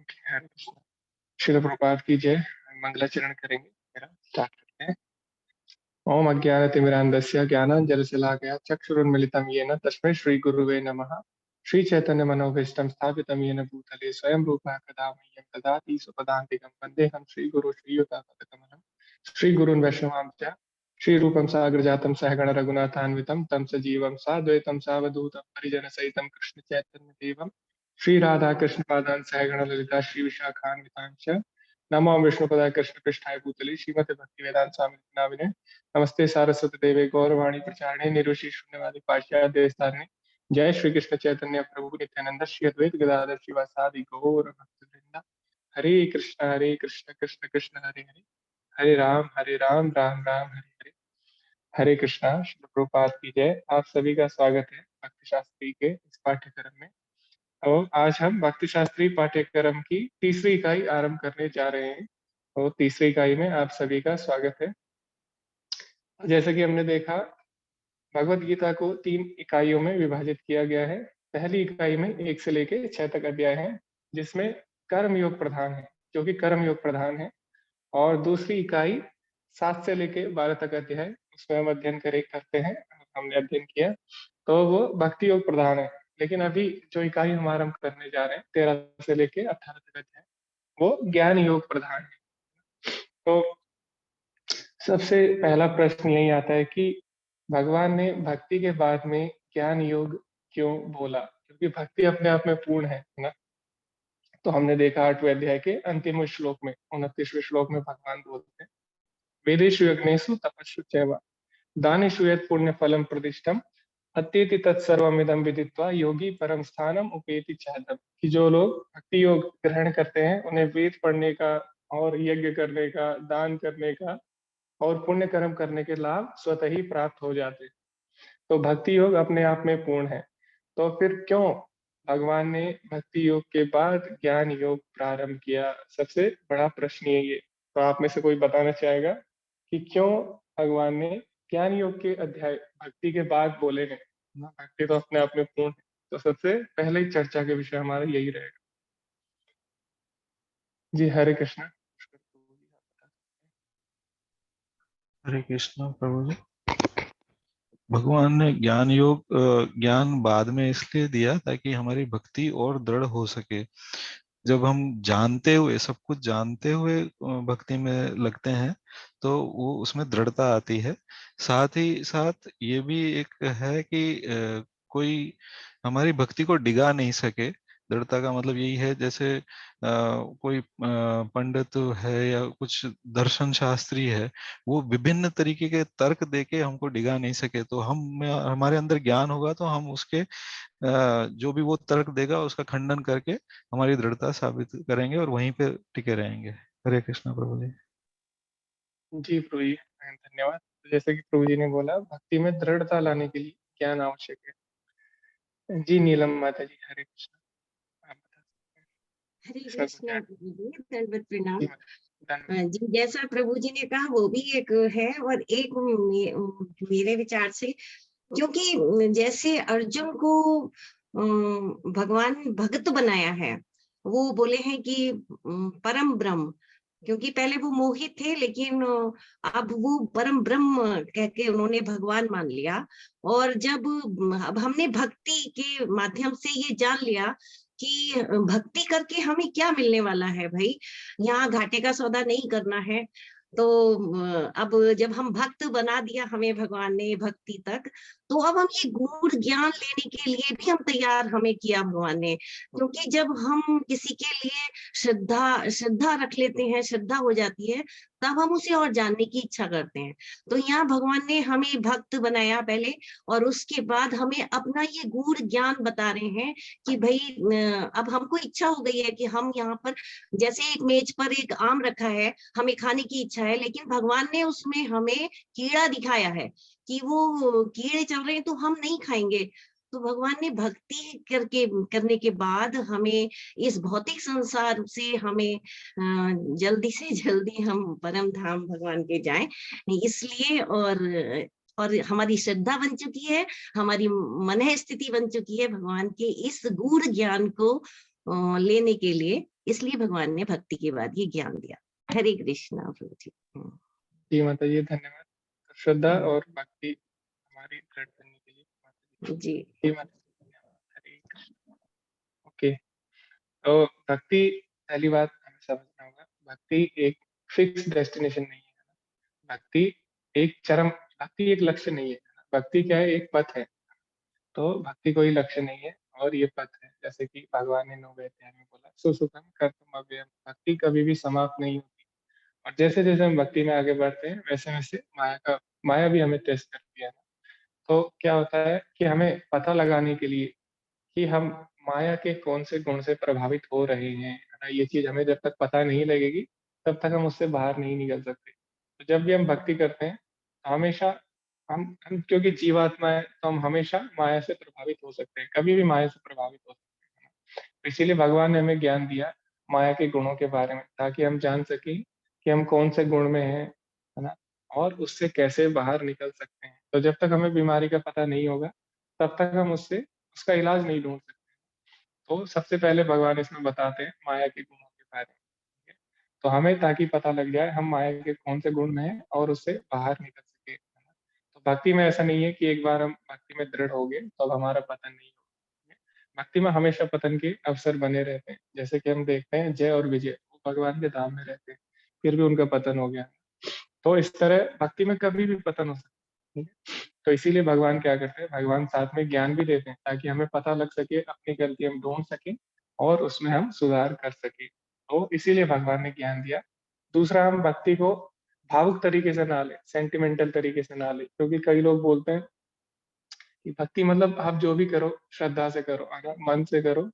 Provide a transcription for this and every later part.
हरे कृष्ण। श्रील प्रभुपाद की जय। मंगलाचरण करेंगे। मेरा स्टार्ट करते हैं। ओम अज्ञानतिमिरान्धस्य ज्ञानाञ्जनशलाकया चक्षुरुन्मिलितं येन तस्मै श्रीगुरुवे नमः। श्रीचैतन्यमनोभीष्टं स्थापितं येन भूतले स्वयं रूपः कदा मह्यं ददाति स्वपदान्तिकं वन्देऽहं श्रीगुरो श्रीयुतापदकमलं श्रीगुरून् वैष्णवां च श्रीरूपं साग्रजातं सहगण रघुनाथान्वितं तं सजीवं साद्वैतं सावधूतं परिजनसहितं कृष्णचैतन्यदेवं श्रीराधाकृष्णपादान् सहगण ललिता श्रीविशाखान्वितां च नमो विष्णुपदाय कृष्णपृष्ठाय भूतले श्रीमते भक्तिवेदांत स्वामी नामिने नमस्ते सारस्वती देवे गौरवाणी प्रचारणे निर्वशि शून्यवादी पाश्चात्य देशतारिणे जय श्री कृष्ण चैतन्य प्रभु नित्यानंद श्री अद्वैत गदाधर शिवासादि गौर भक्तवृंद हरे कृष्ण कृष्ण कृष्ण हरे हरे हरे राम राम राम हरे हरे। हरे कृष्णा। श्री प्रभुपाद की जय। आप सभी का स्वागत है भक्ति शास्त्री के इस पाठ्यक्रम में। तो आज हम भक्ति शास्त्री पाठ्यक्रम की तीसरी इकाई आरंभ करने जा रहे हैं। तो तीसरी इकाई में आप सभी का स्वागत है। जैसा कि हमने देखा, भगवत गीता को 3 इकाइयों में विभाजित किया गया है। पहली इकाई में 1 से लेके 6 तक अध्याय हैं, जिसमें कर्म योग प्रधान है, जो कि कर्म योग प्रधान है। और दूसरी इकाई 7 से लेके 12 तक अध्याय, उसमें हम अध्ययन करते हैं। हमने अध्ययन किया तो वो भक्ति योग प्रधान है। लेकिन अभी जो इकाई हम आरंभ करने जा रहे हैं 13 से लेके 18 तक अध्याय, वो ज्ञान योग प्रधान है। तो सबसे पहला प्रश्न यही आता है कि भगवान ने भक्ति के बाद में ज्ञान योग क्यों बोला? क्योंकि भक्ति अपने आप में पूर्ण है ना। तो हमने देखा 8वें अध्याय के अंतिम श्लोक में, 29वें श्लोक में भगवान बोलते हैं, वेदेषु यज्ञेषु तपस्सु चैव दानेषु यत् पुण्य फलम प्रतिष्ठम अत्येति तत्सर्वमिदं विदित्वा योगी परम स्थानम उपेति चाहतम। कि जो लोग भक्ति योग ग्रहण करते हैं, उन्हें वेद पढ़ने का और यज्ञ करने का, दान करने का और पुण्य कर्म करने के लाभ स्वतः ही प्राप्त हो जाते हैं। तो भक्ति योग अपने आप में पूर्ण है। तो फिर क्यों भगवान ने भक्ति योग के बाद ज्ञान योग प्रारंभ किया? सबसे बड़ा प्रश्न यही है। तो आप में से कोई बताना चाहेगा कि क्यों भगवान ने ज्ञान योग के अध्याय भक्ति के बाद बोले हैं ना? भक्ति तो अपने आप में पूर्ण है। तो सबसे पहले चर्चा के विषय हमारा यही रहेगा। जी हरे कृष्णा। हरे कृष्ण प्रभु जी। भगवान ने ज्ञान योग ज्ञान बाद में इसलिए दिया ताकि हमारी भक्ति और दृढ़ हो सके। जब हम जानते हुए, सब कुछ जानते हुए भक्ति में लगते हैं तो वो उसमें दृढ़ता आती है। साथ ही साथ ये भी एक है कि कोई हमारी भक्ति को डिगा नहीं सके। दृढ़ता का मतलब यही है, जैसे कोई पंडित है या कुछ दर्शन शास्त्री है, वो विभिन्न तरीके के तर्क देके हमको डिगा नहीं सके। तो हम हमारे अंदर ज्ञान होगा तो हम उसके जो भी वो तर्क देगा उसका खंडन करके हमारी दृढ़ता साबित करेंगे और वहीं पे टिके रहेंगे। हरे कृष्णा प्रभु जी। जी प्रभु जी, धन्यवाद। तो जैसे कि प्रभु जी ने बोला, भक्ति में दृढ़ता लाने के लिए ज्ञान आवश्यक है। जी नीलम माता जी, हरे कृष्णा। आप बता सकते हैं हरे इसमें कुछ कृष्ण ऐड? प्रभु जी, दंडवत प्रणाम। जी माता, धन्यवाद। जी जैसा प्रभु जी ने कहा वो भी एक है, और एक मेरे विचार से, क्योंकि जैसे अर्जुन को भगवान भगत बनाया है, वो बोले हैं कि परम ब्रह्म, क्योंकि पहले वो मोहित थे, लेकिन अब वो परम ब्रह्म कह के उन्होंने भगवान मान लिया। और जब अब हमने भक्ति के माध्यम से ये जान लिया कि भक्ति करके हमें क्या मिलने वाला है भाई, यहाँ घाटे का सौदा नहीं करना है। तो अब जब हम भक्त बना दिया हमें भगवान ने भक्ति तक, तो अब हम ये गूढ़ ज्ञान लेने के लिए भी हम तैयार हमें किया भगवान ने। क्योंकि जब हम किसी के लिए श्रद्धा श्रद्धा रख लेते हैं, श्रद्धा हो जाती है, तब हम उसे और जानने की इच्छा करते हैं। तो यहाँ भगवान ने हमें भक्त बनाया पहले, और उसके बाद हमें अपना ये गूढ़ ज्ञान बता रहे हैं कि भाई अब हमको इच्छा हो गई है कि हम यहाँ पर, जैसे एक मेज पर एक आम रखा है, हमें खाने की इच्छा है, लेकिन भगवान ने उसमें हमें कीड़ा दिखाया है कि वो कीड़े चल रहे हैं तो हम नहीं खाएंगे। तो भगवान ने भक्ति करने के बाद हमें इस भौतिक संसार से हमें जल्दी से जल्दी हम परम धाम भगवान के जाएं, इसलिए। और हमारी श्रद्धा बन चुकी है, हमारी मन स्थिति बन चुकी है भगवान के इस गूढ़ ज्ञान को लेने के लिए, इसलिए भगवान ने भक्ति के बाद ये ज्ञान दिया। हरे कृष्णा प्रभु जी। जी माता जी, धन्यवाद। श्रद्धा और भक्ति हमारी दृढ़ करने के लिए माता जी जी माता जी, धन्यवाद। हरे कृष्ण। ओके, तो भक्ति, पहली बात हमें समझना होगा, भक्ति एक फिक्स डेस्टिनेशन नहीं है। भक्ति एक चरम, भक्ति एक लक्ष्य नहीं है। भक्ति क्या है? एक पथ है। तो भक्ति कोई लक्ष्य नहीं है और ये पथ है। जैसे कि भगवान ने 9वें अध्याय में बोला, सुसुखम कर्तुम अव्ययम। भक्ति कभी भी समाप्त नहीं होती। और जैसे जैसे हम भक्ति में आगे बढ़ते हैं, वैसे वैसे माया भी हमें टेस्ट करती है। तो क्या होता है कि हमें पता लगाने के लिए कि हम माया के कौन से गुण से प्रभावित हो रहे हैं, है ना? ये चीज हमें जब तक पता नहीं लगेगी, तब तक हम उससे बाहर नहीं निकल सकते। तो जब भी हम भक्ति करते हैं, तो हमेशा हम क्योंकि जीवात्मा है, तो हम हमेशा माया से प्रभावित हो सकते हैं, कभी भी माया से प्रभावित हो सकते हैं। तो इसीलिए भगवान ने हमें ज्ञान दिया माया के गुणों के बारे में, ताकि हम जान सकें कि हम कौन से गुण में हैं, है ना? और उससे कैसे बाहर निकल सकते हैं। तो जब तक हमें बीमारी का पता नहीं होगा, तब तक हम उससे उसका इलाज नहीं ढूंढ सकते। तो सबसे पहले भगवान इसमें बताते हैं माया के गुणों के बारे में। ठीक है? तो हमें ताकि पता लग जाए हम माया के कौन से गुण में हैं और उससे बाहर निकल सके, है ना? तो भक्ति में ऐसा नहीं है कि एक बार हम भक्ति में दृढ़ हो गए तो अब हमारा पतन नहीं होगा। ठीक है? भक्ति में हमेशा पतन के अवसर बने रहते हैं। जैसे कि हम देखते हैं जय और विजय, वो भगवान के धाम में रहते हैं, फिर भी उनका पतन हो गया। तो इस तरह भक्ति में कभी भी पतन हो सकता है। ठीक है? तो इसीलिए भगवान क्या करते हैं, भगवान साथ में ज्ञान भी देते हैं, ताकि हमें पता लग सके, अपनी गलती हम ढूंढ सकें और उसमें हम सुधार कर सकें। तो इसीलिए भगवान ने ज्ञान दिया। दूसरा, हम भक्ति को भावुक तरीके से ना लें, सेंटिमेंटल तरीके से ना लें, क्योंकि कई लोग बोलते हैं कि भक्ति मतलब आप जो भी करो श्रद्धा से करो, है ना? मन से करो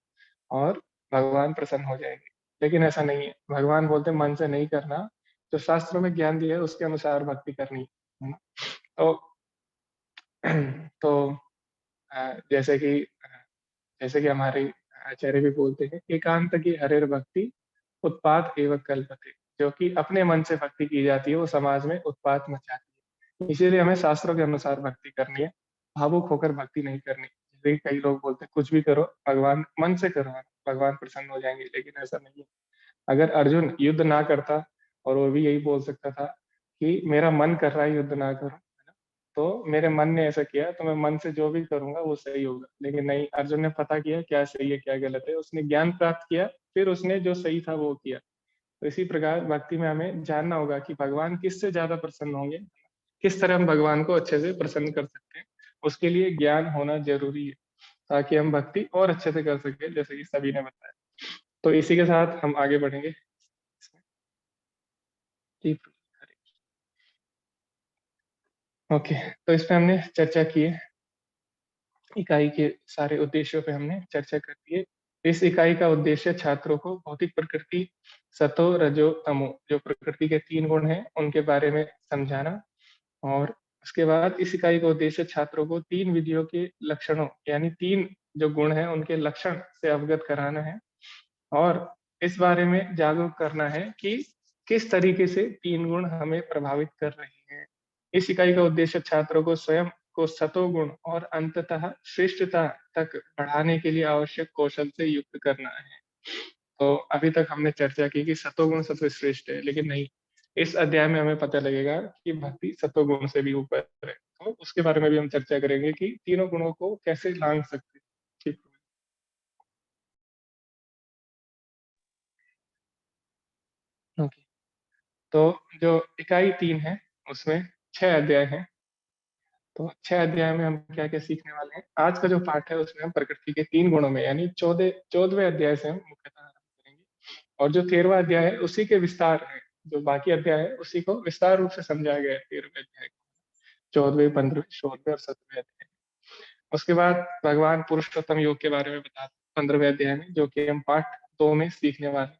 और भगवान प्रसन्न हो जाएंगे। लेकिन ऐसा नहीं है। भगवान बोलते हैं मन से नहीं करना, जो शास्त्रों में ज्ञान दिया है उसके अनुसार भक्ति करनी है ना? तो तो जैसे कि हमारे आचार्य भी बोलते हैं, एकांत की हरेर भक्ति उत्पात एवं कल्पते। जो कि अपने मन से भक्ति की जाती है, वो समाज में उत्पात मचाती है। इसीलिए हमें शास्त्रों के अनुसार भक्ति करनी है, भावुक होकर भक्ति नहीं करनी। जैसे कि कई लोग बोलते हैं कुछ भी करो, भगवान मन से करो, भगवान प्रसन्न हो जाएंगे, लेकिन ऐसा नहीं है। अगर अर्जुन युद्ध ना करता, और वो भी यही बोल सकता था कि मेरा मन कर रहा है युद्ध ना करो, है ना? तो मेरे मन ने ऐसा किया, तो मैं मन से जो भी करूंगा वो सही होगा। लेकिन नहीं, अर्जुन ने पता किया क्या सही है क्या गलत है, उसने ज्ञान प्राप्त किया, फिर उसने जो सही था वो किया। तो इसी प्रकार भक्ति में हमें जानना होगा कि भगवान किससे ज्यादा प्रसन्न होंगे, किस तरह हम भगवान को अच्छे से प्रसन्न कर सकते हैं। उसके लिए ज्ञान होना जरूरी है, ताकि हम भक्ति और अच्छे से कर सके, जैसे कि सभी ने बताया। तो इसी के साथ हम आगे बढ़ेंगे। जी, ओके। तो इस पे हमने चर्चा की है, इकाई के सारे उद्देश्यों पे हमने चर्चा कर दी है। इस इकाई का उद्देश्य छात्रों को भौतिक प्रकृति, सतो रजो तमो, जो प्रकृति के 3 गुण हैं उनके बारे में समझाना। और उसके बाद इस इकाई का उद्देश्य छात्रों को 3 विधियों के लक्षणों, यानी 3 जो गुण हैं उनके लक्षण से अवगत कराना है। और इस बारे में जागरूक करना है कि किस तरीके से 3 गुण हमें प्रभावित कर रहे हैं। इस इकाई का उद्देश्य छात्रों को स्वयं को सतोगुण और अंततः श्रेष्ठता तक बढ़ाने के लिए आवश्यक कौशल से युक्त करना है। तो अभी तक हमने चर्चा की कि सतोगुण सबसे श्रेष्ठ है, लेकिन नहीं, इस अध्याय में हमें पता लगेगा कि भक्ति सतोगुण से भी ऊपर है। तो उसके बारे में भी हम चर्चा करेंगे कि तीनों गुणों को कैसे लांघ सकते हैं। ठीक, ओके। तो जो इकाई 3 है, उसमें 6 अध्याय हैं। तो 6 अध्याय में हम क्या क्या सीखने वाले हैं? आज का जो पाठ है उसमें हम प्रकृति के 3 गुणों में, यानी 14वें अध्याय से हम मुख्यतः आरंभ करेंगे। और जो 13वां अध्याय है उसी के विस्तार है। जो बाकी अध्याय है उसी को विस्तार रूप से समझाया गया है 13वें अध्याय को। 14वें, 15वें, 16वें और 17वें अध्याय। उसके बाद भगवान पुरुषोत्तम योग के बारे में बताते हैं 15वें अध्याय में, जो कि हम पाठ 2 में सीखने वाले हैं।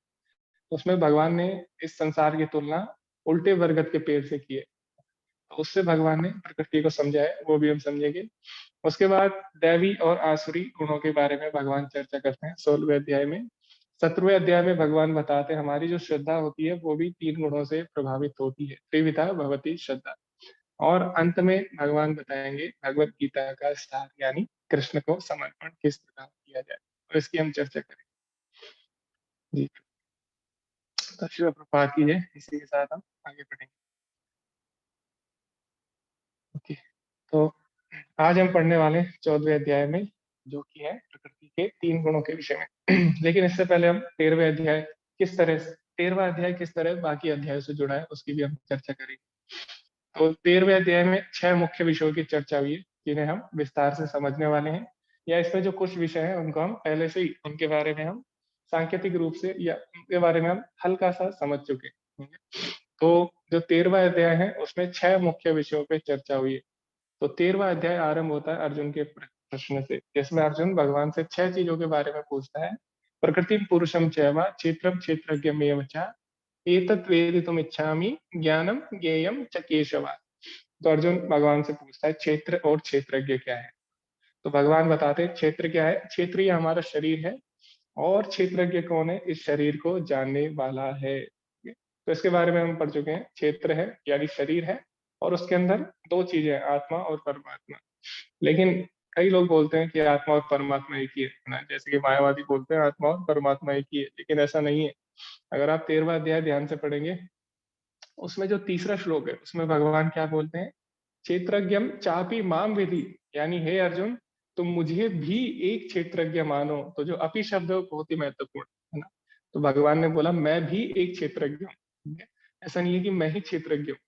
उसमें भगवान ने इस संसार की तुलना उल्टे बरगद के पेड़ से की है। तो उससे भगवान ने प्रकृति को समझाया, वो भी हम समझेंगे। उसके बाद दैवी और आसुरी गुणों के बारे में भगवान चर्चा करते हैं 16वें अध्याय में। 17वें अध्याय में भगवान बताते हैं हमारी जो श्रद्धा होती है वो भी 3 गुणों से प्रभावित होती है, त्रिविधा भवती श्रद्धा। और अंत में भगवान बताएंगे भगवत गीता का सार, यानी कृष्ण को समर्पण किस प्रकार किया जाए। तो इसकी हम चर्चा करेंगे। जी। तो शिव प्रभात की जय। इसी के साथ हम आगे बढ़ेंगे। ओके, तो आज हम पढ़ने वाले 14वें अध्याय में, जो कि है प्रकृति के 3 गुणों के विषय में। लेकिन इससे पहले हम 13वें अध्याय किस तरह 13वां अध्याय किस तरह बाकी अध्यायों से जुड़ा है उसकी भी हम चर्चा करेंगे। तो 13वें अध्याय में 6 मुख्य विषयों की चर्चा हुई है, जिन्हें हम विस्तार से समझने वाले हैं, या इसमें जो कुछ विषय हैं उनको हम पहले से ही उनके बारे में हम सांकेतिक रूप से या उनके बारे में हम हल्का सा समझ चुके हैं। तो जो 13वां अध्याय है उसमें 6 मुख्य विषयों पे चर्चा हुई है। तो 13वां अध्याय आरंभ होता है अर्जुन के प्रश्न से, जिसमें अर्जुन भगवान से 6 चीजों के बारे में पूछता है। प्रकृतिम पुरुषम चैव क्षेत्रम क्षेत्रज्ञमेव च एतत् वेदितुम इच्छामि ज्ञानम ज्ञेयम च केशव। तो अर्जुन भगवान से पूछता है क्षेत्र और क्षेत्रज्ञ क्या है। तो भगवान बताते हैं क्षेत्र क्या है। क्षेत्र ये हमारा शरीर है, और क्षेत्रज्ञ कौन है, इस शरीर को जानने वाला है। तो इसके बारे में हम पढ़ चुके हैं। क्षेत्र है यानी शरीर है, और उसके अंदर 2 चीजें हैं, आत्मा और परमात्मा। लेकिन कई लोग बोलते हैं कि आत्मा और परमात्मा एक ही है ना, जैसे कि मायावादी बोलते हैं आत्मा और परमात्मा एक ही है, लेकिन ऐसा नहीं है। अगर आप 13वां अध्याय ध्यान से पढ़ेंगे, उसमें जो तीसरा श्लोक है उसमें भगवान क्या बोलते हैं, क्षेत्रज्ञम चापी माम विधि, यानी हे अर्जुन तुम मुझे भी एक क्षेत्रज्ञ मानो। तो जो अपि शब्द है वो बहुत ही महत्वपूर्ण है ना। तो भगवान ने बोला मैं भी एक क्षेत्रज्ञ हूँ, ठीक है? ऐसा नहीं है कि मैं ही क्षेत्रज्ञ हूँ।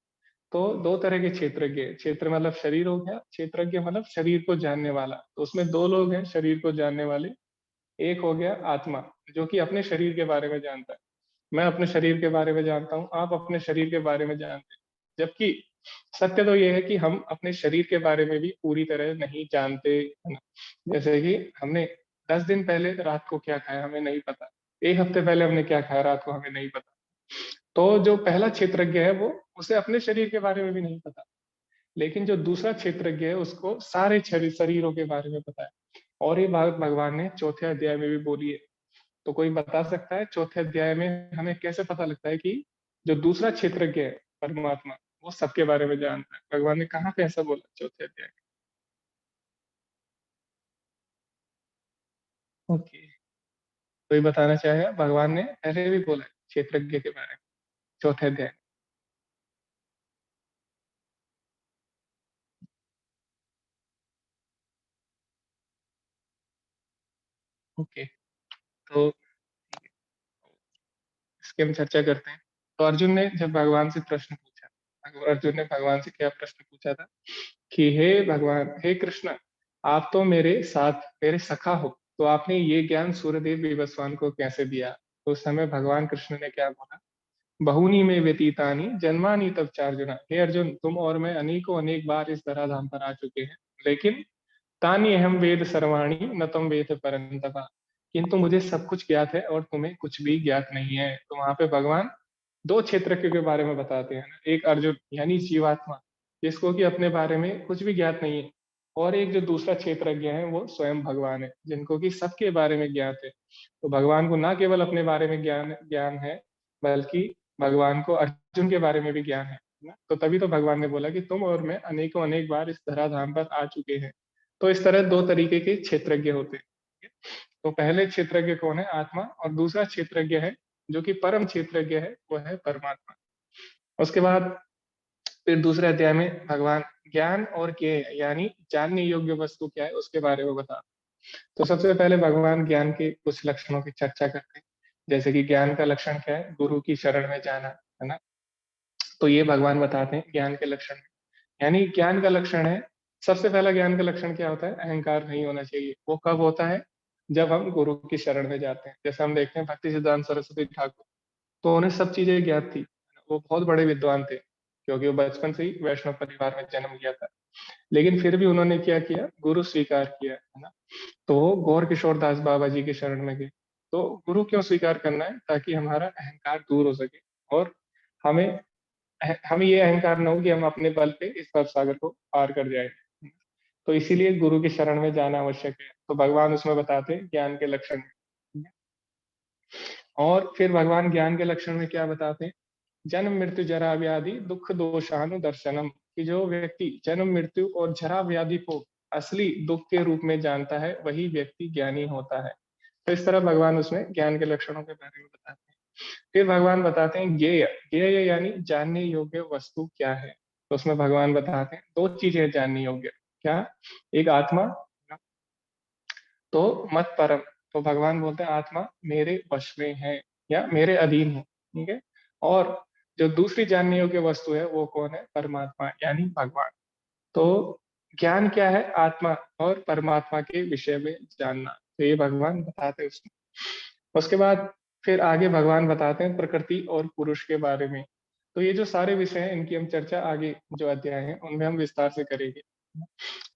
तो 2 तरह के क्षेत्रज्ञ, क्षेत्र मतलब शरीर हो गया, क्षेत्रज्ञ मतलब शरीर को जानने वाला। तो उसमें 2 लोग हैं शरीर को जानने वाले। एक हो गया आत्मा, जो कि अपने शरीर के बारे में जानता है। मैं अपने शरीर के बारे में जानता हूँ, आप अपने शरीर के बारे में जानते हैं। जबकि सत्य तो ये है कि हम अपने शरीर के बारे में भी पूरी तरह नहीं जानते, है ना। जैसे कि हमने 10 दिन पहले रात को क्या खाया हमें नहीं पता, 1 हफ्ते पहले हमने क्या खाया रात को हमें नहीं पता। तो जो पहला क्षेत्रज्ञ है वो उसे अपने शरीर के बारे में भी नहीं पता, लेकिन जो दूसरा क्षेत्रज्ञ है उसको सारे शरीरों के बारे में पता है। और ये बात भगवान ने 4थे अध्याय में भी बोली है। तो कोई बता सकता है 4थे अध्याय में हमें कैसे पता लगता है कि जो दूसरा क्षेत्रज्ञ है परमात्मा, वो सबके बारे में जानता है। भगवान ने कहाँ पे ऐसा बोला 4थे अध्याय में? ओके, कोई बताना चाहेगा? भगवान ने पहले भी बोला है क्षेत्रज्ञ के बारे में 4थे अध्याय में। ओके, तो इसकी हम चर्चा करते हैं। तो अर्जुन ने जब भगवान से प्रश्न पूछा, अर्जुन ने भगवान से क्या प्रश्न पूछा था कि हे भगवान, हे कृष्ण, आप तो मेरे साथ मेरे सखा हो, तो आपने ये ज्ञान सूर्यदेव विवस्वान को कैसे दिया? तो उस समय भगवान कृष्ण ने क्या बोला, बहुनी में व्यतीतानि जन्मानि तब चार्जुना। हे अर्जुन, तुम और मैं अनेकों अनेक बार इस धराधाम पर आ चुके हैं, लेकिन तानि अहम वेद सर्वाणि न तम वेद परंतप, किंतु मुझे सब कुछ ज्ञात है और तुम्हें कुछ भी ज्ञात नहीं है। तो वहां पे भगवान 2 क्षेत्रज्ञ के बारे में बताते हैं ना। एक अर्जुन यानी जीवात्मा, जिसको कि अपने बारे में कुछ भी ज्ञात नहीं है, और एक जो दूसरा क्षेत्रज्ञ है वो स्वयं भगवान है, जिनको कि सबके बारे में ज्ञात है। तो भगवान को ना केवल अपने बारे में ज्ञान ज्ञान है, बल्कि भगवान को अर्जुन के बारे में भी ज्ञान है ना। तो तभी तो भगवान ने बोला कि तुम और मैं अनेकों अनेक बार इस धराधाम पर आ चुके हैं। तो इस तरह 2 तरीके के क्षेत्रज्ञ होते हैं। तो पहले क्षेत्रज्ञ कौन है, आत्मा, और दूसरा क्षेत्रज्ञ है जो कि परम क्षेत्रज्ञ है, वो है परमात्मा। उसके बाद फिर दूसरे अध्याय में भगवान ज्ञान और ज्ञेय यानी जानने योग्य वस्तु क्या है उसके बारे में बता। तो सबसे पहले भगवान ज्ञान के कुछ लक्षणों की चर्चा करते हैं। जैसे कि ज्ञान का लक्षण क्या है, गुरु की शरण में जाना, है ना। तो ये भगवान बताते हैं ज्ञान के लक्षण। यानी ज्ञान का लक्षण है, सबसे पहला ज्ञान का लक्षण क्या होता है, अहंकार नहीं होना चाहिए। वो कब होता है, जब हम गुरु की शरण में जाते हैं। जैसे हम देखते हैं भक्ति सिद्धांत सरस्वती ठाकुर, तो उन्हें सब चीजें ज्ञात थी, वो बहुत बड़े विद्वान थे, क्योंकि वो बचपन से ही वैष्णव परिवार में जन्म लिया था। लेकिन फिर भी उन्होंने क्या किया, गुरु स्वीकार किया, है ना। तो वो गौर किशोर दास बाबा जी की शरण में गए। तो गुरु क्यों स्वीकार करना है, ताकि हमारा अहंकार दूर हो सके, और हमें हमें ये अहंकार न हो कि हम अपने बल पे इस भव सागर को पार कर जाए। तो इसीलिए गुरु की शरण में जाना आवश्यक है। तो भगवान उसमें बताते हैं ज्ञान के लक्षण। और फिर भगवान ज्ञान के लक्षण में क्या बताते हैं, जन्म मृत्यु जरा व्याधि दुख दोषानु दर्शनम, कि जो व्यक्ति जन्म मृत्यु और जरा व्याधि को असली दुख के रूप में जानता है, वही व्यक्ति ज्ञानी होता है। तो इस तरह भगवान उसमें ज्ञान के लक्षणों के बारे में बताते हैं। फिर भगवान बताते हैं ज्ञेय। ज्ञेय यानी जानने योग्य वस्तु क्या है। तो उसमें भगवान बताते हैं दो चीजें जानने योग्य। क्या? एक आत्मा, तो मत परम। तो भगवान बोलते हैं आत्मा मेरे वश में है या मेरे अधीन है, ठीक है। और जो दूसरी जानने योग्य वस्तु है वो कौन है? परमात्मा यानी भगवान। तो ज्ञान क्या है? आत्मा और परमात्मा के विषय में जानना। तो ये भगवान बताते हैं उसमें। उसके बाद फिर आगे भगवान बताते हैं प्रकृति और पुरुष के बारे में। तो ये जो सारे विषय हैं इनकी हम चर्चा आगे जो अध्याय है उनमें हम विस्तार से करेंगे।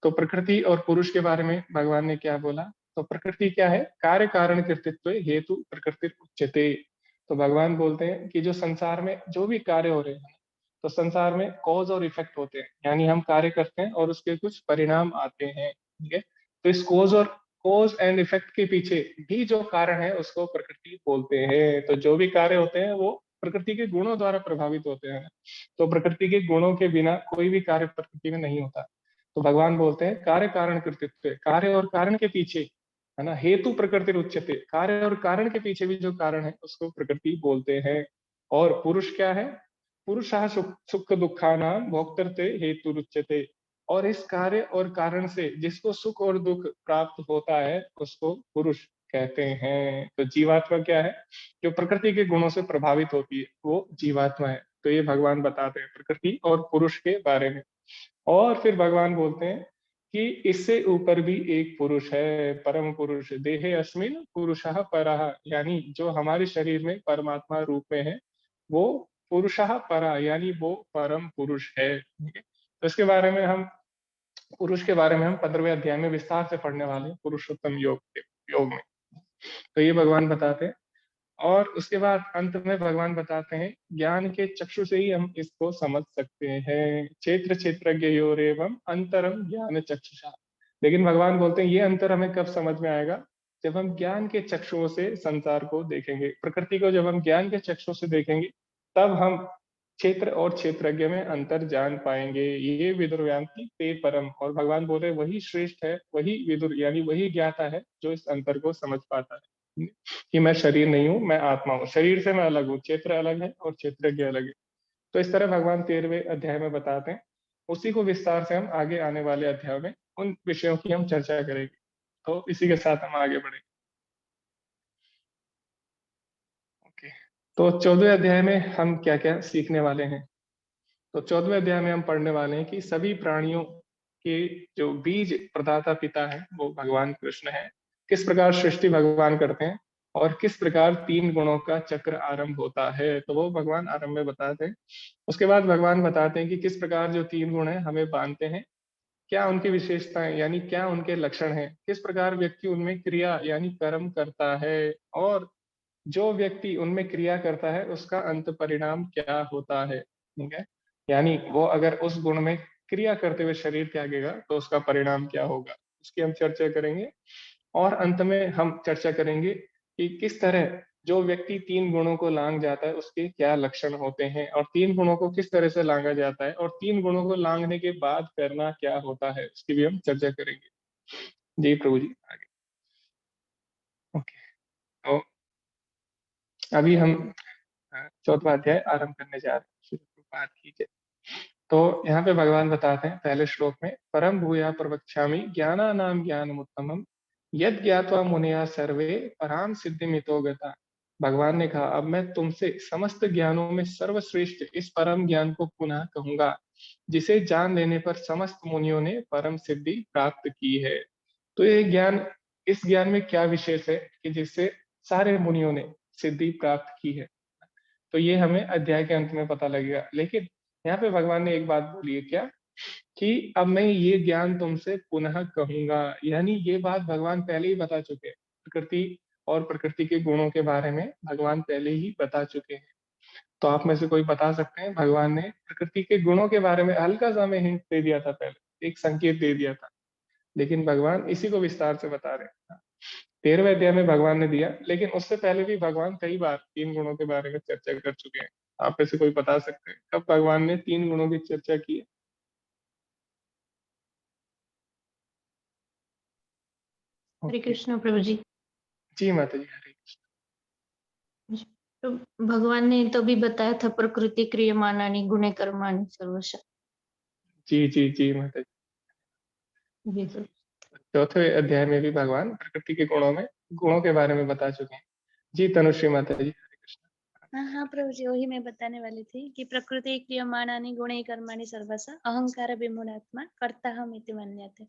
तो प्रकृति और पुरुष के बारे में भगवान ने क्या बोला? तो प्रकृति क्या है? कार्य कारण कृतित्व हेतु प्रकृति उच्यते। तो भगवान बोलते हैं कि जो संसार में जो भी कार्य हो रहे हैं, तो संसार में कॉज और इफेक्ट होते हैं, यानी हम कार्य करते हैं और उसके कुछ परिणाम आते हैं, ठीक है। तो इस कॉज एंड इफेक्ट के पीछे भी जो कारण है उसको प्रकृति बोलते हैं। तो जो भी कार्य होते हैं वो प्रकृति के गुणों द्वारा प्रभावित होते हैं। तो प्रकृति के गुणों के बिना कोई भी कार्य प्रकृति में नहीं होता। तो भगवान बोलते हैं कार्य कारण कृतित्व, कार्य और कारण के पीछे, है ना, हेतु प्रकृति उच्यते, कार्य और कारण के पीछे भी जो कारण है उसको प्रकृति बोलते हैं। और पुरुष क्या है? पुरुषः सुख दुखानां भोक्तृते हेतु उच्यते। और इस कार्य और कारण से जिसको सुख और दुख प्राप्त होता है उसको पुरुष कहते हैं। तो जीवात्मा क्या है? जो प्रकृति के गुणों से प्रभावित होती है वो जीवात्मा है। तो ये भगवान बताते हैं प्रकृति और पुरुष के बारे में। और फिर भगवान बोलते हैं कि इससे ऊपर भी एक पुरुष है, परम पुरुष, देहे अस्मिन पुरुषः परः, यानी जो हमारे शरीर में परमात्मा रूप में है वो पुरुषः परः, यानी वो परम पुरुष है, ठीक है। तो इसके बारे में हम, पुरुष के बारे में हम 15वें अध्याय में विस्तार से पढ़ने वाले हैं, पुरुषोत्तम योग में। तो ये भगवान बताते हैं। और उसके बाद अंत में भगवान बताते हैं ज्ञान के चक्षु से ही हम इसको समझ सकते हैं। क्षेत्र क्षेत्रज्ञयोरेवं अंतरम ज्ञान चक्षुषा। लेकिन भगवान बोलते हैं ये अंतर हमें कब समझ में आएगा? जब हम ज्ञान के चक्षुओं से संसार को देखेंगे, प्रकृति को जब हम ज्ञान के चक्षुओं से देखेंगे तब हम क्षेत्र और क्षेत्रज्ञ में अंतर जान पाएंगे। ये विदुर्व्यांति ते परम। और भगवान बोले वही श्रेष्ठ है, वही विदुर यानी वही ज्ञाता है जो इस अंतर को समझ पाता है कि मैं शरीर नहीं हूँ, मैं आत्मा हूँ, शरीर से मैं अलग हूँ, क्षेत्र अलग है और क्षेत्रज्ञ अलग है। तो इस तरह भगवान 13वें अध्याय में बताते हैं। उसी को विस्तार से हम आगे आने वाले अध्याय में उन विषयों की हम चर्चा करेंगे। तो इसी के साथ हम आगे बढ़ेंगे। ओके। तो 14वें अध्याय में हम क्या क्या सीखने वाले हैं? तो 14वें अध्याय में हम पढ़ने वाले हैं कि सभी प्राणियों के जो बीज प्रदाता पिता है वो भगवान कृष्ण है। किस प्रकार सृष्टि भगवान करते हैं और किस प्रकार 3 गुणों का चक्र आरंभ होता है, तो वो भगवान आरंभ में बताते हैं। उसके बाद भगवान बताते हैं कि किस प्रकार जो 3 गुण है हमें बांधते हैं, क्या उनकी विशेषताएं यानी क्या उनके लक्षण हैं, किस प्रकार व्यक्ति उनमें क्रिया यानी कर्म करता है, और जो व्यक्ति उनमें क्रिया करता है उसका अंत परिणाम क्या होता है, ठीक है। यानी वो अगर उस गुण में क्रिया करते हुए शरीर त्यागेगा तो उसका परिणाम क्या होगा, उसकी हम चर्चा करेंगे। और अंत में हम चर्चा करेंगे कि किस तरह जो व्यक्ति 3 गुणों को लांग जाता है उसके क्या लक्षण होते हैं, और 3 गुणों को किस तरह से लांगा जाता है, और 3 गुणों को लांघने के बाद करना क्या होता है, उसकी भी हम चर्चा करेंगे। जी प्रभु जी आगे। ओके। तो अभी हम 14वां अध्याय आरंभ करने जा रहे हैं। श्री प्रभुपाद की जय। तो यहाँ पे भगवान बताते हैं पहले श्लोक में, परम भूया प्रवक्ष्यामि ज्ञानानां ज्ञानमुत्तमम् यद् ज्ञात्वा मुनयः सर्वे पराम सिद्धिमितो गता। भगवान ने कहा अब मैं तुमसे समस्त ज्ञानों में सर्वश्रेष्ठ इस परम ज्ञान को पुनः कहूंगा जिसे जान लेने पर समस्त मुनियों ने परम सिद्धि प्राप्त की है। तो ये ज्ञान, इस ज्ञान में क्या विशेष है कि जिससे सारे मुनियों ने सिद्धि प्राप्त की है, तो ये हमें अध्याय के अंत में पता लगेगा। लेकिन यहाँ पे भगवान ने एक बात बोली है क्या, कि अब मैं ये ज्ञान तुमसे पुनः कहूंगा, यानी ये बात भगवान पहले ही बता चुके हैं। प्रकृति और प्रकृति के गुणों के बारे में भगवान पहले ही बता चुके हैं। तो आप में से कोई बता सकते हैं, भगवान ने प्रकृति के गुणों के बारे में हल्का सा हमें हिंट दे दिया था, पहले एक संकेत दे दिया था, लेकिन भगवान इसी को विस्तार से बता रहे हैं। 13वें अध्याय में भगवान ने दिया, लेकिन उससे पहले भी भगवान कई बार 3 गुणों के बारे में चर्चा कर चुके हैं। आप में से कोई बता सकते हैं कब भगवान ने 3 गुणों की चर्चा की है? हरे ओके। कृष्ण प्रभु जी। जी माता जी, हरे कृष्ण। तो भगवान ने तो भी बताया था प्रकृति क्रियमाणानि गुणे कर्माणि सर्वश। जी माता जी। जी तो चौथे अध्याय में भी भगवान प्रकृति के गुणों के बारे में बता चुके हैं। जी तनुश्री माता जी, हरे कृष्ण। हाँ हाँ प्रभु जी, वही मैं बताने वाली थी कि प्रकृति क्रियमाणानि गुणैः कर्माणि सर्वशः अहंकार विमूढ़ात्मा कर्ताहम् इति मन्यते।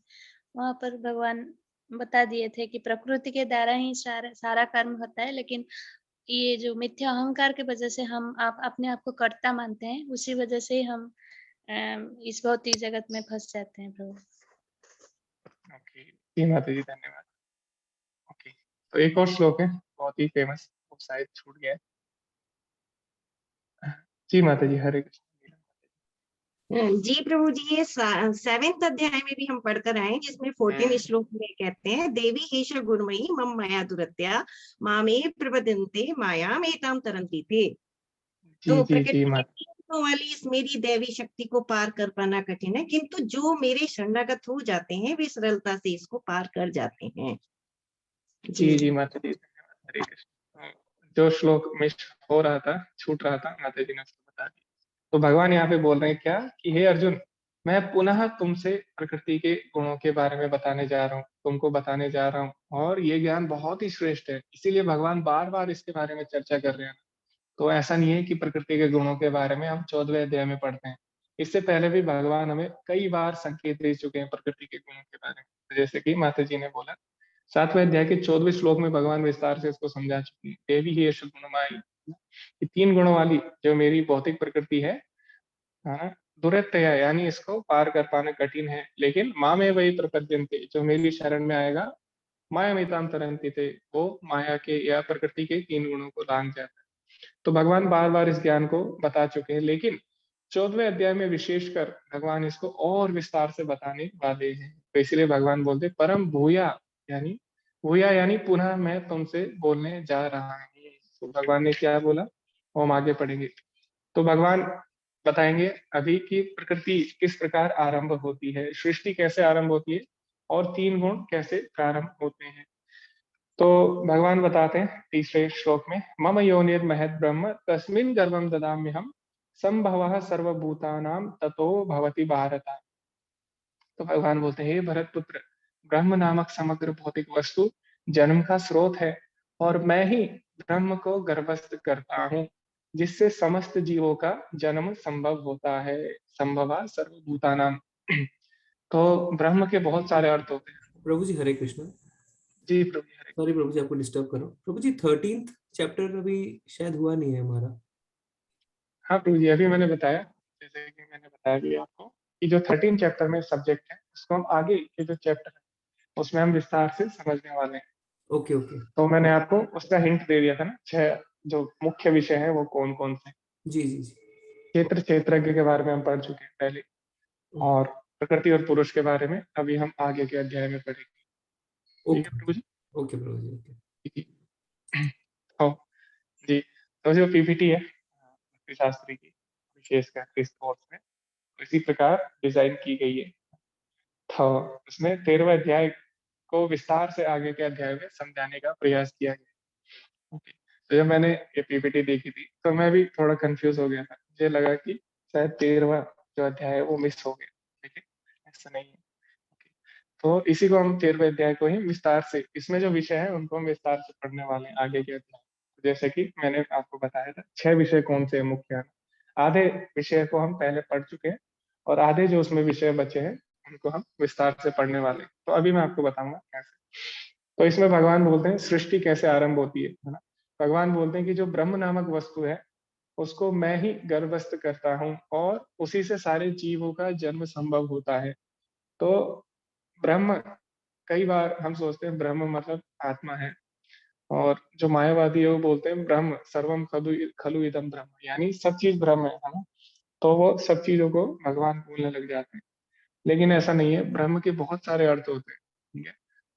वहां पर भगवान बता दिए थे कि प्रकृति के द्वारा ही सारा कर्म होता है, लेकिन ये जो मिथ्या अहंकार के वजह से हम अपने आप को कर्ता मानते हैं, उसी वजह से ही हम इस भौतिक जगत में फंस जाते हैं प्रभु। ओके, जी माता जी, धन्यवाद। ओके, तो एक और श्लोक है बहुत ही फेमस, वो शायद छूट गया है। जी माता जी, हरे कृष्ण। जी प्रभु जी, ये 7वें अध्याय में भी हम पढ़कर आए, जिसमें 14 श्लोक में कहते हैं, देवी हेश गुणमयी मम माया दुरत्या मामे प्रपद्यन्ते माया मेताम तरन्ति थे। तो जी प्रकृति के माता। तीन गुणों वाली इस मेरी दैवी शक्ति को पार कर पाना कठिन है, किंतु जो मेरे शरणागत हो जाते हैं वे सरलता से इसको पार कर जाते हैं। जी माता जी, धन्यवाद, हरे कृष्ण। जो श्लोक मिस हो रहा था, छूट रहा था, माता जी ने उसको बता दिया। तो भगवान यहाँ पे बोल रहे हैं क्या कि हे अर्जुन, मैं पुनः तुमसे प्रकृति के गुणों के बारे में बताने जा रहा हूँ, तुमको बताने जा रहा हूँ, और ये ज्ञान बहुत ही श्रेष्ठ है, इसीलिए भगवान बार बार इसके बारे में चर्चा कर रहे हैं। तो ऐसा नहीं है कि प्रकृति के गुणों के बारे में हम 14वें अध्याय में पढ़ते हैं, इससे पहले भी भगवान हमें कई बार संकेत दे चुके हैं प्रकृति के गुणों के बारे में। जैसे कि माता जी ने बोला, 7वें अध्याय के 14वें श्लोक में भगवान विस्तार से इसको समझा चुके हैं। देवी ही यश गुणमाई, कि 3 गुणों वाली जो मेरी भौतिक प्रकृति है, हाँ, दुरत्यया यानी इसको पार कर पाना कठिन है, लेकिन माँ में वही प्रपद्यन्ते, जो मेरी शरण में आएगा, माया मिताम तरन्ति थे, वो माया के या प्रकृति के 3 गुणों को लांघ जाता है। तो भगवान बार बार इस ज्ञान को बता चुके हैं, लेकिन 14वें अध्याय में विशेषकर भगवान इसको और विस्तार से बताने वाले हैं। तो इसलिए भगवान बोलते परम भूया यानी पुनः मैं तुमसे बोलने जा रहा हूँ। तो भगवान ने क्या बोला, वो हम आगे पढ़ेंगे। तो भगवान बताएंगे अभी कि प्रकृति किस प्रकार आरंभ होती है, सृष्टि कैसे आरंभ होती है, और 3 गुण कैसे प्रारंभ होते हैं। तो भगवान बताते हैं तीसरे श्लोक में, मम योनिर्महद् ब्रह्म तस्मिन् गर्भं ददाम्यहम् संभवः सर्वभूतानां ततो भवति भारत। तो भगवान बोलते हैं, हे भरत पुत्र, ब्रह्म नामक समग्र भौतिक वस्तु जन्म का स्रोत है, और मैं ही ब्रह्म को गर्भस्थ करता हूँ, जिससे समस्त जीवों का जन्म संभव होता है। संभवा सर्वभूतानाम। तो ब्रह्म के बहुत सारे अर्थ होते हैं। प्रभु जी हरे कृष्ण। जी प्रभु जी, हरे। सॉरी प्रभु जी, आपको डिस्टर्ब करो। प्रभु जी 13th चैप्टर अभी शायद हुआ नहीं है हमारा। हाँ प्रभु जी, अभी मैंने बताया, जैसे कि मैंने बताया भी आपको, कि जो 13 चैप्टर में सब्जेक्ट है, उसको हम आगे के जो चैप्टर है उसमें हम विस्तार से समझने वाले हैं। Okay okay. तो मैंने आपको उसका हिंट दे दिया था ना, 6 जो मुख्य विषय है वो कौन कौन से। जी जी जी। क्षेत्रज्ञ के बारे में हम पढ़ चुके हैं पहले, और प्रकृति और पुरुष के बारे में अभी हम आगे के अध्याय में पढ़ेंगे। ठीक है प्रभु जी। ओके प्रभु जी, ओके। तो जी, तो जो पीपीटी है शास्त्री की, विशेषकर इस कोर्स में इसी प्रकार डिजाइन की गई है। तो उसमें 13वें अध्याय को विस्तार से आगे के अध्याय में समझाने का प्रयास किया गया। ओके, तो जब मैंने ये पीपीटी देखी थी तो मैं भी थोड़ा कंफ्यूज हो गया था, मुझे लगा कि शायद 13वां जो अध्याय है वो मिस हो गया, लेकिन ऐसा नहीं है। ओके, तो इसी को हम 13वें अध्याय को ही विस्तार से, इसमें जो विषय है उनको हम विस्तार से पढ़ने वाले हैं आगे के अध्याय। जैसे कि मैंने आपको बताया था 6 विषय कौन से मुख्य हैं, आधे विषय को हम पहले पढ़ चुके हैं, और आधे जो उसमें विषय बचे हैं उनको हम विस्तार से पढ़ने वाले हैं। तो अभी मैं आपको बताऊंगा कैसे। तो इसमें भगवान बोलते हैं सृष्टि कैसे आरंभ होती है ना। भगवान बोलते हैं कि जो ब्रह्म नामक वस्तु है उसको मैं ही गर्भस्थ करता हूँ, और उसी से सारे जीवों का जन्म संभव होता है। तो ब्रह्म, कई बार हम सोचते हैं ब्रह्म मतलब आत्मा है, और जो मायावादी है वो बोलते हैं ब्रह्म सर्वम खलु खलु इदम ब्रह्म, यानी सब चीज ब्रह्म है ना। तो वो सब चीजों को भगवान बोलने लग जाते हैं, लेकिन ऐसा नहीं है, ब्रह्म के बहुत सारे अर्थ होते हैं। ठीक है,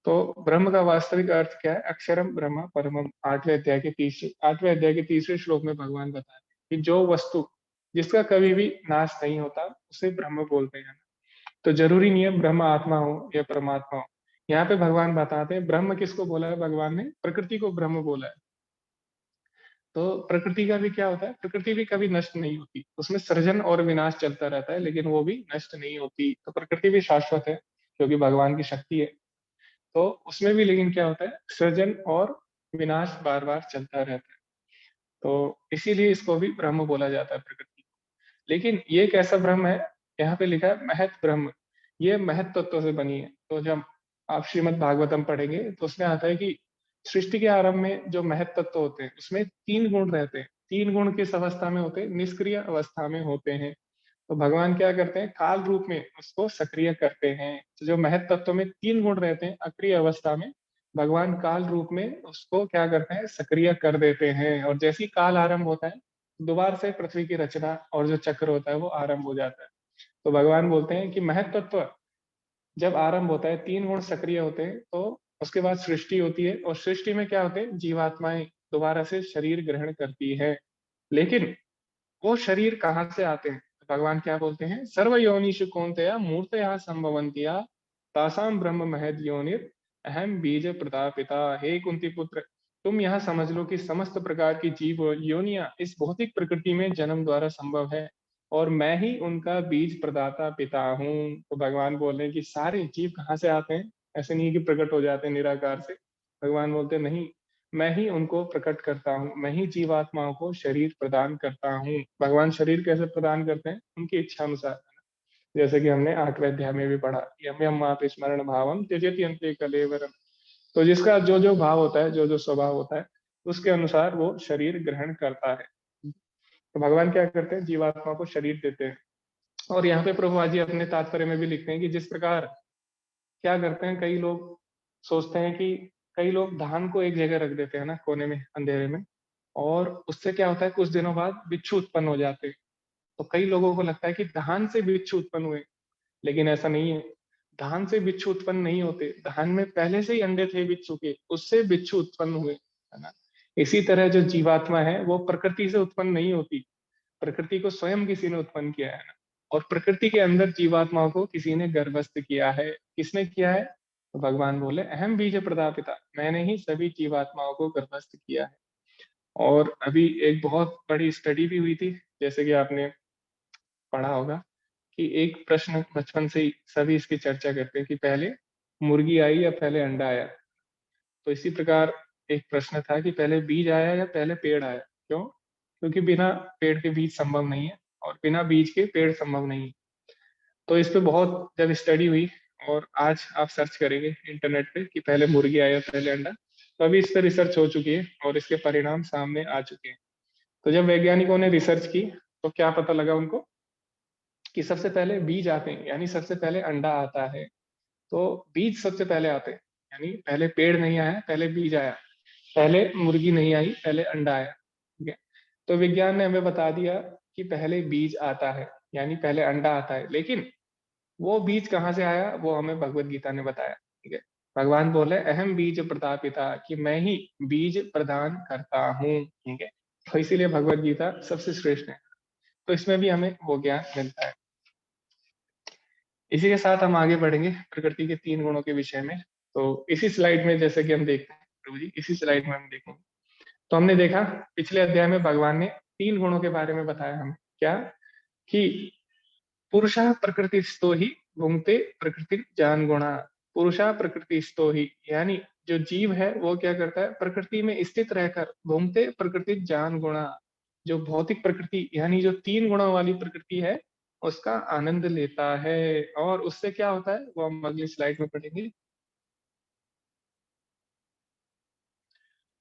तो ब्रह्म का वास्तविक अर्थ क्या है, अक्षरम ब्रह्म परमम। 8वें अध्याय के तीसरे श्लोक में भगवान बताते हैं कि जो वस्तु जिसका कभी भी नाश नहीं होता उसे ब्रह्म बोलते हैं। तो जरूरी नहीं है ब्रह्म आत्मा हो या परमात्मा हो, यहाँ पे भगवान बताते हैं ब्रह्म किसको बोला है, भगवान ने प्रकृति को ब्रह्म बोला है। तो प्रकृति का भी क्या होता है, प्रकृति भी कभी नष्ट नहीं होती, उसमें सृजन और विनाश चलता रहता है, लेकिन वो भी नष्ट नहीं होती। तो प्रकृति भी शाश्वत है क्योंकि भगवान की शक्ति है। तो उसमें भी लेकिन क्या होता है, सृजन और विनाश बार बार चलता रहता है। तो इसीलिए इसको भी ब्रह्म बोला जाता है प्रकृति को। लेकिन ये कैसा ब्रह्म है, यहाँ पे लिखा है महत ब्रह्म, ये महत तत्व से बनी है। तो जब आप श्रीमद् भागवतम पढ़ेंगे तो उसमें आता है कि सृष्टि के आरंभ में जो महत तत्व होते हैं उसमें 3 गुण रहते हैं। 3 गुण किस अवस्था में होते हैं, निष्क्रिय अवस्था में होते हैं। तो भगवान क्या करते हैं, काल रूप में उसको सक्रिय करते हैं। तो जो महत तत्व में 3 गुण रहते हैं अक्रिय अवस्था में, भगवान काल रूप में उसको क्या करते हैं, सक्रिय कर देते हैं। और जैसे ही काल आरंभ होता है दोबारा से पृथ्वी की रचना और जो चक्र होता है वो आरंभ हो जाता है। तो भगवान बोलते हैं कि महत तत्व जब आरंभ होता है, 3 गुण सक्रिय होते हैं, तो उसके बाद सृष्टि होती है। और सृष्टि में क्या होते हैं, जीवात्माएं दोबारा से शरीर ग्रहण करती है। लेकिन वो शरीर कहाँ से आते हैं, तो भगवान क्या बोलते हैं, सर्व योनिषु कौन्तेय मूर्तया संभवन्तिया तासाम ब्रह्म महद योनिर अहम बीज प्रदापिता। हे कुंती पुत्र, तुम यह समझ लो कि समस्त प्रकार की जीव योनियां इस भौतिक प्रकृति में जन्म द्वारा संभव है और मैं ही उनका बीज प्रदाता पिता हूँ। तो भगवान बोल रहे हैं कि सारे जीव कहाँ से आते हैं, ऐसे नहीं कि प्रकट हो जाते हैं निराकार से। भगवान बोलते हैं नहीं, मैं ही उनको प्रकट करता हूँ, मैं ही जीवात्माओं को शरीर प्रदान करता हूँ। भगवान शरीर कैसे प्रदान करते हैं, उनकी इच्छा अनुसार। जैसे कि हमने 8वें अध्याय में भी पढ़ा, यम यम आप स्मरण भावम त्यजति अन्ते कलेवरम। तो जिसका जो जो भाव होता है, जो जो स्वभाव होता है, उसके अनुसार वो शरीर ग्रहण करता है। तो भगवान क्या करते हैं, जीवात्मा को शरीर देते हैं। और यहाँ पे प्रभुपाद जी अपने तात्पर्य में भी लिखते हैं कि जिस प्रकार क्या करते हैं, कई लोग सोचते हैं कि कई लोग धान को एक जगह रख देते हैं ना, कोने में अंधेरे में, और उससे क्या होता है, कुछ दिनों बाद बिच्छू उत्पन्न हो जाते हैं। तो कई लोगों को लगता है कि धान से बिच्छू उत्पन्न हुए, लेकिन ऐसा नहीं है। धान से बिच्छू उत्पन्न नहीं होते, धान में पहले से ही अंडे थे बिच्छू के, उससे बिच्छू उत्पन्न हुए, है ना। इसी तरह जो जीवात्मा है वो प्रकृति से उत्पन्न नहीं होती, प्रकृति को स्वयं किसी ने उत्पन्न किया है ना। और प्रकृति के अंदर जीवात्माओं को किसी ने गर्भस्थ किया है। किसने किया है, तो भगवान बोले अहम बीज प्रदापिता, मैंने ही सभी जीवात्माओं को गर्भस्थ किया है। और अभी एक बहुत बड़ी स्टडी भी हुई थी, जैसे कि आपने पढ़ा होगा कि एक प्रश्न बचपन से ही सभी इसकी चर्चा करते हैं कि पहले मुर्गी आई या पहले अंडा आया। तो इसी प्रकार एक प्रश्न था कि पहले बीज आया या पहले पेड़ आया। क्यों, क्योंकि बिना पेड़ के बीज संभव नहीं है और बिना बीज के पेड़ संभव नहीं है। तो इस पे बहुत जब स्टडी हुई, और आज आप सर्च करेंगे इंटरनेट पे कि पहले मुर्गी आया पहले अंडा, तो अभी इस पे रिसर्च हो चुकी है और इसके परिणाम सामने आ चुके हैं। तो जब वैज्ञानिकों ने रिसर्च की तो क्या पता लगा उनको कि सबसे पहले बीज आते हैं, यानी सबसे पहले अंडा आता है। तो बीज सबसे पहले आते हैं, यानी पहले पेड़ नहीं आया, पहले बीज आया। पहले मुर्गी नहीं आई, पहले अंडा आया। ठीक है। तो विज्ञान ने हमें बता दिया कि पहले बीज आता है, यानी पहले अंडा आता है। लेकिन वो बीज कहाँ से आया, वो हमें भगवत गीता ने बताया। ठीक है। भगवान बोले अहम बीज प्रदापिता, कि मैं ही बीज प्रदान करता हूँ। ठीक है। तो इसीलिए भगवत गीता सबसे श्रेष्ठ है। तो इसमें भी हमें वो ज्ञान मिलता है। इसी के साथ हम आगे बढ़ेंगे प्रकृति के 3 गुणों के विषय में। तो इसी स्लाइड में जैसे कि हम देखते हैं प्रभु जी, इसी स्लाइड में हम देखेंगे। तो हमने देखा पिछले अध्याय में भगवान ने 3 गुणों के बारे में बताया हमें, क्या कि पुरुषः प्रकृतिस्थो ही भुंक्ते प्रकृति जान गुणा। पुरुषः प्रकृतिस्थो ही, यानी जो जीव है वो क्या करता है, प्रकृति में स्थित रहकर भुंक्ते प्रकृति जान गुणा, जो भौतिक प्रकृति यानी जो 3 गुणों वाली प्रकृति है उसका आनंद लेता है। और उससे क्या होता है वो हम अगली स्लाइड में पढ़ेंगे।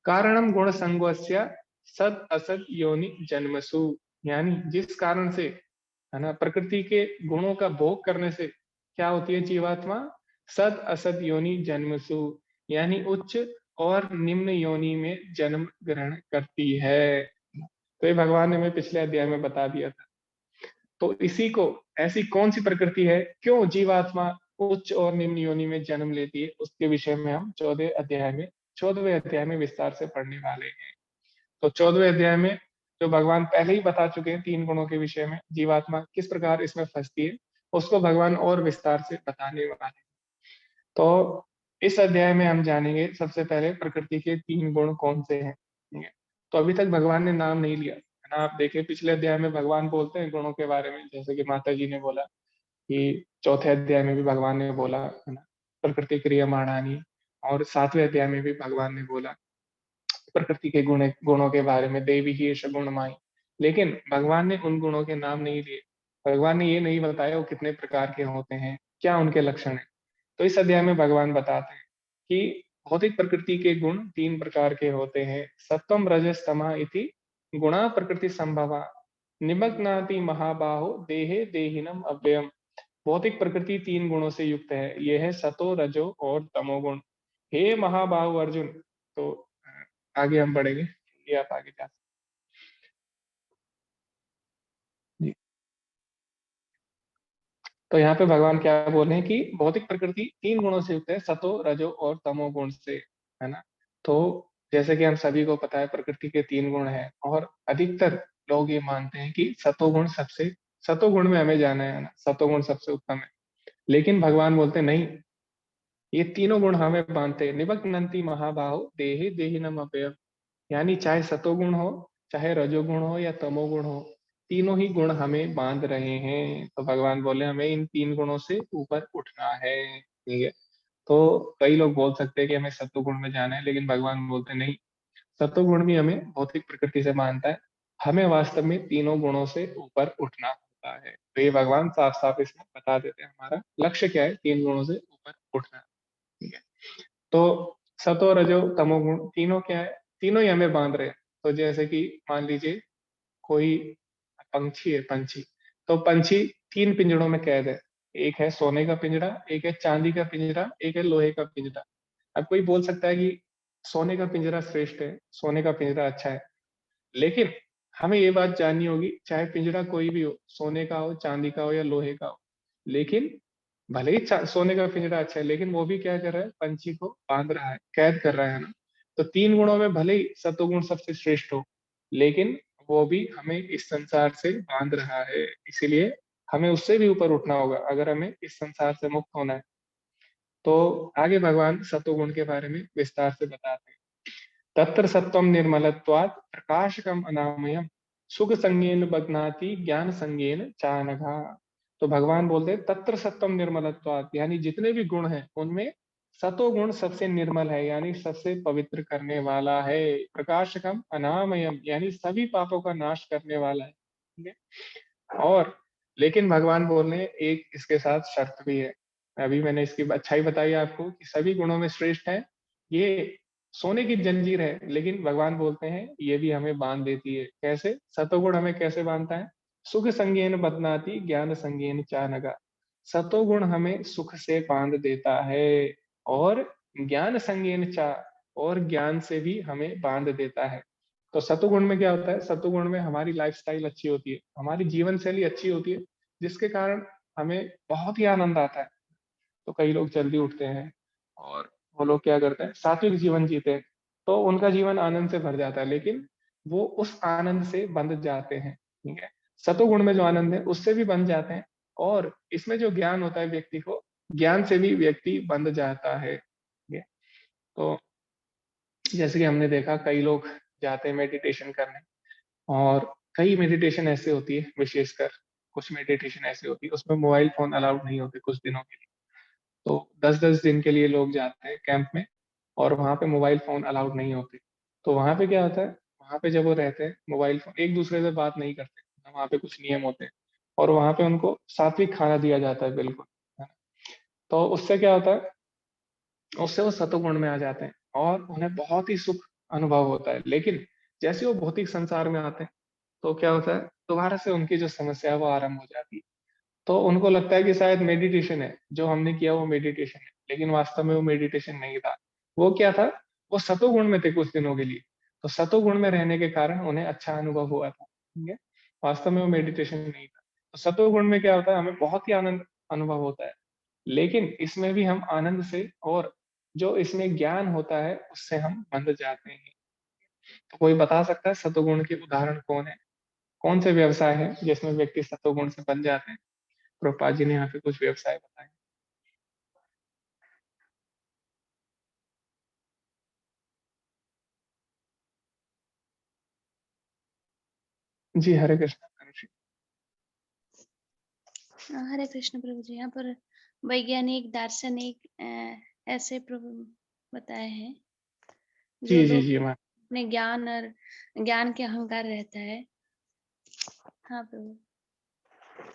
कारणम गुण संगोस्य सद असद योनि जन्मसु, यानी जिस कारण से, है ना, प्रकृति के गुणों का भोग करने से क्या होती है जीवात्मा, सद असद योनि जन्मसु, यानी उच्च और निम्न योनि में जन्म ग्रहण करती है। तो ये भगवान ने हमें पिछले अध्याय में बता दिया था। तो इसी को, ऐसी कौन सी प्रकृति है, क्यों जीवात्मा उच्च और निम्न योनि में जन्म लेती है, उसके विषय में हम 14वें अध्याय में विस्तार से पढ़ने वाले हैं। तो 14वें अध्याय में जो भगवान पहले ही बता चुके हैं 3 गुणों के विषय में, जीवात्मा किस प्रकार इसमें फंसती है, उसको भगवान और विस्तार से बताने वाले हैं। तो इस अध्याय में हम जानेंगे सबसे पहले प्रकृति के 3 गुण कौन से हैं, ठीक है। तो अभी तक भगवान ने नाम नहीं लिया, है ना। आप देखिए पिछले अध्याय में भगवान बोलते हैं गुणों के बारे में, जैसे कि माता जी ने बोला कि चौथे अध्याय में भी भगवान ने बोला, है ना, प्रकृति क्रियमाणानि। और 7वें अध्याय में भी भगवान ने बोला प्रकृति के गुणों के बारे में, देवी ही एष गुणमाई। लेकिन भगवान ने उन गुणों के नाम नहीं लिए। भगवान ने ये नहीं बताया वो कितने प्रकार के होते हैं, क्या उनके लक्षण है। तो इस अध्याय में भगवान बताते हैं कि भौतिक प्रकृति के गुण 3 प्रकार के होते हैं। सत्वम रजस तमा इति गुणा प्रकृति संभवा निमग्नाति महाबाहो देहे देहिनम अव्ययम। भौतिक प्रकृति 3 गुणों से युक्त है, ये है सतो रजो और तमोगुण। हे महाबाहु अर्जुन। तो आगे हम बढ़ेंगे, ये आप आगे जा सकते हैं। जी। तो यहाँ पे भगवान क्या बोल रहे हैं कि भौतिक प्रकृति 3 गुणों से युक्त है, सतो रजो और तमो गुण से, है ना। तो जैसे कि हम सभी को पता है प्रकृति के 3 गुण हैं, और अधिकतर लोग ये मानते हैं कि सतो गुण में हमें जाना है ना, सतो गुण सबसे उत्तम है। लेकिन भगवान बोलते हैं नहीं, ये तीनों गुण हमें बांधते हैं। निबध्नन्ति महाबाहो देहे देहिनम अव्ययम्। यानी चाहे सतोगुण हो, चाहे रजोगुण हो या तमोगुण हो, तीनों ही गुण हमें बांध रहे हैं। तो भगवान बोले हमें इन 3 गुणों से ऊपर उठना है, ठीक है। तो कई लोग बोल सकते हैं कि हमें सत्वगुण में जाना है, लेकिन भगवान बोलते हैं नहीं, सत्वगुण भी हमें भौतिक प्रकृति से बांधता है। हमें वास्तव में तीनों गुणों से ऊपर उठना होता है। तो ये भगवान साफ साफ इसमें बता देते हैं हमारा लक्ष्य क्या है, 3 गुणों से ऊपर उठना, ठीक है। तो सतो रजो तमोगुण तीनों क्या है, तीनों ही हमें बांध रहे हैं। तो जैसे कि मान लीजिए कोई पंछी है, पंछी, तो पंछी 3 पिंजड़ों में कैद है। एक है सोने का पिंजड़ा, एक है चांदी का पिंजड़ा, एक है लोहे का पिंजड़ा। अब कोई बोल सकता है कि सोने का पिंजरा श्रेष्ठ है, सोने का पिंजरा अच्छा है। लेकिन हमें ये बात जाननी होगी, चाहे पिंजरा कोई भी हो, सोने का हो, चांदी का हो या लोहे का हो, लेकिन भले ही सोने का पिंजरा अच्छा है, लेकिन वो भी क्या कर रहा है, पंछी को बांध रहा है, कैद कर रहा है ना। तो 3 गुणों में भले ही सत्वगुण सबसे श्रेष्ठ हो, लेकिन वो भी हमें इस संसार से बांध रहा है। इसीलिए हमें उससे भी ऊपर उठना होगा अगर हमें इस संसार से मुक्त होना है। तो आगे भगवान सत्वगुण के बारे में विस्तार से बताते हैं। तत्र सत्वम निर्मलत्वात् प्रकाशकम अनामयम सुख संज्ञेन बध्नाति ज्ञान संज्ञेन चानघा। तो भगवान बोलते हैं तत्र सत्वम निर्मलत्वात्, यानी जितने भी गुण हैं उनमें सतो गुण सबसे निर्मल है, यानी सबसे पवित्र करने वाला है। प्रकाशकम अनामयम, यानी सभी पापों का नाश करने वाला है, ठीक है। और लेकिन भगवान बोल रहे हैं एक इसके साथ शर्त भी है। अभी मैंने इसकी अच्छाई बताई आपको कि सभी गुणों में श्रेष्ठ है, ये सोने की जंजीर है, लेकिन भगवान बोलते हैं ये भी हमें बांध देती है। कैसे? सतोगुण हमें कैसे बांधता है? सुख संज्ञेन बदनाति ज्ञान संज्ञेन चानगा। सतोगुण हमें सुख से बांध देता है, और ज्ञान संज्ञेन चा, और ज्ञान से भी हमें बांध देता है। तो सतोगुण में क्या होता है, सतोगुण में हमारी लाइफस्टाइल अच्छी होती है, हमारी जीवन शैली अच्छी होती है, जिसके कारण हमें बहुत ही आनंद आता है। तो कई लोग जल्दी उठते हैं, और वो लोग क्या करते हैं, सात्विक जीवन जीते हैं, तो उनका जीवन आनंद से भर जाता है, लेकिन वो उस आनंद से बंध जाते हैं, ठीक है। सतोगुण में जो आनंद है उससे भी बंध जाते हैं, और इसमें जो ज्ञान होता है व्यक्ति को, ज्ञान से भी व्यक्ति बंध जाता है, ठीक है। तो जैसे कि हमने देखा कई लोग जाते हैं मेडिटेशन करने, और कई मेडिटेशन ऐसे होती है, विशेषकर कुछ मेडिटेशन ऐसे होती है उसमें मोबाइल फोन अलाउड नहीं होते कुछ दिनों के लिए। तो 10-10 दिन के लिए लोग जाते हैं कैंप में, और वहाँ पे मोबाइल फ़ोन अलाउड नहीं होते। तो वहाँ पे क्या होता है, वहाँ पे जब वो रहते हैं मोबाइल फ़ोन, एक दूसरे से बात नहीं करते, वहाँ पे कुछ नियम होते हैं, और वहाँ पे उनको सात्विक खाना दिया जाता है बिल्कुल, है ना। तो उससे क्या होता है, उससे वो सतोगुण में आ जाते हैं, और उन्हें बहुत ही सुख अनुभव होता है। लेकिन जैसे वो भौतिक संसार में आते हैं, तो क्या होता है, दोबारा से उनकी जो समस्या है वो आरंभ हो जाती है। तो उनको लगता है कि शायद मेडिटेशन है, जो हमने किया वो मेडिटेशन है, लेकिन वास्तव में वो मेडिटेशन नहीं था। वो क्या था, वो सतोगुण में थे कुछ दिनों के लिए। तो सतोगुण में रहने के कारण उन्हें अच्छा अनुभव हुआ था, ठीक है। वास्तव में वो मेडिटेशन नहीं था। तो सतोगुण में क्या होता है, हमें बहुत ही आनंद अनुभव होता है, लेकिन इसमें भी हम आनंद से, और जो इसमें ज्ञान होता है उससे हम बंध जाते हैं। तो कोई बता सकता है सतोगुण के उदाहरण कौन है, कौन से व्यवसाय है जिसमें व्यक्ति सतोगुण से बन जाते हैं? प्रभुपाद जी ने यहाँ पे कुछ व्यवसाय बताए। जी हरे कृष्ण अनुश्री। हरे कृष्ण प्रभु जी। यहाँ पर वैज्ञानिक दार्शनिक ऐसे प्रभु बताए हैं जो जी जी लोग जी माँ अपने ज्ञान और ज्ञान के अहंकार रहता है। हाँ प्रभु।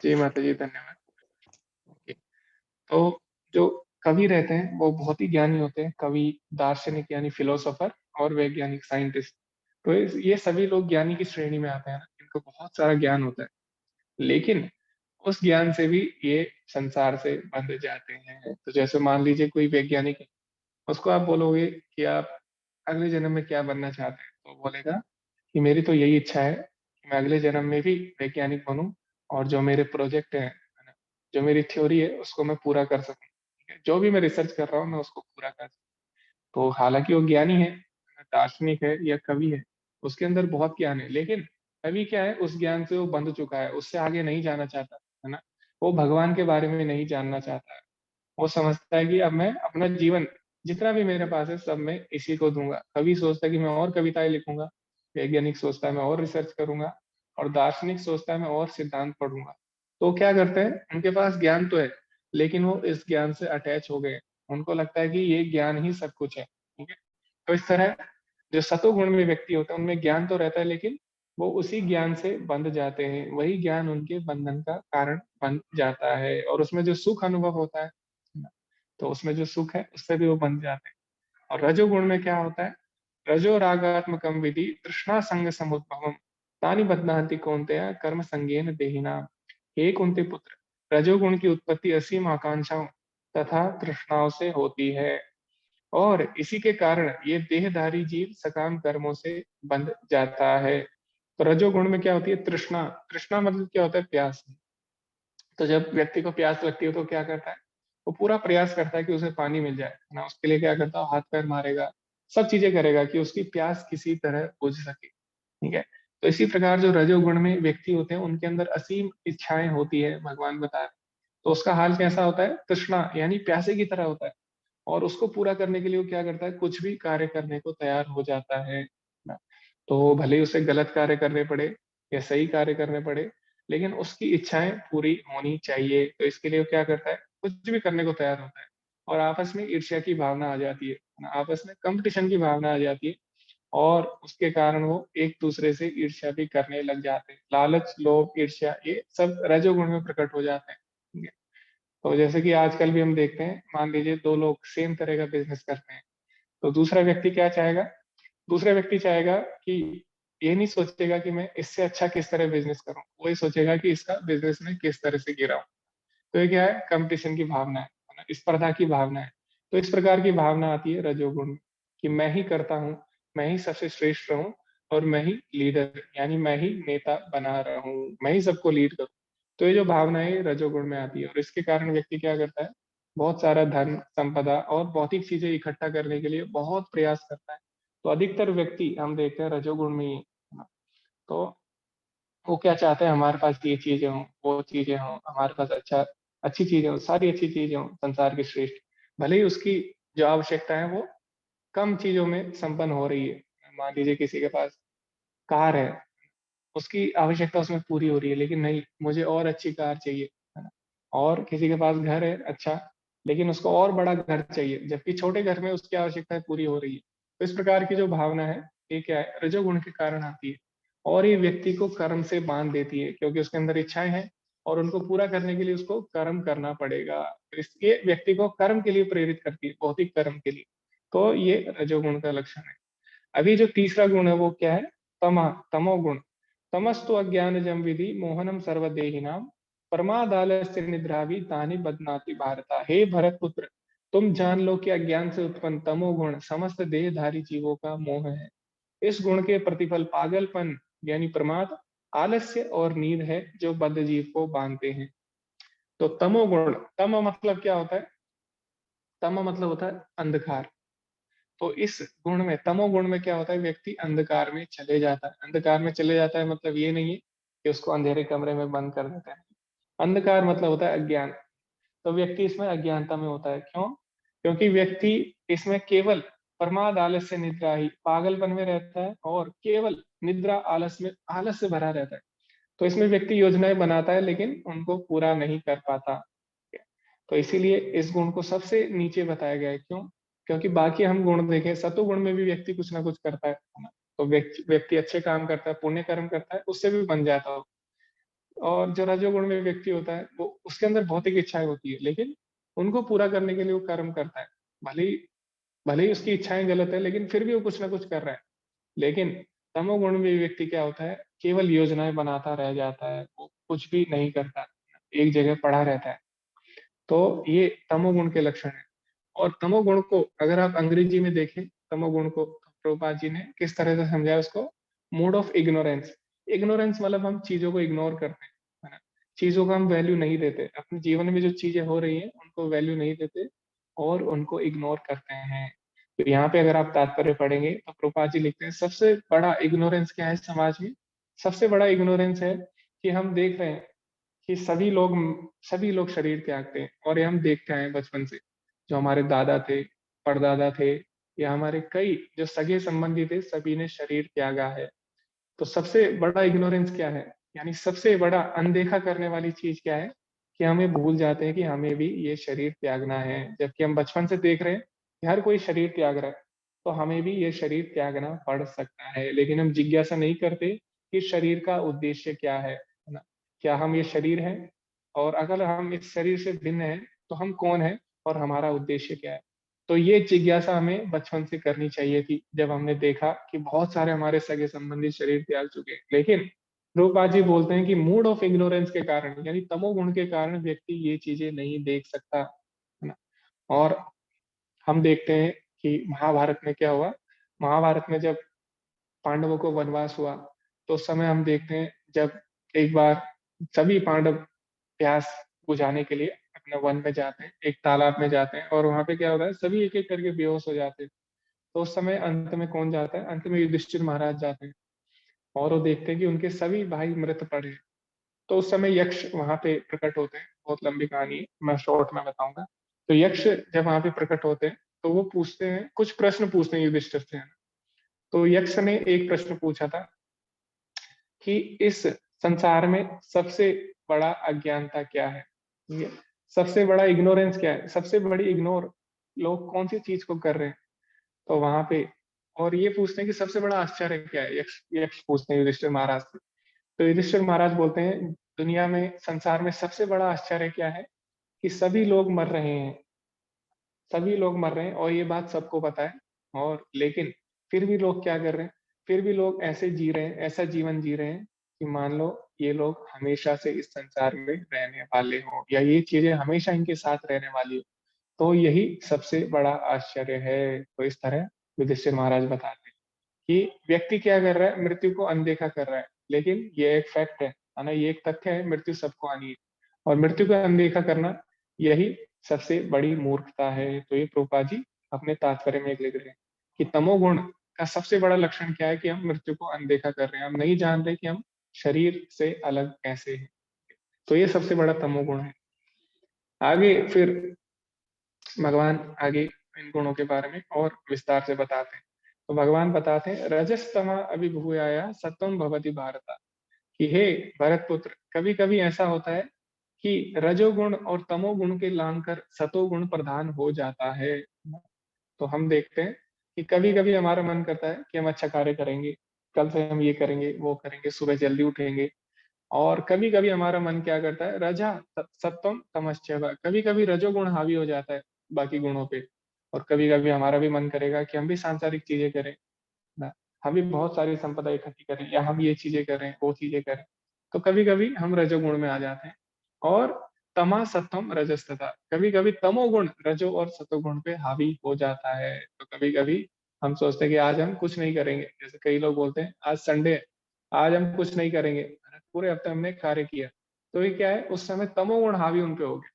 जी माता जी धन्यवाद। ओके, तो जो कवि रहते हैं वो बहुत ही ज्ञानी होते हैं, कवि, दार्शनिक यानी फिलोसोफर और वैज्ञानिक साइंटिस्ट। तो ये सभी लोग ज्ञानी की श्रेणी में आते हैं ना, इनको बहुत सारा ज्ञान होता है, लेकिन उस ज्ञान से भी ये संसार से बंध जाते हैं। तो जैसे मान लीजिए कोई वैज्ञानिक है, उसको आप बोलोगे कि आप अगले जन्म में क्या बनना चाहते हैं, तो वो बोलेगा कि मेरी तो यही इच्छा है कि मैं अगले जन्म में भी वैज्ञानिक बनूं और जो मेरे प्रोजेक्ट है ना, जो मेरी थ्योरी है उसको मैं पूरा कर सकूं। ठीक है? जो भी मैं रिसर्च कर रहा हूँ मैं उसको पूरा कर सकूं। तो हालांकि वो ज्ञानी है, दार्शनिक है या कवि है, उसके अंदर बहुत ज्ञान है, लेकिन कवि क्या है, उस ज्ञान से वो बंध चुका है, उससे आगे नहीं जाना चाहता है ना। वो भगवान के बारे में नहीं जानना चाहता है। वो समझता है कि अब मैं अपना जीवन जितना भी मेरे पास है सब मैं इसी को दूंगा। कवि सोचता है कि मैं और कविताएं लिखूंगा, वैज्ञानिक सोचता है मैं और रिसर्च करूंगा, और दार्शनिक सोचता है मैं और सिद्धांत पढ़ूंगा। तो क्या करते हैं, उनके पास ज्ञान तो है, लेकिन वो इस ज्ञान से अटैच हो गए। उनको लगता है कि ये ज्ञान ही सब कुछ है। ठीक है, तो इस तरह जो सतोगुण में व्यक्ति होता है उनमें ज्ञान तो रहता है, लेकिन वो उसी ज्ञान से बंध जाते हैं, वही ज्ञान उनके बंधन का कारण बन जाता है, और उसमें जो सुख अनुभव होता है ना, तो उसमें जो सुख है उससे भी वो बंध जाते हैं। और रजोगुण में क्या होता है, रजो रागात्मकम विधि तृष्णा संग समुद्भवम तानि बध्नान्ति कौन्तेय कर्म संगेन देहिना। हे कुंती पुत्र, रजोगुण की उत्पत्ति असीम आकांक्षाओं तथा तृष्णाओं से होती है, और इसी के कारण ये देहधारी जीव सकाम कर्मों से बंध जाता है। तो रजोगुण में क्या होती है, तृष्णा। तृष्णा मतलब क्या होता है, प्यास। तो जब व्यक्ति को प्यास लगती है तो क्या करता है, वो पूरा प्रयास करता है कि उसे पानी मिल जाए ना। उसके लिए क्या करता है, हाथ पैर मारेगा, सब चीजें करेगा कि उसकी प्यास किसी तरह बुझ सके। ठीक है, तो इसी प्रकार जो रजोगुण में व्यक्ति होते हैं उनके अंदर असीम इच्छाएं होती है, भगवान बता रहे हैं। तो उसका हाल कैसा होता है, तृष्णा यानी प्यासे की तरह होता है, और उसको पूरा करने के लिए वो क्या करता है, कुछ भी कार्य करने को तैयार हो जाता है ना। तो भले ही उसे गलत कार्य करने पड़े या सही कार्य करने पड़े, लेकिन उसकी इच्छाएं पूरी होनी चाहिए। तो इसके लिए वो क्या करता है, कुछ भी करने को तैयार होता है। और आपस में ईर्ष्या की भावना आ जाती है ना, आपस में कंपटीशन की भावना आ जाती है, और उसके कारण वो एक दूसरे से ईर्ष्या भी करने लग जाते हैं। लालच, लोभ, ईर्ष्या, ये सब रजोगुण में प्रकट हो जाते हैं। ठीक है? तो जैसे कि आजकल भी हम देखते हैं, मान लीजिए दो लोग सेम तरह का बिजनेस करते हैं, तो दूसरा व्यक्ति क्या चाहेगा, दूसरा व्यक्ति चाहेगा कि ये नहीं सोचेगा कि मैं इससे अच्छा किस तरह बिजनेस करूं, वो ये सोचेगा कि इसका बिजनेस में किस तरह से गिराऊं। तो ये क्या है, कंपटीशन की भावना है ना, स्पर्धा की भावना है। तो इस प्रकार की भावना आती है रजोगुण में, कि मैं ही करता हूँ, मैं ही सबसे श्रेष्ठ रहूं, और मैं ही लीडर यानी मैं ही नेता बना रहा हूँ, मैं ही सबको लीड करूँ। तो ये जो भावना है रजोगुण में आती है, और इसके कारण व्यक्ति क्या करता है, बहुत सारा धन, संपदा और भौतिक चीजें इकट्ठा करने के लिए बहुत प्रयास करता है। तो अधिकतर व्यक्ति हम देखते हैं रजोगुण में ही है ना। तो वो क्या चाहते हैं, हमारे पास ये चीजें हों, वो चीजें हों, हमारे पास अच्छी चीजें हों, सारी अच्छी चीजें हों, संसार की श्रेष्ठ। भले ही उसकी जो आवश्यकता है वो कम चीजों में संपन्न हो रही है। मान लीजिए किसी के पास कार है, उसकी आवश्यकता उसमें पूरी हो रही है, लेकिन नहीं, मुझे और अच्छी कार चाहिए, है ना। और किसी के पास घर है अच्छा, लेकिन उसको और बड़ा घर चाहिए, जबकि छोटे घर में उसकी आवश्यकताएं पूरी हो रही है। तो इस प्रकार की जो भावना है, ये क्या है, रजोगुण के कारण आती है, और ये व्यक्ति को कर्म से बांध देती है, क्योंकि उसके अंदर इच्छाएं हैं, और उनको पूरा करने के लिए उसको कर्म करना पड़ेगा। तो इसके व्यक्ति को कर्म के लिए प्रेरित करती है, भौतिक कर्म के लिए। तो ये रजोगुण का लक्षण है। अभी जो तीसरा गुण है वो क्या है, तमोगुण। तमस्तु अज्ञानजम विधि मोहनम सर्वदेहिनाम परमादालस्य निद्रावी तानि बदनाति भारता। हे भरत पुत्र, तुम जान लो कि अज्ञान से उत्पन्न तमोगुण समस्त देहधारी जीवों का मोह है। इस गुण के प्रतिफल पागलपन यानी प्रमाद, आलस्य और नींद है, जो बद्ध जीव को बांधते हैं। तो तमोगुण, तम मतलब क्या होता है, तम मतलब होता है अंधकार। तो इस गुण में, तमोगुण में क्या होता है, व्यक्ति अंधकार में चले जाता है। अंधकार में चले जाता है मतलब ये नहीं है कि उसको अंधेरे कमरे में बंद कर देता है। अंधकार मतलब होता है अज्ञान। तो व्यक्ति इसमें अज्ञानता में होता है। क्यों? क्योंकि व्यक्ति इसमें केवल प्रमाद आलस्य निद्रा ही, पागलपन में रहता है, और केवल निद्रा आलस में, आलस से भरा रहता है। तो इसमें व्यक्ति योजनाएं बनाता है लेकिन उनको पूरा नहीं कर पाता। तो इसीलिए इस गुण को सबसे नीचे बताया गया है। क्यों? क्योंकि बाकी हम गुण देखें, सतोगुण में भी व्यक्ति कुछ ना कुछ करता है ना। तो व्यक्ति अच्छे काम करता है, पुण्य कर्म करता है, उससे भी बन जाता हो। और जो रजोगुण में व्यक्ति होता है वो उसके अंदर भौतिक इच्छाएं होती है, लेकिन उनको पूरा करने के लिए वो कर्म करता है। भले ही उसकी इच्छाएं गलत है, लेकिन फिर भी वो कुछ ना कुछ कर रहा है। लेकिन तमोगुण में व्यक्ति क्या होता है, केवल योजनाएं बनाता रह जाता है, वो कुछ भी नहीं करता, एक जगह पड़ा रहता है। तो ये तमोगुण के लक्षण है। और तमोगुण को अगर आप अंग्रेजी में देखें, तमोगुण को प्रभुपाद जी ने किस तरह से समझाया उसको, मूड ऑफ इग्नोरेंस। इग्नोरेंस मतलब हम चीजों को इग्नोर करते हैं, है ना। चीजों का हम वैल्यू नहीं देते, अपने जीवन में जो चीजें हो रही हैं उनको वैल्यू नहीं देते और उनको इग्नोर करते हैं। तो यहाँ पे अगर आप तात्पर्य पढ़ेंगे तो प्रभुपाद जी लिखते हैं सबसे बड़ा इग्नोरेंस क्या है समाज में। सबसे बड़ा इग्नोरेंस है कि हम देख रहे हैं कि सभी लोग शरीर त्यागते हैं, और ये हम देखते आए हैं बचपन से। जो हमारे दादा थे, परदादा थे, या हमारे कई जो सगे संबंधी थे, सभी ने शरीर त्यागा है। तो सबसे बड़ा इग्नोरेंस क्या है, यानी सबसे बड़ा अनदेखा करने वाली चीज क्या है, कि हमें भूल जाते हैं कि हमें भी ये शरीर त्यागना है। जबकि हम बचपन से देख रहे हैं कि हर कोई शरीर त्याग रहा है, तो हमें भी ये शरीर त्यागना पड़ सकता है। लेकिन हम जिज्ञासा नहीं करते कि शरीर का उद्देश्य क्या है ना। क्या हम ये शरीर है, और अगर हम इस शरीर से भिन्न है तो हम कौन है और हमारा उद्देश्य क्या है। तो ये जिज्ञासा हमें बचपन से करनी चाहिए थी, जब हमने देखा कि बहुत सारे हमारे सगे संबंधी शरीर त्याग चुके हैं। लेकिन रूपा जी बोलते हैं कि मूड ऑफ इग्नोरेंस के कारण, यानी तमोगुण के कारण व्यक्ति ये चीजें नहीं देख सकता, है ना। और हम देखते हैं कि महाभारत में क्या हुआ। महाभारत में जब पांडवों को वनवास हुआ, तो उस समय हम देखते हैं जब एक बार सभी पांडव प्यास बुझाने के लिए अपने वन में जाते हैं, एक तालाब में जाते हैं, और वहां पे क्या होता है, सभी एक एक करके बेहोश हो जाते हैं। तो उस समय अंत में कौन जाता है, अंत में युधिष्ठिर महाराज जाते हैं, और वो देखते हैं कि उनके सभी भाई मृत पड़े हैं। तो उस समय यक्ष वहां पे प्रकट होते हैं। बहुत लंबी कहानी है, मैं शॉर्ट में बताऊंगा। तो यक्ष जब वहां पे प्रकट होते हैं तो वो पूछते हैं, कुछ प्रश्न पूछते हैं युधिष्ठिर से। तो यक्ष ने एक प्रश्न पूछा था कि इस संसार में सबसे बड़ा अज्ञानता क्या है, ठीक है? सबसे बड़ा इग्नोरेंस क्या है, सबसे बड़ी इग्नोर लोग कौन सी चीज को कर रहे हैं। तो वहां पे, और ये पूछते हैं कि सबसे बड़ा आश्चर्य क्या है, यक्ष यक्ष पूछते हैं युधिष्ठिर महाराज से। तो युधिष्ठिर महाराज बोलते हैं, दुनिया में, संसार में सबसे बड़ा आश्चर्य क्या है, कि सभी लोग मर रहे हैं, सभी लोग मर रहे हैं, और ये बात सबको पता है। और लेकिन फिर भी लोग क्या कर रहे हैं, फिर भी लोग ऐसे जी रहे हैं, ऐसा जीवन जी रहे हैं कि मान लो ये लोग हमेशा से इस संसार में रहने वाले हों, या ये चीजें हमेशा इनके साथ रहने वाली हो। तो यही सबसे बड़ा आश्चर्य है। तो इस तरह युधिष्ठिर महाराज बताते हैं कि व्यक्ति क्या कर रहा है, मृत्यु को अनदेखा कर रहा है। लेकिन ये एक फैक्ट है ना, ये एक तथ्य है, मृत्यु सबको आनी है। और मृत्यु को अनदेखा करना, यही सबसे बड़ी मूर्खता है। तो ये प्रभुपाद जी अपने तात्पर्य में लिख रहे हैं कि तमोगुण का सबसे बड़ा लक्षण क्या है, कि हम मृत्यु को अनदेखा कर रहे हैं, हम नहीं जान रहे कि हम शरीर से अलग कैसे हैं। तो ये सबसे बड़ा तमोगुण है। आगे फिर भगवान आगे इन गुणों के बारे में और विस्तार से बताते हैं। तो भगवान बताते हैं, रजस्तमा अभिभूयाया सत्वम भवति भारत, कि हे भरत पुत्र, कभी कभी ऐसा होता है कि रजोगुण और तमोगुण के लांघकर सतोगुण प्रधान हो जाता है। तो हम देखते हैं कि कभी कभी हमारा मन करता है कि हम अच्छा कार्य करेंगे, कल से हम ये करेंगे वो करेंगे, सुबह जल्दी उठेंगे। और कभी कभी हमारा मन क्या करता है, रजा सत्वम तमश्चैव, कभी कभी रजोगुण हावी हो जाता है बाकी गुणों पे। और कभी कभी हमारा भी मन करेगा कि हम भी सांसारिक चीजें करें ना, हम भी बहुत सारी संपदा इकट्ठी करें, या हम ये चीजें करें वो चीजें करें। तो कभी कभी हम रजोगुण में आ जाते हैं। और तमा सत्वम रजस्तथा, कभी कभी तमोगुण रजो और सतोगुण पे हावी हो जाता है। तो कभी कभी हम सोचते हैं कि आज हम कुछ नहीं करेंगे, जैसे कई लोग बोलते हैं आज संडे है, आज हम कुछ नहीं करेंगे, पूरे हफ्ते हमने कार्य किया। तो ये क्या है, उस समय तमोगुण हावी उन पे हो गया।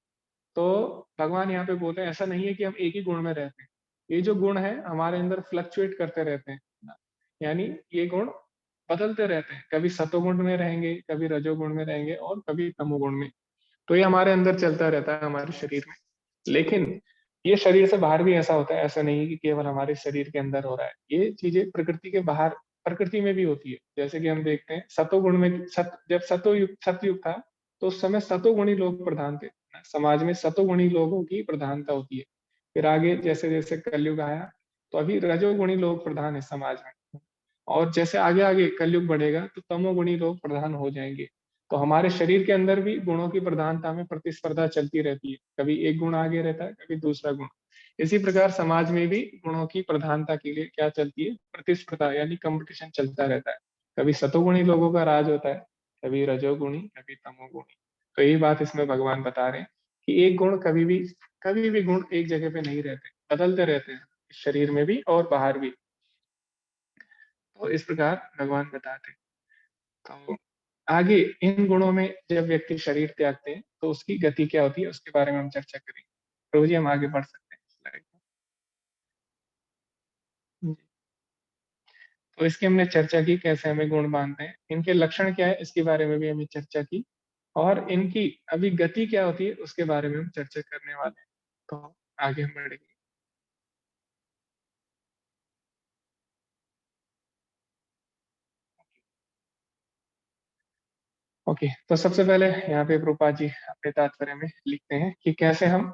तो भगवान यहाँ पे बोलते हैं, ऐसा नहीं है कि हम एक ही गुण में रहते हैं। ये जो गुण है हमारे अंदर फ्लक्चुएट करते रहते हैं, यानी ये गुण बदलते रहते हैं, कभी सतोगुण में रहेंगे, कभी रजोगुण में रहेंगे, और कभी तमोगुण में। तो ये हमारे अंदर चलता रहता है, हमारे शरीर में। लेकिन ये शरीर से बाहर भी ऐसा होता है, ऐसा नहीं है कि केवल हमारे शरीर के अंदर हो रहा है। ये चीजें प्रकृति के बाहर प्रकृति में भी होती है। जैसे कि हम देखते हैं सतोगुण में जब सतयुग था तो उस समय सतोगुणी लोग प्रधान थे, समाज में सतोगुणी लोगों की प्रधानता होती है। फिर आगे जैसे जैसे कलयुग आया तो अभी रजोगुणी लोग प्रधान है समाज में, और जैसे आगे आगे कलयुग बढ़ेगा तो तमोगुणी लोग प्रधान हो जाएंगे। तो हमारे शरीर के अंदर भी गुणों की प्रधानता में प्रतिस्पर्धा चलती रहती है, कभी एक गुण आगे रहता है, कभी दूसरा गुण। इसी प्रकार समाज में भी गुणों की प्रधानता के लिए क्या चलती है, प्रतिस्पर्धा यानी कंपटीशन चलता रहता है। कभी सतोगुणी लोगों का राज होता है, कभी रजोगुणी, कभी तमोगुणी। तो यही बात इसमें भगवान बता रहे हैं कि एक गुण कभी भी गुण एक जगह पे नहीं रहते, बदलते रहते हैं, शरीर में भी और बाहर भी। तो इस प्रकार भगवान बताते हैं। तो आगे इन गुणों में जब व्यक्ति शरीर त्यागते हैं तो उसकी गति क्या होती है, उसके बारे में हम चर्चा करेंगे। प्रभु जी हम आगे बढ़ सकते हैं स्लाइड में। तो इसकी हमने चर्चा की कैसे हमें गुण बांधते हैं, इनके लक्षण क्या है इसके बारे में भी हमने चर्चा की, और इनकी अभी गति क्या होती है उसके बारे में हम चर्चा करने वाले हैं। तो आगे हम बढ़ेंगे। ओके, तो सबसे पहले यहाँ पे प्रभुपाद जी अपने तात्पर्य में लिखते हैं कि कैसे हम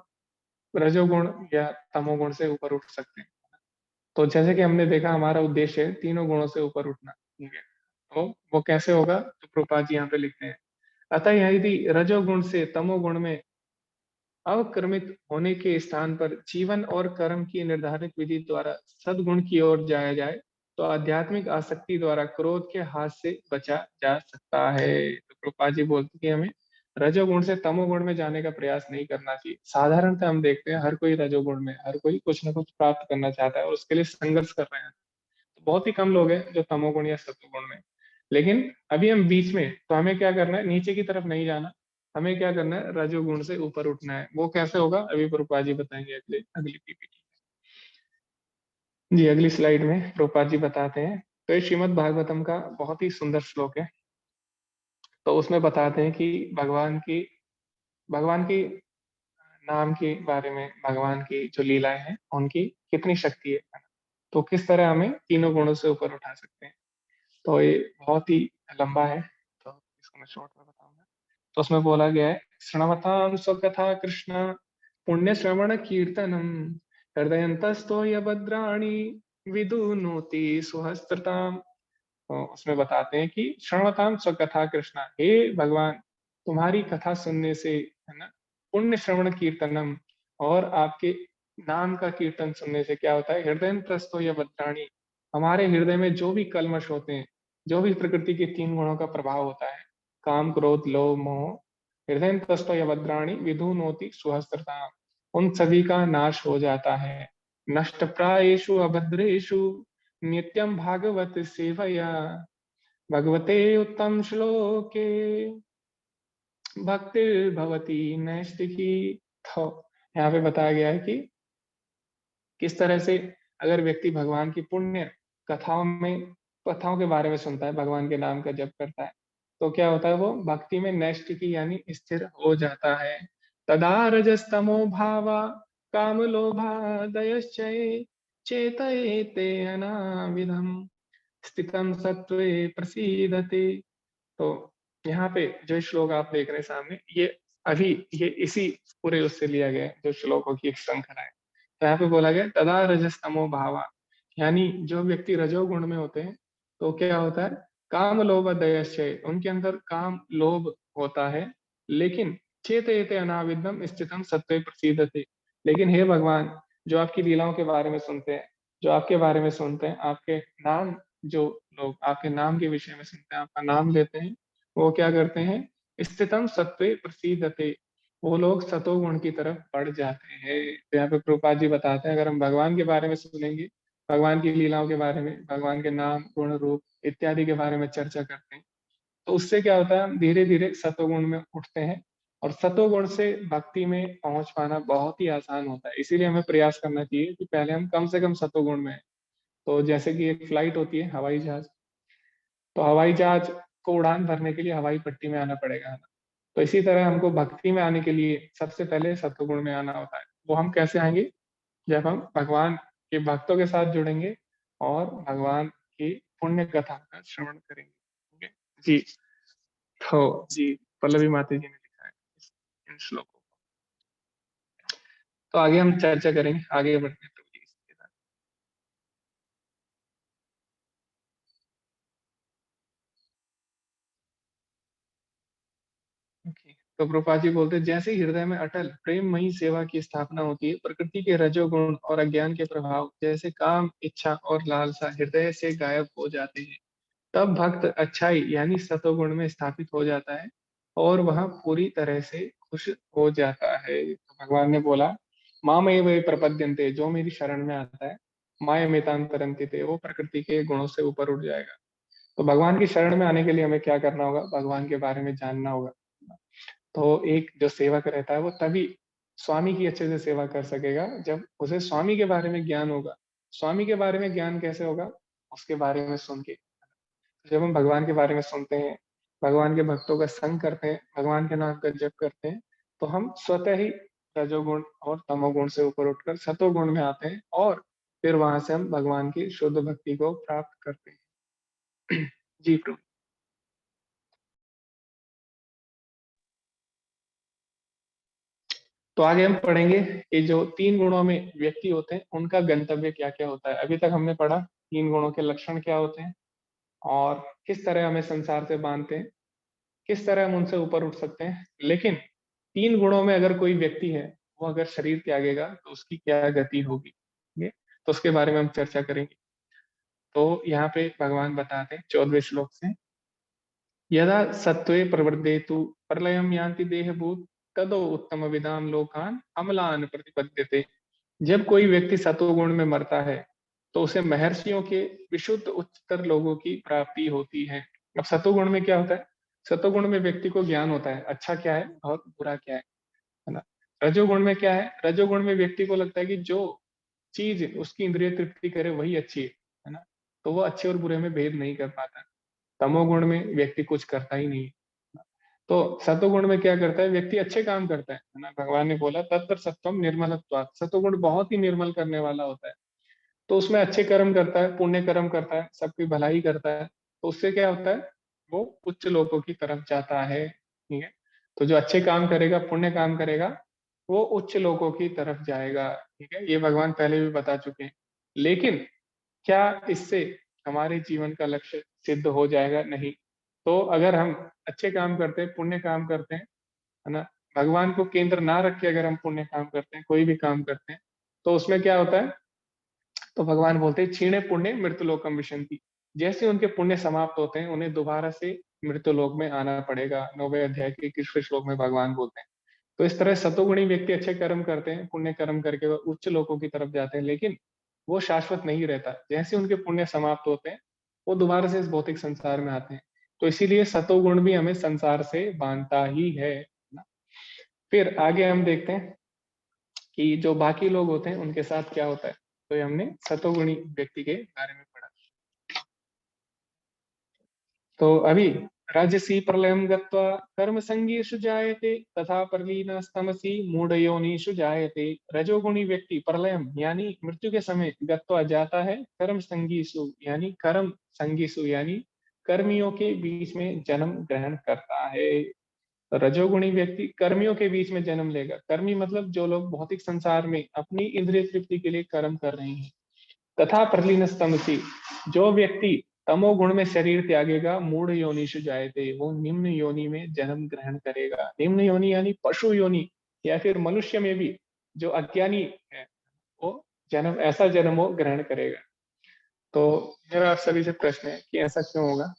रजोगुण या तमोगुण से ऊपर उठ सकते हैं। तो जैसे कि हमने देखा हमारा उद्देश्य है तीनों गुणों से ऊपर उठना, ठीक है। तो वो कैसे होगा, तो प्रभुपाद जी यहाँ पे लिखते हैं, अतः यदि रजोगुण से तमोगुण में अवक्रमित होने के स्थान पर जीवन और कर्म की निर्धारित विधि द्वारा सद्गुण की ओर जाया जाए तो आध्यात्मिक आसक्ति द्वारा क्रोध के हाथ से बचा जा सकता है। तो प्रभुपाद जी बोलते हैं कि हमें रजोगुण से तमोगुण में जाने का प्रयास नहीं करना चाहिए। साधारणतः हम देखते हैं हर कोई रजोगुण में, हर कोई कुछ ना कुछ प्राप्त करना चाहता है और उसके लिए संघर्ष कर रहे हैं। तो बहुत ही कम लोग हैं जो तमोगुण या सत्वगुण में। लेकिन अभी हम बीच में, तो हमें क्या करना है, नीचे की तरफ नहीं जाना, हमें क्या करना है, रजोगुण से ऊपर उठना है। वो कैसे होगा अभी प्रभुपाद जी बताएंगे अगली पीपीटी। जी अगली स्लाइड में प्रभुपाद जी बताते हैं। तो ये श्रीमद् भागवतम का बहुत ही सुंदर श्लोक है। तो उसमें बताते हैं कि भगवान की नाम के बारे में, भगवान की जो लीलाएं हैं उनकी कितनी शक्ति है, तो किस तरह हमें तीनों गुणों से ऊपर उठा सकते हैं। तो ये बहुत ही लंबा है, तो इसको मैं शॉर्ट में बताऊंगा। तो उसमें बोला गया है, श्रवताम स्वकथा कृष्ण पुण्य श्रवण कीर्तनम हृदयंतस्तो यभद्राणि विदुनोति सुहस्त्रताम। तो उसमें बताते हैं कि श्रवताम स्वकथा कृष्ण, हे भगवान तुम्हारी कथा सुनने से, है ना, पुण्य श्रवण कीर्तनम, और आपके नाम का कीर्तन सुनने से क्या होता है, हृदयंतस्तो यभद्राणि, हमारे हृदय में जो भी कल्मश होते हैं, जो भी प्रकृति के तीन गुणों का प्रभाव होता है, काम क्रोध लोभ मोह, हृदयंतस्तो यभद्राणि विधुनोति सुहस्त्रताम, उन सभी का नाश हो जाता है। नष्ट प्रायेषु अभद्रेषु नित्यं भागवत सेवया भगवते उत्तम श्लोके भक्तिर्भवति नैष्टिकी। तो यहाँ पे बताया गया है कि किस तरह से अगर व्यक्ति भगवान की पुण्य कथाओं के बारे में सुनता है, भगवान के नाम का जप करता है, तो क्या होता है, वो भक्ति में नैष्टिकी यानी स्थिर हो जाता है। तदा रजस्तमो भावा काम लोभादयश्चये चेतयेते अनाविधम स्थितम सत्वे प्रसीदते। तो यहाँ पे जो श्लोक आप देख रहे हैं सामने, ये इसी पूरे उससे लिया गया है, जो श्लोकों की एक श्रृंखला है। तो यहाँ पे बोला गया तदा रजस्तमो भावा, यानी जो व्यक्ति रजोगुण में होते हैं तो क्या होता है, काम लोभ दयश्चय, उनके अंदर काम लोभ होता है, लेकिन चेतयते अनाविद्यम स्थितम सत्वे प्रसीदते। लेकिन हे भगवान, जो आपकी लीलाओं के बारे में सुनते हैं, जो आपके बारे में सुनते हैं, आपके नाम, जो लोग आपके नाम के विषय में सुनते हैं, आपका नाम लेते हैं, वो क्या करते हैं, स्थितम सत्वे प्रसीदते, वो लोग सतोगुण की तरफ बढ़ जाते हैं। तो यहाँ पे प्रभुपाद जी बताते हैं, अगर हम भगवान के बारे में सुनेंगे, भगवान की लीलाओं के बारे में, भगवान के नाम गुण रूप इत्यादि के बारे में चर्चा करते हैं, तो उससे क्या होता है, हम धीरे धीरे सतोगुण में उठते हैं, और सतोगुण से भक्ति में पहुंच पाना बहुत ही आसान होता है। इसीलिए हमें प्रयास करना चाहिए कि पहले हम कम से कम सतोगुण में हैं। तो जैसे कि एक फ्लाइट होती है, हवाई जहाज, तो हवाई जहाज को उड़ान भरने के लिए हवाई पट्टी में आना पड़ेगा, है ना। तो इसी तरह हमको भक्ति में आने के लिए सबसे पहले सत्वगुण में आना होता है। वो हम कैसे आएंगे, जब हम भगवान के भक्तों के साथ जुड़ेंगे और भगवान की पुण्य कथा का श्रवण करेंगे। ठीक है जी। तो जी पल्लवी माता जी ने लिखा है इन श्लोकों को। तो आगे हम चर्चा करेंगे, आगे बढ़ते हैं प्रभु जी इसके साथ। Okay. तो प्रभुपाद जी बोलते हैं, जैसे हृदय में अटल प्रेममयी सेवा की स्थापना होती है, प्रकृति के रजोगुण और अज्ञान के प्रभाव जैसे काम, इच्छा और लालसा हृदय से गायब हो जाते हैं, तब भक्त अच्छाई यानी सतोगुण में स्थापित हो जाता है और वह पूरी तरह से खुश हो जाता है। तो भगवान ने बोला, मामेव प्रपद्यन्ते, जो मेरी शरण में आता है, मायमेतां तरन्ति, वो प्रकृति के गुणों से ऊपर उठ जाएगा। तो भगवान की शरण में आने के लिए हमें क्या करना होगा? भगवान के बारे में जानना होगा। तो एक जो सेवक रहता है वो तभी स्वामी की अच्छे से सेवा कर सकेगा जब उसे स्वामी के बारे में ज्ञान होगा। स्वामी के बारे में ज्ञान कैसे होगा? उसके बारे में सुन के। जब हम भगवान के बारे में सुनते हैं, भगवान के भक्तों का संग करते हैं, भगवान के नाम का जप करते हैं, तो हम स्वतः ही रजोगुण और तमोगुण से ऊपर उठकर सतोगुण में आते हैं और फिर वहां से हम भगवान की शुद्ध भक्ति को प्राप्त करते हैं। जी प्रभु। तो आगे हम पढ़ेंगे कि जो 3 गुणों में व्यक्ति होते हैं उनका गंतव्य क्या क्या होता है। अभी तक हमने पढ़ा 3 गुणों के लक्षण क्या होते हैं और किस तरह हमें संसार से बांधते हैं, किस तरह हम उनसे ऊपर उठ सकते हैं। लेकिन 3 गुणों में अगर कोई व्यक्ति है, वो अगर शरीर त्यागेगा तो उसकी क्या गति होगी, ठीक है? तो उसके बारे में हम चर्चा करेंगे। तो यहाँ पे भगवान बताते हैं 14वें श्लोक से, यदा सत्त्वे प्रवर्धेतु प्रलयं यान्ति देहभूत तदो उत्तम विदाम लोकान अमलान प्रतिपद्यते। जब कोई व्यक्ति सतोगुण में मरता है तो उसे महर्षियों के विशुद्ध उच्चतर लोगों की प्राप्ति होती है। अब सतोगुण में क्या होता है? सतोगुण में व्यक्ति को ज्ञान होता है, अच्छा क्या है और बुरा क्या है ना? रजोगुण में क्या है? रजोगुण में व्यक्ति को लगता है कि जो चीज उसकी इंद्रिय तृप्ति करे वही अच्छी है ना? तो वो अच्छे और बुरे में भेद नहीं कर पाता। तमोगुण में व्यक्ति कुछ करता ही नहीं। तो सतोगुण में क्या करता है? व्यक्ति अच्छे काम करता है ना? भगवान ने बोला तत्पर सत्वम निर्मलत्वात्, सतोगुण बहुत ही निर्मल करने वाला होता है। तो उसमें अच्छे कर्म करता है, पुण्य कर्म करता है, सबकी भलाई करता है, तो उससे क्या होता है? वो उच्च लोकों की तरफ जाता है। ठीक है? तो जो अच्छे काम करेगा, पुण्य काम करेगा, वो उच्च लोकों की तरफ जाएगा। ठीक है? ये भगवान पहले भी बता चुके हैं। लेकिन क्या इससे हमारे जीवन का लक्ष्य सिद्ध हो जाएगा? नहीं। तो अगर हम अच्छे काम करते हैं, पुण्य काम करते हैं, है ना, भगवान को केंद्र ना रख के अगर हम पुण्य काम करते हैं, कोई भी काम करते हैं, तो उसमें क्या होता है? तो भगवान बोलते हैं क्षीणे पुण्य मृत्युलोकम विशन्ति। जैसे उनके पुण्य समाप्त होते हैं, उन्हें दोबारा से मृत्युलोक में आना पड़ेगा। 9वें अध्याय के 21वें श्लोक में भगवान बोलते हैं। तो इस तरह सतोगुणी व्यक्ति अच्छे कर्म करते हैं, पुण्य कर्म करके वो उच्च लोकों की तरफ जाते हैं, लेकिन वो शाश्वत नहीं रहता। जैसे उनके पुण्य समाप्त होते हैं, वो दोबारा से इस भौतिक संसार में आते हैं। तो इसीलिए सतोगुण भी हमें संसार से बांधता ही है ना। फिर आगे हम देखते हैं कि जो बाकी लोग होते हैं उनके साथ क्या होता है। तो ये हमने सतोगुणी व्यक्ति के बारे में पढ़ा। तो अभी राजसी प्रलयं गत्वा कर्म संगीषु जायते तथा प्रलीनस्तमसि मूढ़योनिषु जायते। रजोगुणी व्यक्ति प्रलयम यानी मृत्यु के समय गत्वा जाता है कर्म संगीषु यानी कर्मियों के बीच में जन्म ग्रहण करता है। रजोगुणी व्यक्ति कर्मियों के बीच में जन्म लेगा। कर्मी मतलब जो लोग भौतिक संसार में अपनी इंद्रिय तृप्ति के लिए कर्म कर रहे हैं। तथा प्रलीनस्तमसि, जो व्यक्ति तमोगुण में शरीर त्यागेगा, मूढ़ योनिषु जायते, वो निम्न योनि में जन्म ग्रहण करेगा। निम्न योनि यानी पशु योनि या फिर मनुष्य में भी जो अज्ञानी है वो जन्म, ऐसा जन्म वो ग्रहण करेगा। तो मेरा आप सभी से प्रश्न है कि ऐसा क्यों होगा?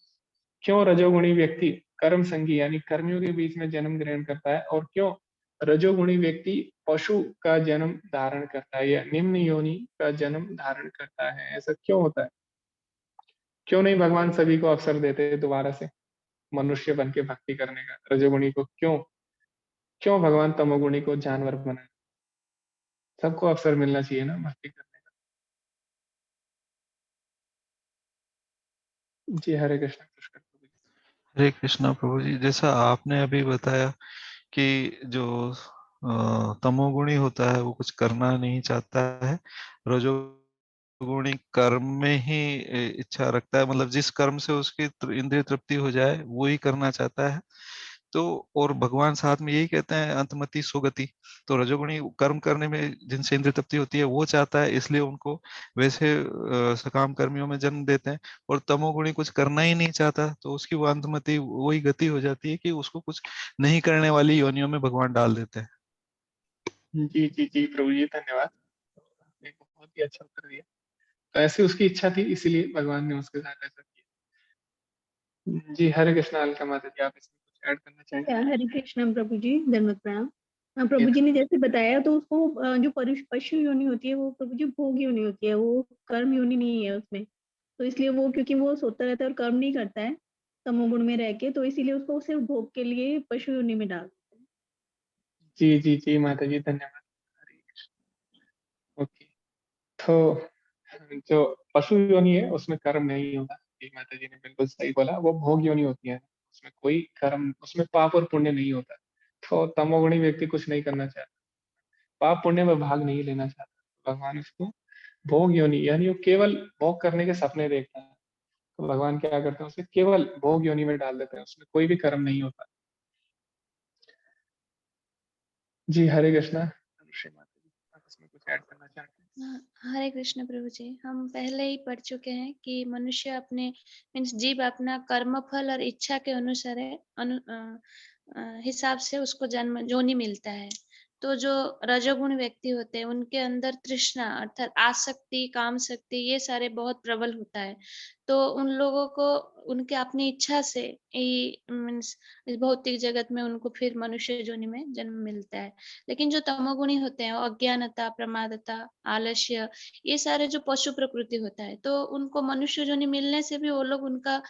क्यों रजोगुणी व्यक्ति कर्म संगी यानी कर्मियों के बीच में जन्म ग्रहण करता है और क्यों रजोगुणी व्यक्ति पशु का जन्म धारण करता है या निम्न योनि का जन्म धारण करता है? ऐसा क्यों होता है? क्यों नहीं भगवान सभी को अवसर देते हैं दोबारा से मनुष्य बन के भक्ति करने का? रजोगुणी को क्यों क्यों भगवान तमोगुणी को जानवर बनाए? सबको अवसर मिलना चाहिए ना भक्ति करने का। जी हरे कृष्ण कृष्ण। हरे कृष्णा प्रभु जी, जैसा आपने अभी बताया कि जो तमोगुणी होता है वो कुछ करना नहीं चाहता है, रजो गुणी कर्म में ही इच्छा रखता है, मतलब जिस कर्म से उसकी इंद्रिय तृप्ति हो जाए वो ही करना चाहता है। तो और भगवान साथ में यही कहते हैं अंतमति सुगति। तो रजोगुणी कर्म करने में जिनसे इंद्रिय तृप्ति होती है वो चाहता है, इसलिए उनको वैसे सकाम कर्मियों में जन्म देते हैं। और तमोगुणी कुछ करना ही नहीं चाहता, तो उसकी वो अंतमति वही गति हो जाती है कि उसको कुछ नहीं करने वाली योनियों में भगवान डाल देते हैं। जी जी जी प्रभु जी, धन्यवाद। आपने बहुत ही अच्छा उत्तर दिया। तो ऐसी उसकी इच्छा थी, इसीलिए भगवान ने उसके साथ ऐसा किया। जी हरे कृष्णा। अलका माता जी, आप इसमें कुछ ऐड करना चाहेंगे? हरे कृष्ण प्रभु जी, दंडवत प्रणाम। जी प्रभु जी ने जैसे बताया, तो उसको जो पशु योनि होती है वो प्रभु जी भोग योनि होती है, वो कर्म योनि नहीं है उसमें। तो इसलिए वो, क्योंकि वो सोता रहता है और कर्म नहीं करता है तमोगुण में रह के, तो इसीलिए उसको सिर्फ भोग के लिए पशु योनि में डाल देते हैं। जी जी जी माता जी, धन्यवाद। हरे कृष्ण। ओके। तो जो पशु योनि है उसमें कर्म नहीं होता। जी माता जी ने बिल्कुल सही बोला, वो भोग योनि होती है, उसमें कोई कर्म, उसमें पाप और पुण्य नहीं होता। तो तमोगुणी व्यक्ति कुछ नहीं करना चाहता, पाप पुण्य में भाग नहीं लेना चाहता। भगवान उसको भोग योनि, यानी वो केवल भोग करने के सपने देखता है, तो भगवान क्या करते हैं, उसे केवल भोग योनि में डाल देते हैं, उसमें कोई भी कर्म नहीं होता। जी हरे कृष्णा। अनुश्री माता जी, आप इसमें कुछ ऐड करना चाहते हैं? हरे कृष्ण प्रभु जी, हम पहले ही पढ़ चुके हैं कि मनुष्य अपने मीन्स जीव अपना कर्म फल और इच्छा के अनुसार हिसाब से उसको जन्म योनि मिलता है। तो जो रजोगुण व्यक्ति होते हैं उनके अंदर तृष्णा अर्थात आसक्ति, काम शक्ति ये सारे बहुत प्रबल होता है। तो उन लोगों को उनके अपनी इच्छा से मीन्स इस भौतिक जगत में उनको फिर मनुष्य योनि में जन्म मिलता है। लेकिन जो तमोगुणी होते हैं वो अज्ञानता, प्रमादता, आलस्य ये सारे जो पशु प्रकृति होता है, तो उनको मनुष्य योनि मिलने से भी वो लोग उनका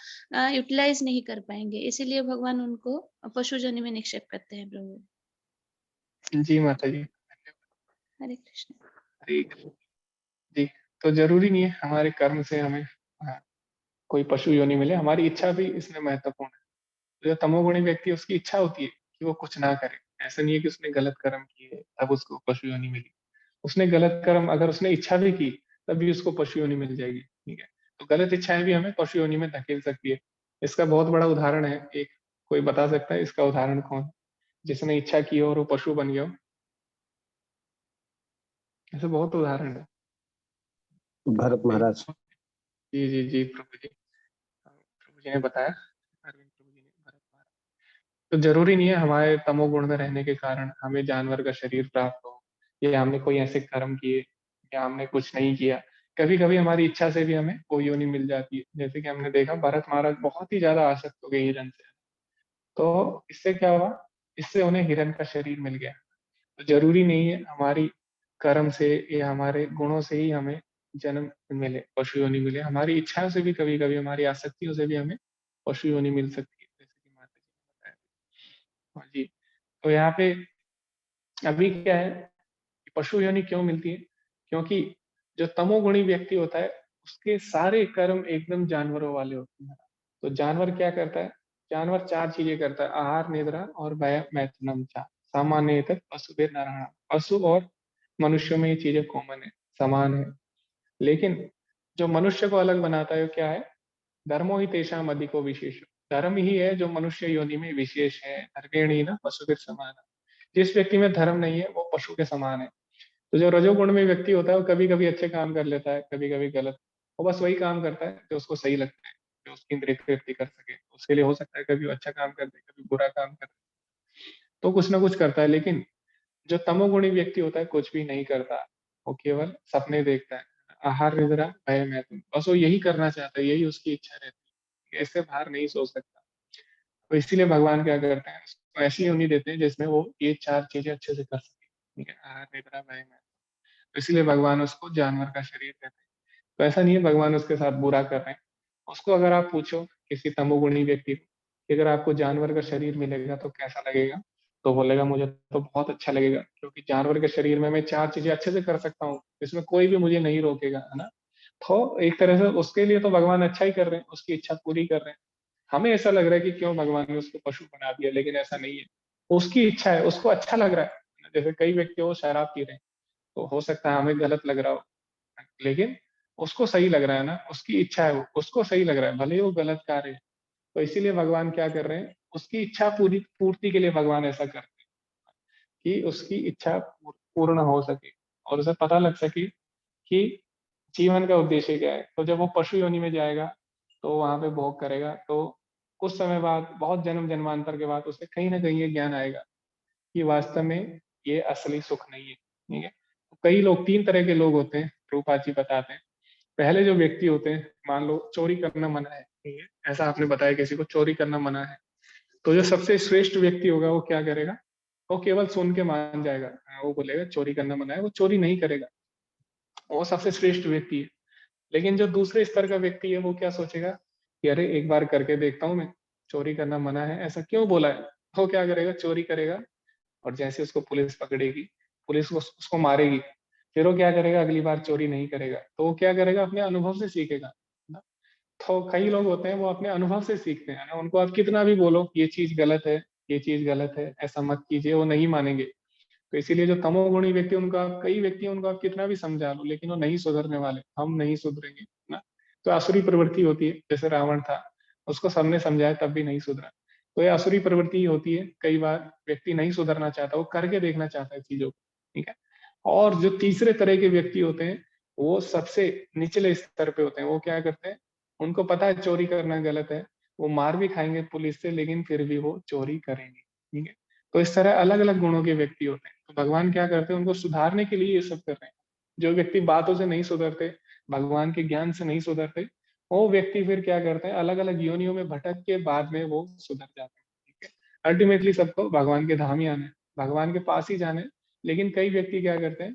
यूटिलाइज नहीं कर पाएंगे, इसीलिए भगवान उनको पशु योनि में निक्षेप करते हैं प्रभु। जी माता जी, हरे कृष्ण। हरे कृष्ण। जी, तो जरूरी नहीं है हमारे कर्म से हमें कोई पशु योनि मिले, हमारी इच्छा भी इसमें महत्वपूर्ण है। जो तमोगुणी व्यक्ति है, उसकी इच्छा होती है कि वो कुछ ना करे। ऐसा नहीं है कि उसने गलत कर्म किए तब उसको पशु योनि मिली। उसने गलत कर्म, अगर उसने इच्छा भी की तब भी उसको पशु योनि मिल जाएगी। ठीक है, तो गलत इच्छाएं भी हमें पशु योनि में धकेल सकती है। इसका बहुत बड़ा उदाहरण है एक, कोई बता सकता है इसका उदाहरण कौन है? जिसने इच्छा की हो और वो पशु बन गया हो। ऐसे बहुत उदाहरण है। भरत महाराज। जी जी जी प्रभु जी, प्रभु जी ने बताया, अरविंद प्रभु जी ने, भरत महाराज। तो जरूरी नहीं है हमारे तमोगुण में रहने के कारण हमें जानवर का शरीर प्राप्त हो, या हमने कोई ऐसे कर्म किए, या हमने कुछ नहीं किया। कभी कभी हमारी इच्छा से भी हमें वो योनि मिल जाती है। जैसे कि हमने देखा भरत महाराज बहुत ही ज्यादा आसक्त हो गए हिरण से, तो इससे क्या हुआ, इससे उन्हें हिरण का शरीर मिल गया। तो जरूरी नहीं है हमारी कर्म से या हमारे गुणों से ही हमें जन्म मिले, पशु योनि मिले। हमारी इच्छाओं से भी, कभी कभी हमारी आसक्तियों से भी हमें पशु योनि मिल सकती है, जैसे कि माता जी ने बताया। हाँ जी। तो यहाँ पे अभी क्या है कि पशु योनि क्यों मिलती है? क्योंकि जो तमोगुणी व्यक्ति होता है उसके सारे कर्म एकदम जानवरों वाले होते हैं। तो जानवर क्या करता है? जानवर चार चीजें करता है: आहार, निद्रा और भय मैथुनम चा। सामान्य तक पशु भी नारायण। पशु और मनुष्यों में ये चीजें कॉमन है, समान है। लेकिन जो मनुष्य को अलग बनाता है वो क्या है? धर्मो ही तेषाम अधिको विशेष। धर्म ही है जो मनुष्य योनि में विशेष है। धर्मेण ही ना पशु के समान। जिस व्यक्ति में धर्म नहीं है वो पशु के समान है। तो जो रजोगुण में व्यक्ति होता है वो कभी कभी अच्छे काम कर लेता है, कभी कभी गलत। वो बस वही काम करता है जो उसको सही लगता है, जो उसकी इंद्रिय तृप्ति कर सके। उसके लिए हो सकता है कभी वो अच्छा काम कर दे, कभी बुरा काम कर दे, तो कुछ ना कुछ करता है। लेकिन जो तमोगुणी व्यक्ति होता है कुछ भी नहीं करता, वो केवल सपने देखता है। आहार, निद्रा, भय मैथुन, बस वो यही करना चाहता है, यही उसकी इच्छा रहती है, इससे बाहर नहीं सोच सकता। तो इसीलिए भगवान क्या करते हैं, उसको ऐसी योनि देते हैं जिसमें वो ये चार चीजें अच्छे से कर सके। ठीक है, आहार, निद्रा, भय मैथुन। तो इसलिए भगवान उसको जानवर का शरीर देते हैं। तो ऐसा नहीं है भगवान उसके साथ बुरा कर रहे हैं। उसको अगर आप पूछो किसी तमोगुणी व्यक्ति को कि अगर आपको जानवर का शरीर मिलेगा तो कैसा लगेगा, तो बोलेगा मुझे तो बहुत अच्छा लगेगा, क्योंकि जानवर के शरीर में मैं चार चीजें अच्छे से कर सकता हूँ, इसमें कोई भी मुझे नहीं रोकेगा, है ना। तो एक तरह से उसके लिए तो भगवान अच्छा ही कर रहे हैं, उसकी इच्छा पूरी कर रहे हैं। हमें ऐसा लग रहा है कि क्यों भगवान ने उसको पशु बना दिया, लेकिन ऐसा नहीं है। उसकी इच्छा है, उसको अच्छा लग रहा है। जैसे कई व्यक्ति वो शराब पी रहे हैं, तो हो सकता है हमें गलत लग रहा हो, लेकिन उसको सही लग रहा है ना, उसकी इच्छा है, वो उसको सही लग रहा है, भले ही वो गलत कार्य है। तो इसीलिए भगवान क्या कर रहे हैं, उसकी इच्छा पूर्ति के लिए भगवान ऐसा कर रहे हैं कि उसकी इच्छा पूर्ण हो सके और उसे पता लग सके कि जीवन का उद्देश्य क्या है। तो जब वो पशु योनि में जाएगा तो वहां पे भोग करेगा, तो कुछ समय बाद, बहुत जन्म जन्मांतर के बाद उसे कहीं ना कहीं ये ज्ञान आएगा कि वास्तव में ये असली सुख नहीं है। ठीक है, तो कई लोग, 3 तरह के लोग होते हैं, रूपा जी बताते हैं। पहले जो व्यक्ति होते हैं, मान लो चोरी करना मना है, ठीक है, ऐसा आपने बताया किसी को चोरी करना मना है, तो जो सबसे श्रेष्ठ व्यक्ति होगा वो क्या करेगा, वो केवल सुन के मान जाएगा। हाँ, वो बोलेगा चोरी करना मना है, वो चोरी नहीं करेगा, वो सबसे श्रेष्ठ व्यक्ति है। लेकिन जो दूसरे स्तर का व्यक्ति है वो क्या सोचेगा कि अरे एक बार करके देखता हूँ मैं, चोरी करना मना है, ऐसा क्यों बोला है। वो क्या करेगा, चोरी करेगा, और जैसे उसको पुलिस पकड़ेगी, पुलिस उसको मारेगी, फिर वो क्या करेगा, अगली बार चोरी नहीं करेगा। तो वो क्या करेगा, अपने अनुभव से सीखेगा ना। तो कई लोग होते हैं वो अपने अनुभव से सीखते हैं ना, उनको आप कितना भी बोलो ये चीज गलत है, ये चीज गलत है, ऐसा मत कीजिए, वो नहीं मानेंगे। तो इसीलिए जो तमोगुणी व्यक्ति, उनका कई व्यक्ति, उनको आप कितना भी समझा लो लेकिन वो नहीं सुधरने वाले, हम नहीं सुधरेंगे ना। तो आसुरी प्रवृत्ति होती है, जैसे रावण था, उसको सबने समझाया तब भी नहीं सुधरा। तो ये आसुरी प्रवृत्ति ही होती है, कई बार व्यक्ति नहीं सुधरना चाहता, वो करके देखना चाहता है चीजों को। ठीक है, और जो तीसरे तरह के व्यक्ति होते हैं वो सबसे निचले स्तर पे होते हैं। वो क्या करते हैं, उनको पता है चोरी करना गलत है, वो मार भी खाएंगे पुलिस से लेकिन फिर भी वो चोरी करेंगे। ठीक है, तो इस तरह अलग अलग गुणों के व्यक्ति होते हैं। तो भगवान क्या करते हैं, उनको सुधारने के लिए ये सब कर रहे हैं। जो व्यक्ति बातों से नहीं सुधरते, भगवान के ज्ञान से नहीं सुधरते, वो व्यक्ति फिर क्या करते हैं, अलग अलग योनियों में भटक के बाद में वो सुधर जाते हैं। ठीक है, अल्टीमेटली सबको भगवान के धाम ही आना है, भगवान के पास ही जाना है। लेकिन कई व्यक्ति क्या करते हैं,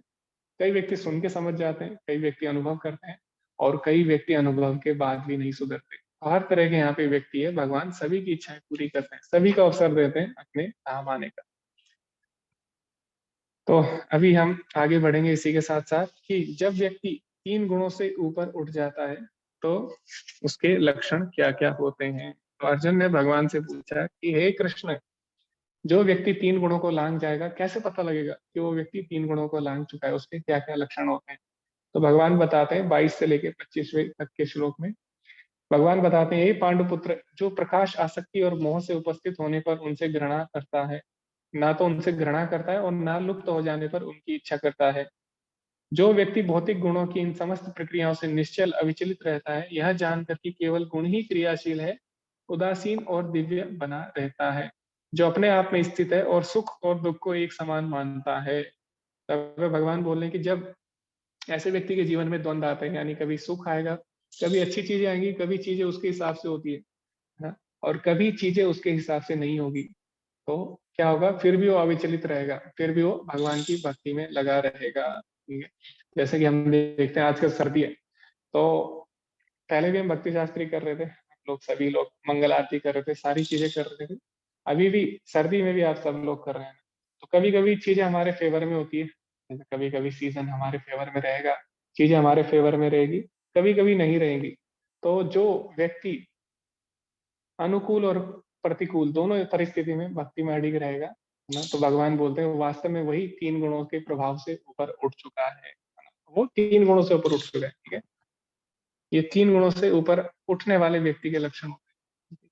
कई व्यक्ति सुन के समझ जाते हैं, कई व्यक्ति अनुभव करते हैं, और कई व्यक्ति अनुभव के बाद भी नहीं सुधरते। हर तरह के यहाँ पे व्यक्ति है, भगवान सभी की इच्छाएं पूरी करते हैं, सभी को अवसर देते हैं अपने धाम आने का। तो अभी हम आगे बढ़ेंगे इसी के साथ साथ कि जब व्यक्ति 3 गुणों से ऊपर उठ जाता है तो उसके लक्षण क्या क्या होते हैं। तो अर्जुन ने भगवान से पूछा कि हे कृष्ण, जो व्यक्ति 3 गुणों को लांघ जाएगा, कैसे पता लगेगा कि वो व्यक्ति 3 गुणों को लांघ चुका है, उसके क्या क्या लक्षण होते हैं। तो भगवान बताते हैं 22 से लेकर 25वें तक के श्लोक में, भगवान बताते हैं, हे पांडुपुत्र, जो प्रकाश, आसक्ति और मोह से उपस्थित होने पर उनसे घृणा करता है, ना तो उनसे घृणा करता है और ना लुप्त हो जाने पर उनकी इच्छा करता है। जो व्यक्ति भौतिक गुणों की इन समस्त प्रक्रियाओं से निश्चल अविचलित रहता है, यह जानकर कि केवल गुण ही क्रियाशील है, उदासीन और दिव्य बना रहता है। जो अपने आप में स्थित है और सुख और दुख को एक समान मानता है। तब भगवान बोल रहे हैं कि जब ऐसे व्यक्ति के जीवन में द्वंद्व आते हैं, यानी कभी सुख आएगा, कभी अच्छी चीजें आएंगी, कभी चीजें उसके हिसाब से होती है ना, और कभी चीजें उसके हिसाब से नहीं होगी, तो क्या होगा, फिर भी वो अविचलित रहेगा, फिर भी वो भगवान की भक्ति में लगा रहेगा। ठीक है, जैसे कि हम देखते हैं आजकल सर्दी है, तो पहले भी हम भक्ति शास्त्री कर रहे थे, हम लोग सभी लोग मंगल आरती कर रहे थे, सारी चीजें कर रहे थे, अभी भी सर्दी में भी आप सब लोग कर रहे हैं। तो कभी कभी चीजें हमारे फेवर में होती है, जैसे कभी कभी सीजन हमारे फेवर में रहेगा, चीजें हमारे फेवर में रहेगी, कभी कभी नहीं रहेंगी। तो जो व्यक्ति अनुकूल और प्रतिकूल दोनों परिस्थिति में भक्ति में अडिग रहेगा ना, तो भगवान बोलते हैं वास्तव में वही 3 गुणों के प्रभाव से ऊपर उठ चुका है, वो 3 गुणों से ऊपर उठ चुका है। ठीक है, ये 3 गुणों से ऊपर उठने वाले व्यक्ति के लक्षण होते हैं।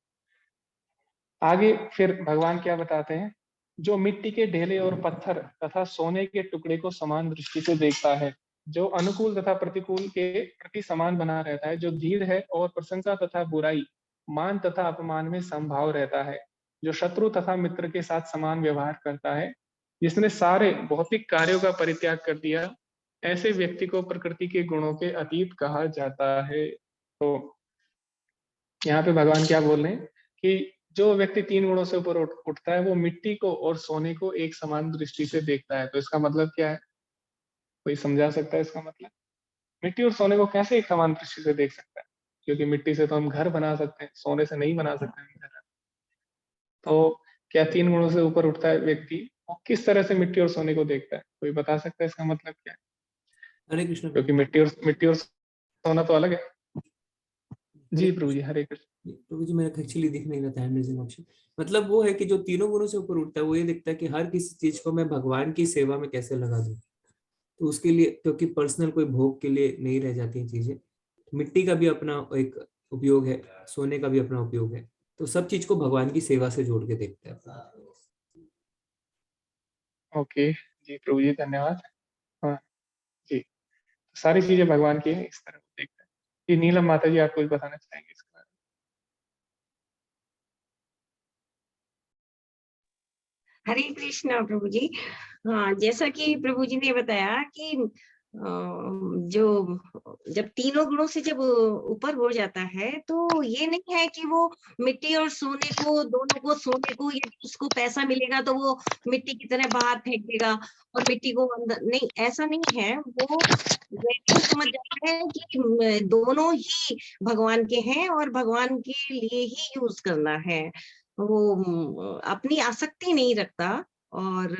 आगे फिर भगवान क्या बताते हैं, जो मिट्टी के ढेले और पत्थर तथा सोने के टुकड़े को समान दृष्टि से देखता है, जो अनुकूल तथा प्रतिकूल के प्रति समान बना रहता है, जो धीर है और प्रशंसा तथा बुराई, मान तथा अपमान में समभाव रहता है, जो शत्रु तथा मित्र के साथ समान व्यवहार करता है, जिसने सारे भौतिक कार्यों का परित्याग कर दिया, ऐसे व्यक्ति को प्रकृति के गुणों के अतीत कहा जाता है। तो यहाँ पे भगवान क्या बोल रहे हैं कि जो व्यक्ति 3 गुणों से ऊपर उठता है वो मिट्टी को और सोने को एक समान दृष्टि से देखता है। तो इसका मतलब क्या है, कोई समझा सकता है इसका मतलब, मिट्टी और सोने को कैसे एक समान दृष्टि से देख सकता है, क्योंकि मिट्टी से तो हम घर बना सकते हैं, सोने से नहीं बना सकते हैं घर। तो क्या 3 गुणों से ऊपर उठता है व्यक्ति, वो किस तरह से मिट्टी और सोने को देखता है, कोई बता सकता है इसका मतलब क्या है। हरे कृष्ण क्योंकि मिट्टी और सोना तो अलग है। जी प्रभु जी, हरे कृष्ण। प्रभु जी, मेरा एक्चुअली दिख नहीं रहा था हैंड रेजिंग ऑप्शन। मतलब वो है कि जो 3 गुणों से ऊपर उठता है वो ये देखता है कि हर किसी चीज को मैं भगवान की सेवा में कैसे लगा दूं। तो उसके लिए, क्योंकि पर्सनल कोई भोग के लिए नहीं रह जाती हैं चीजें, मिट्टी का भी अपना एक उपयोग है, सोने का भी अपना उपयोग है, तो सब चीज को भगवान की सेवा से जोड़ के देखते हैं अपना। ओके जी प्रभु जी, धन्यवाद। हाँ जी, सारी चीजें भगवान की है, इस तरह देखते हैं। जी नीलम माता जी, आप कुछ बताना चाहेंगे इसके बारे हरे कृष्णा प्रभु जी। हाँ, जैसा कि प्रभु जी ने बताया कि जो जब तीनों गुणों से जब ऊपर हो जाता है, तो ये नहीं है कि वो मिट्टी और सोने को, दोनों को, सोने को या उसको पैसा मिलेगा तो वो मिट्टी की तरह बाहर फेंक देगा और मिट्टी को अंदर, नहीं, ऐसा नहीं है। वो वैसे ही समझ जाता है कि दोनों ही भगवान के हैं और भगवान के लिए ही यूज करना है। वो अपनी आसक्ति नहीं रखता और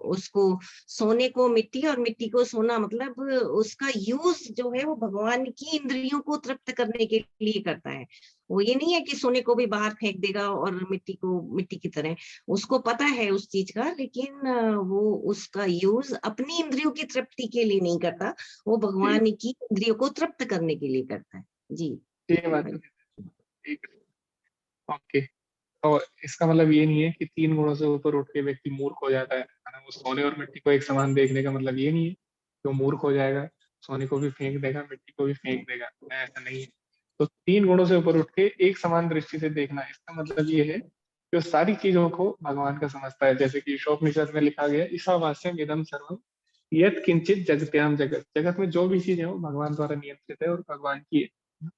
उसको, सोने को मिट्टी और मिट्टी को सोना, मतलब उसका यूज जो है वो भगवान की इंद्रियों को तृप्त करने के लिए करता है। वो ये नहीं है कि सोने को भी बाहर फेंक देगा और मिट्टी को मिट्टी की तरह, उसको पता है उस चीज का, लेकिन वो उसका यूज अपनी इंद्रियों की तृप्ति के लिए नहीं करता, वो में? भगवान की इंद्रियों को तृप्त करने के लिए करता है। जी। जी माता जी, ठीक है। ओके, तो इसका मतलब ये नहीं है कि तीन गुणों से ऊपर उठ के व्यक्ति मूर्ख हो जाता है ना। वो सोने और मिट्टी को एक समान देखने का मतलब ये नहीं है कि वो मूर्ख हो जाएगा, सोने को भी फेंक देगा, मिट्टी को भी फेंक देगा, ऐसा नहीं है। तो तीन गुणों से ऊपर उठ के एक समान दृष्टि से देखना, इसका मतलब ये है कि वो सारी चीजों को भगवान का समझता है। जैसे कि ईशोपनिषद में लिखा गया, ईशावास्यम इदम सर्वम यत् किंचित जगत्याम जगत, जगत में जो भी चीज है वो भगवान द्वारा नियंत्रित है और भगवान की है।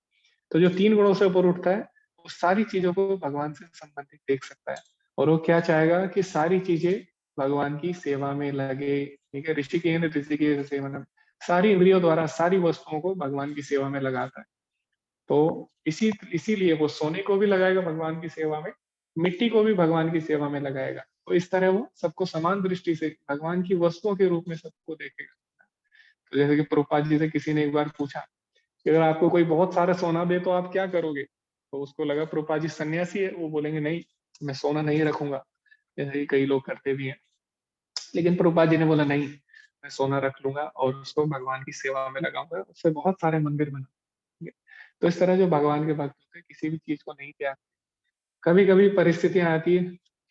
तो जो तीन गुणों से ऊपर उठता है, वो सारी चीजों को भगवान से संबंधित देख सकता है। और वो क्या चाहेगा कि सारी चीजें भगवान की सेवा में लगे। ठीक है, ऋषिकेन ऋषिकेश सेवनम, सारी इंद्रियों द्वारा सारी वस्तुओं को भगवान की सेवा में लगाता है। तो इसीलिए वो सोने को भी लगाएगा भगवान की सेवा में, मिट्टी को भी भगवान की सेवा में लगाएगा। तो इस तरह वो सबको समान दृष्टि से भगवान की वस्तुओं के रूप में सबको देखेगा। तो जैसे कि प्रभुपाद जी से किसी ने एक बार पूछा कि अगर आपको कोई बहुत सारा सोना दे तो आप क्या करोगे, तो उसको लगा प्रभुपाद जी सन्यासी है, वो बोलेंगे नहीं, मैं सोना नहीं रखूंगा, जैसे कि कई लोग करते भी हैं। लेकिन प्रभुपाद जी ने बोला नहीं, मैं सोना रख लूंगा और उसको भगवान की सेवा में लगाऊंगा, उससे बहुत सारे मंदिर बना। तो इस तरह जो भगवान के भक्त होते हैं किसी भी चीज को नहीं त्याग। कभी कभी परिस्थितियां आती है,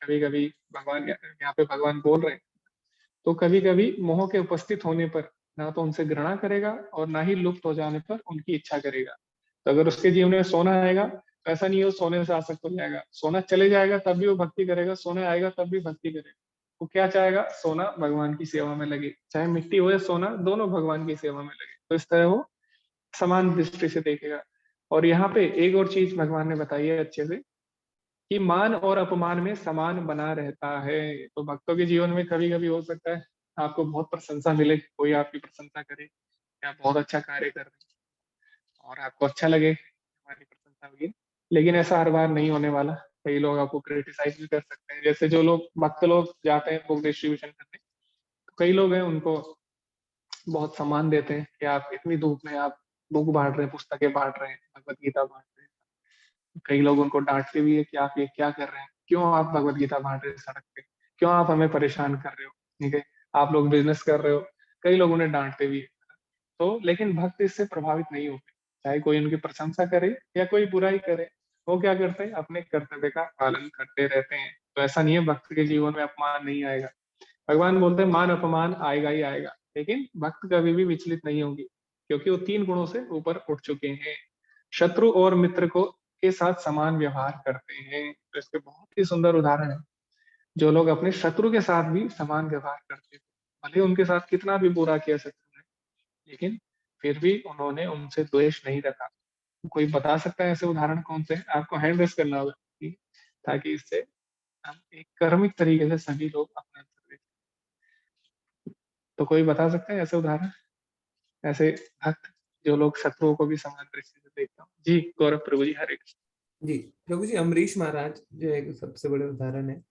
कभी कभी भगवान, यहाँ पे भगवान बोल रहे हैं, तो कभी कभी मोह के उपस्थित होने पर ना तो उनसे घृणा करेगा और ना ही लुप्त हो जाने पर उनकी इच्छा करेगा। तो अगर उसके जीवन में सोना आएगा तो ऐसा नहीं है वो सोने से आसक्त हो जाएगा, सोना चले जाएगा तब भी वो भक्ति करेगा, सोना आएगा तब भी भक्ति करेगा। वो क्या चाहेगा, सोना भगवान की सेवा में लगे, चाहे मिट्टी हो या सोना, दोनों भगवान की सेवा में लगे। तो इस तरह वो समान दृष्टि से देखेगा। और यहाँ पे एक और चीज भगवान ने बताई है अच्छे से, कि मान और अपमान में समान बना रहता है। तो भक्तों के जीवन में कभी कभी हो सकता है आपको बहुत प्रशंसा मिले, कोई आपकी प्रशंसा करे कि आप बहुत अच्छा कार्य कर रहे हैं और आपको अच्छा लगे हमारी प्रशंसा हुई, लेकिन ऐसा हर बार नहीं होने वाला। कई लोग आपको क्रिटिसाइज भी कर सकते हैं। जैसे जो लोग भक्त लोग जाते हैं बुक डिस्ट्रीब्यूशन करने, तो कई लोग हैं उनको बहुत सम्मान देते हैं कि आप इतनी धूप में आप बुक बांट रहे हैं, पुस्तकें बांट रहे हैं, भगवत गीता बांट रहे हैं। कई लोग उनको डांटते भी है कि आप ये क्या कर रहे हैं, क्यों आप भगवत गीता बांट रहे हैं सड़क पे, क्यों आप हमें परेशान कर रहे हो, ठीक है, आप लोग बिजनेस कर रहे हो। कई लोग उन्हें डांटते भी है। तो लेकिन भक्त इससे प्रभावित नहीं होते, चाहे कोई उनकी प्रशंसा करे या कोई बुराई करे, वो क्या करते हैं, अपने कर्तव्य का पालन करते रहते हैं। तो ऐसा नहीं है भक्त के जीवन में अपमान नहीं आएगा। भगवान बोलते हैं मान अपमान आएगा ही आएगा, लेकिन भक्त कभी भी विचलित नहीं होंगे, क्योंकि वो तीन गुणों से ऊपर उठ चुके हैं। शत्रु और मित्र को के साथ समान व्यवहार करते हैं। तो इसके बहुत ही सुंदर उदाहरण है। जो लोग अपने शत्रु के साथ भी समान व्यवहार करते हैं, भले उनके साथ कितना भी बुरा किया शत्रु ने, लेकिन फिर भी उन्होंने उनसे द्वेष नहीं रखा। कोई बता सकता है ऐसे उदाहरण कौन से हैं? आपको हैंड रेस करना होगा, ठीक है? ताकि इससे हम एक कर्मिक तरीके से सभी लोग अपना उत्तर दें। तो कोई बता सकते हैं ऐसे उदाहरण, ऐसे भक्त जो लोग शत्रुओं को भी समान दृष्टि से देखते हो? जी गौरव प्रभु जी, हरे कृष्ण। जी प्रभु जी, अम्बरीश महाराज जो एक सबसे बड़े उदाहरण है,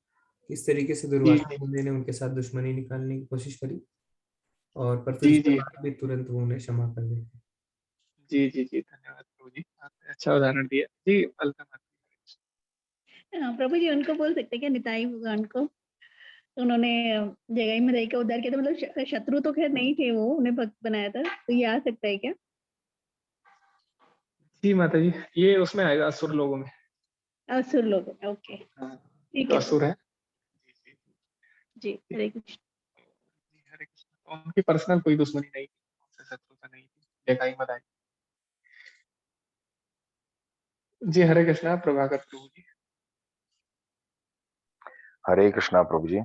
किस तरीके से जी दुर्वासा मुनि ने उनके साथ दुश्मनी निकालने की कोशिश करी, और पर फिर जी उसके जी बाद भी तुरंत वो उन्हें क्षमा कर देते। जी जी जी, धन्यवाद प्रभु जी, आपने अच्छा उदाहरण दिया। जी अलका माता जी। प्रभु जी उनको बोल सकते हैं क्या, निताई भगवान को? तो उन्होंने जगाई मदाई का उद्धार किया था। मतलब शत्रु तो खैर नहीं थे, वो उन्हें भक्त बनाया था, तो ये आ सकता है क्या? जी माता जी, ये उसमें आएगा असुर लोगों में। असुर लोग, ओके, हाँ, ठीक तो है असुर है। जी जी। हरे कृष्ण। जी, हरे कृष्ण। तो उनकी पर्सनल कोई दुश्मनी नहीं थी, उनसे शत्रुता नहीं थी, जगाई मदाई। जी हरे कृष्णा प्रभाकर प्रभु जी। हरे कृष्णा प्रभु जी।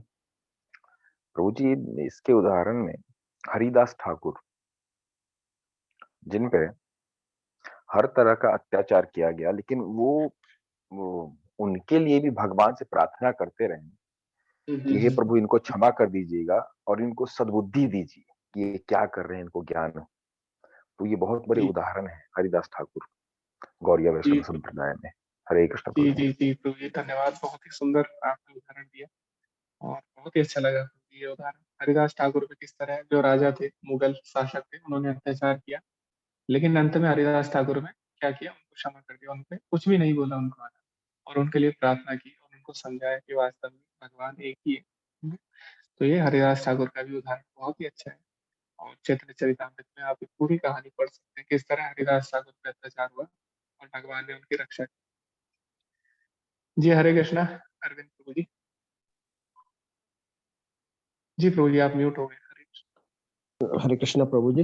प्रभु जी, इसके उदाहरण में हरिदास ठाकुर, जिन पे हर तरह का अत्याचार किया गया, लेकिन वो उनके लिए भी भगवान से प्रार्थना करते रहे कि हे प्रभु, इनको क्षमा कर दीजिएगा और इनको सद्बुद्धि दीजिए कि ये क्या कर रहे हैं, इनको ज्ञान हो। तो ये बहुत बड़े जी उदाहरण है हरिदास ठाकुर गौड़िया जी वैष्णव संप्रदाय में। हरे कृष्ण जी प्रभु जी। जी जी प्रभु जी, धन्यवाद। बहुत ही सुंदर आपने उदाहरण दिया और बहुत ही अच्छा लगा ये उदाहरण। हरिदास ठाकुर पे किस तरह जो राजा थे, मुगल शासक थे, उन्होंने अत्याचार किया, लेकिन अंत में हरिदास ठाकुर ने क्या किया, उनको क्षमा कर दिया, उनपे कुछ भी नहीं बोला उनको आना, और उनके लिए प्रार्थना की और उनको समझाया कि वास्तव में भगवान एक ही है। तो ये हरिदास ठाकुर का भी उदाहरण बहुत ही अच्छा है। और चैतन्य चरितामृत में आप ये पूरी कहानी पढ़ सकते हैं, किस तरह हरिदास ठाकुर पे अत्याचार हुआ और भगवान ने उनकी रक्षा की। जी हरे कृष्णा अरविंद प्रभु जी। जी प्रभु जी, आप म्यूट हो गए। हरे कृष्ण। हरे कृष्णा प्रभु जी।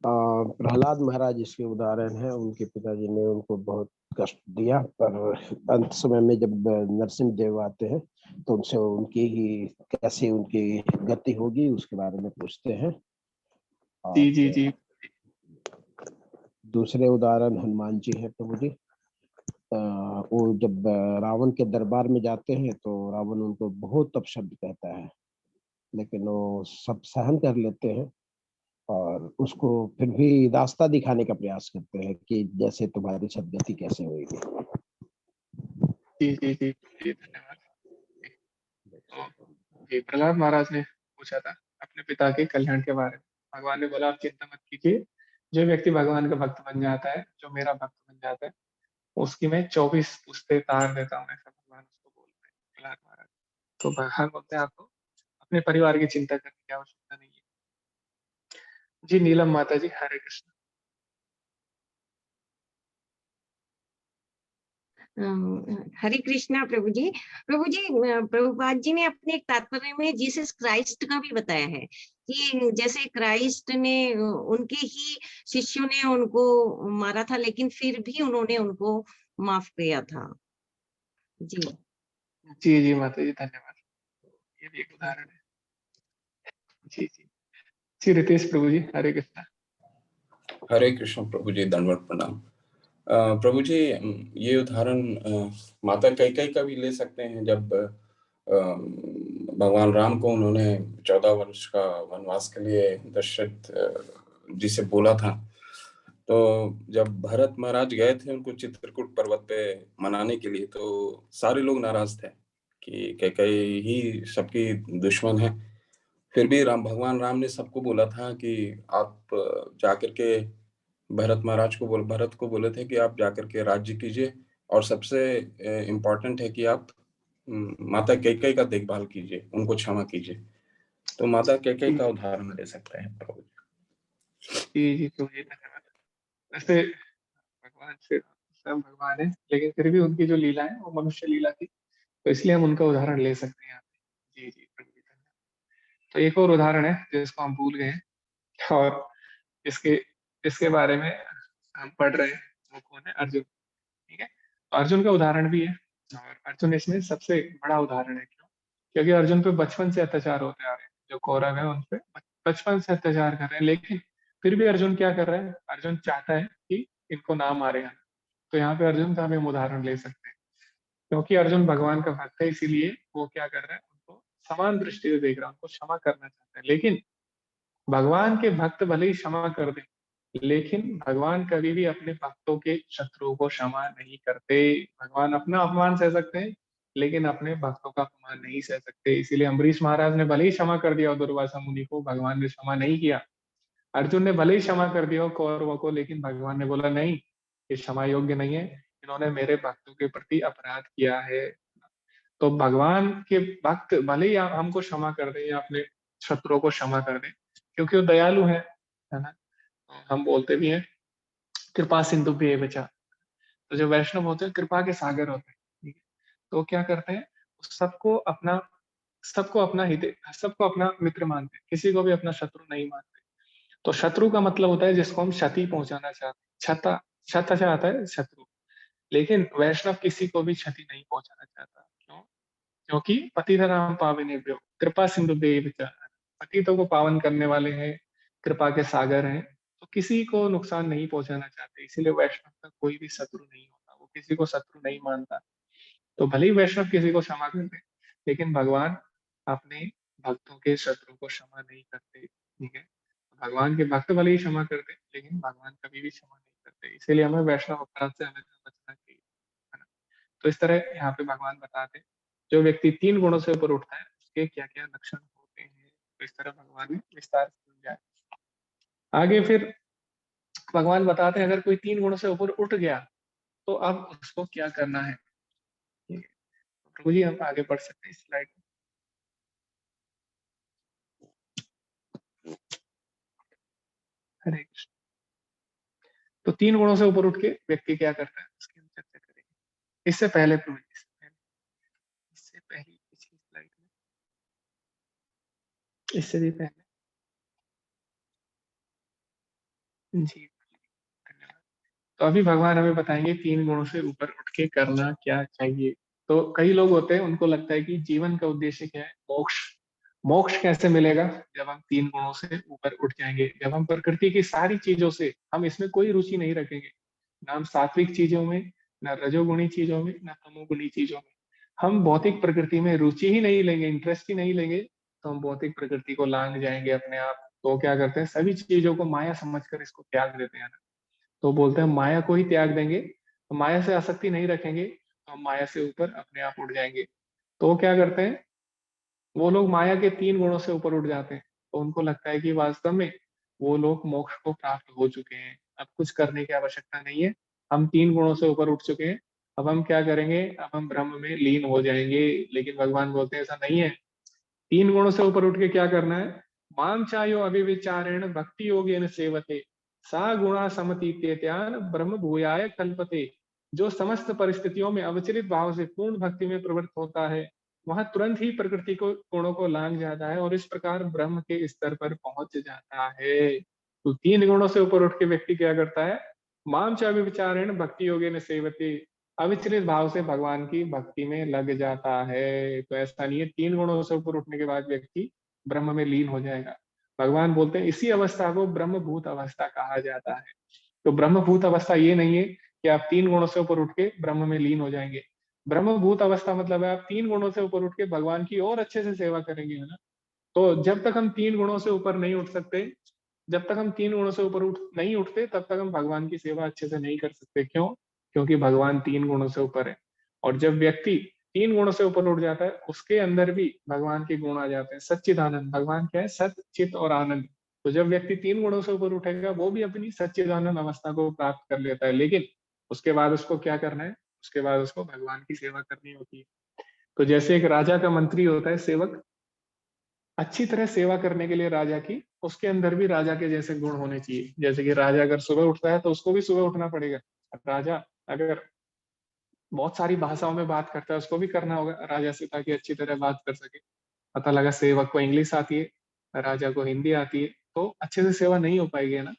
प्रहलाद महाराज इसके उदाहरण है। उनके पिताजी ने उनको बहुत कष्ट दिया, पर अंत समय में जब नरसिंह देव आते हैं तो उनसे उनकी ही कैसे उनकी गति होगी उसके बारे में पूछते हैं। और जी जी जी दूसरे उदाहरण हनुमान जी हैं प्रभु जी। वो जब रावण के दरबार में जाते हैं तो रावण उनको बहुत अपशब्द कहता है, लेकिन वो सब सहन कर लेते हैं और उसको फिर भी रास्ता दिखाने का प्रयास करते हैं कि जैसे तुम्हारी सदगति कैसे होगी। जी जी जी जी, धन्यवाद। तो जी प्रहलाद महाराज ने पूछा था अपने पिता के कल्याण के बारे में। भगवान ने बोला आप चिंता मत कीजिए, जो व्यक्ति भगवान का भक्त बन जाता है, जो मेरा भक्त बन जाता है, उसकी मैं 24 पुश्ते तार देता हूँ, ऐसा भगवान उसको बोलते हैं प्रहलाद महाराज। तो भगवान बोलते हैं आपको अपने परिवार की चिंता करने की आवश्यकता नहीं है। जी नीलम माता जी, हरे कृष्ण। हरे कृष्णा प्रभु जी। प्रभु जी, प्रभुपाद जी ने अपने एक तात्पर्य में जीसस क्राइस्ट का भी बताया है कि जैसे क्राइस्ट ने उनके ही शिष्यों ने उनको मारा था, लेकिन फिर भी उन्होंने उनको माफ किया था। जी जी जी माता जी, धन्यवाद। ये भी एक उदाहरण है। जी जी जी रितेश प्रभु जी, हरे कृष्णा। हरे कृष्ण प्रभु जी, दंडवत प्रणाम। प्रभु जी, ये उदाहरण माता कैकेयी का भी ले सकते हैं। जब भगवान राम को उन्होंने 14 वर्ष का वनवास के लिए दशरथ जी से बोला था, तो जब भरत महाराज गए थे उनको चित्रकूट पर्वत पे मनाने के लिए, तो सारे लोग नाराज थे कि कैकेयी ही सबकी दुश्मन है। फिर भी भगवान राम ने सबको बोला था कि आप जाकर के भरत को बोले थे कि आप जाकर के राज्य कीजिए, और सबसे इम्पोर्टेंट है कि आप माता कैकेयी का देखभाल कीजिए, उनको क्षमा कीजिए। तो माता कैकेयी का उदाहरण ले सकते हैं प्रभु जी जी प्रभु जी, धन्यवाद। वैसे भगवान से सब भगवान है, लेकिन फिर भी उनकी जो लीला है वो मनुष्य लीला थी, तो इसलिए हम उनका उदाहरण ले सकते हैं यहाँ पे। जी जी प्रभु जी, धन्यवाद। तो एक और उदाहरण है जिसको हम भूल गए हैं, और इसके इसके बारे में हम पढ़ रहे हैं, वो कौन है, अर्जुन। ठीक है, तो अर्जुन का उदाहरण भी है, और अर्जुन इसमें सबसे बड़ा उदाहरण है। क्यों? क्योंकि अर्जुन पे बचपन से अत्याचार होते आ रहे हैं, जो कौरव है उन पे बचपन से अत्याचार कर रहे हैं, लेकिन फिर भी अर्जुन क्या कर रहा है, अर्जुन चाहता है कि इनको ना मारे। तो यहाँ पे अर्जुन का भी हम उदाहरण ले सकते हैं, क्योंकि अर्जुन भगवान का भक्त है, इसीलिए वो क्या कर रहा है, उनको समान दृष्टि से देख रहा है, उनको क्षमा करना चाहता है। लेकिन भगवान के भक्त भले ही क्षमा कर दे, लेकिन भगवान कभी भी अपने भक्तों के शत्रुओं को क्षमा नहीं करते। भगवान अपना अपमान सह सकते हैं, लेकिन अपने भक्तों का अपमान नहीं सह सकते। इसीलिए अम्बरीश महाराज ने भले ही क्षमा कर दिया दुर्वासा मुनि को, भगवान ने क्षमा नहीं किया। अर्जुन ने भले ही क्षमा कर दिया कौरवों को, लेकिन भगवान ने बोला नहीं, ये क्षमा योग्य नहीं है, इन्होंने मेरे भक्तों के प्रति अपराध किया है। तो भगवान के भक्त भले ही हमको क्षमा कर दें या अपने शत्रुओं को क्षमा कर दें, क्योंकि वो दयालु है ना। हम बोलते भी हैं कृपा सिंधु भी बचा। तो जो वैष्णव होते हैं कृपा के सागर होते हैं, ठीक है। तो वो क्या करते हैं, सबको अपना हित, सबको अपना मित्र मानते हैं, किसी को भी अपना शत्रु नहीं मानते। तो शत्रु का मतलब होता है जिसको हम क्षति पहुंचाना चाहते हैं। छता चाहता है शत्रु, लेकिन वैष्णव किसी को भी क्षति नहीं पहुंचाना चाहता। क्यों? क्योंकि पतितनां पावनेभ्यो कृपा सिंधु पतितों को पावन करने वाले हैं, कृपा के सागर हैं, तो किसी को नुकसान नहीं पहुंचाना चाहते। इसीलिए वैष्णव का कोई भी शत्रु नहीं होता, वो किसी को शत्रु नहीं मानता। तो भले ही वैष्णव किसी को क्षमा कर दे, लेकिन भगवान अपने भक्तों के शत्रु को क्षमा नहीं करते, ठीक है। भगवान के भक्त भले ही क्षमा करते, लेकिन भगवान कभी भी क्षमा नहीं करते। इसीलिए हमें वैष्णव अपराध से हमेशा बचना चाहिए, है ना। तो इस तरह यहाँ पे भगवान बताते हैं जो व्यक्ति 3 गुणों से ऊपर उठता है उसके क्या क्या लक्षण होते हैं। तो इस तरह भगवान ने विस्तार से समझाया। आगे फिर भगवान बताते हैं अगर कोई 3 गुणों से ऊपर उठ गया तो अब उसको क्या करना है। ठीक है, प्रभु जी हम आगे बढ़ सकते हैं स्लाइड में। हरे कृष्ण। तो 3 गुणों से ऊपर उठ के व्यक्ति क्या करता है उसकी हम चर्चा करेंगे। इससे पहले प्रभु जी, इससे पहले पिछली स्लाइड में, इससे भी पहले जी धन्यवाद। तो अभी भगवान हमें बताएंगे 3 गुणों से ऊपर उठ के करना क्या चाहिए। तो कई लोग होते हैं उनको लगता है कि जीवन का उद्देश्य क्या है, मोक्ष। मोक्ष कैसे मिलेगा? जब हम 3 गुणों से ऊपर उठ जाएंगे, जब हम प्रकृति की सारी चीजों से, हम इसमें कोई रुचि नहीं रखेंगे, ना हम सात्विक चीजों में, ना रजोगुणी चीजों में, ना तमोगुणी चीजों में। हम भौतिक प्रकृति में रुचि ही नहीं लेंगे, इंटरेस्ट ही नहीं लेंगे, तो हम भौतिक प्रकृति को लांग जाएंगे अपने आप। तो क्या करते हैं, सभी चीजों को माया समझकर इसको त्याग देते हैं ना। तो बोलते हैं माया को ही त्याग देंगे, तो माया से आसक्ति नहीं रखेंगे, तो हम माया से ऊपर अपने आप उठ जाएंगे। तो वो क्या करते हैं, वो लोग माया के 3 गुणों से ऊपर उठ जाते हैं। तो उनको लगता है कि वास्तव में वो लोग मोक्ष को प्राप्त हो चुके हैं, अब कुछ करने की आवश्यकता नहीं है, हम 3 गुणों से ऊपर उठ चुके हैं, अब हम क्या करेंगे, अब हम ब्रह्म में लीन हो जाएंगे। लेकिन भगवान बोलते हैं ऐसा नहीं है। 3 गुणों से ऊपर उठ के क्या करना है, माम चायो अभिविचारेण भक्ति योगेन सेवते सा गुणा समतीत्येत्यान ब्रह्म भूयाय कल्पते। जो समस्त परिस्थितियों में अविचलित भाव से पूर्ण भक्ति में प्रवृत्त होता है, वह तुरंत ही प्रकृति को गुणों को लांग जाता है और इस प्रकार ब्रह्म के स्तर पर पहुंच जाता है। तो 3 गुणों से ऊपर उठ के व्यक्ति क्या करता है, माम च अभिविचारेण भक्ति योगेन सेवते, अविचलित भाव से भगवान की भक्ति में लग जाता है। तो ऐसा नहीं है 3 गुणों से ऊपर उठने के बाद व्यक्ति ब्रह्म में लीन हो जाएगा। भगवान बोलते हैं इसी अवस्था को ब्रह्मभूत अवस्था कहा जाता है। तो ब्रह्मभूत अवस्था ये नहीं है कि आप 3 गुणों से ऊपर उठ के ब्रह्म में लीन हो जाएंगे। ब्रह्मभूत अवस्था मतलब है आप 3 गुणों से ऊपर उठ के भगवान की और अच्छे से सेवा करेंगे, है ना। तो जब तक हम 3 गुणों से ऊपर नहीं उठ सकते, जब तक हम 3 गुणों से ऊपर नहीं उठते, तब तक हम भगवान की सेवा अच्छे से नहीं कर सकते। क्यों? क्योंकि भगवान 3 गुणों से ऊपर है। और जब व्यक्ति 3 गुणों से ऊपर उठ जाता है, उसके अंदर भी भगवान के गुण आ जाते हैं। सच्चिदानंद, भगवान क्या है, सत चित और आनंद। तो जब व्यक्ति 3 गुणों से ऊपर उठेगा, वो भी अपनी सच्चिदानंद अवस्था को प्राप्त कर लेता है। लेकिन उसके बाद उसको क्या करना है, उसके बाद उसको भगवान की सेवा करनी होती है। तो जैसे एक राजा का मंत्री होता है, सेवक, अच्छी तरह सेवा करने के लिए राजा की, उसके अंदर भी राजा के जैसे गुण होने चाहिए। जैसे कि राजा अगर सुबह उठता है तो उसको भी सुबह उठना पड़ेगा। राजा अगर बहुत सारी भाषाओं में बात करता है, उसको भी करना होगा राजा से, ताकि अच्छी तरह बात कर सके। पता लगा सेवक को इंग्लिश आती है, राजा को हिंदी आती है, तो अच्छे से सेवा नहीं हो पाएगी, है ना।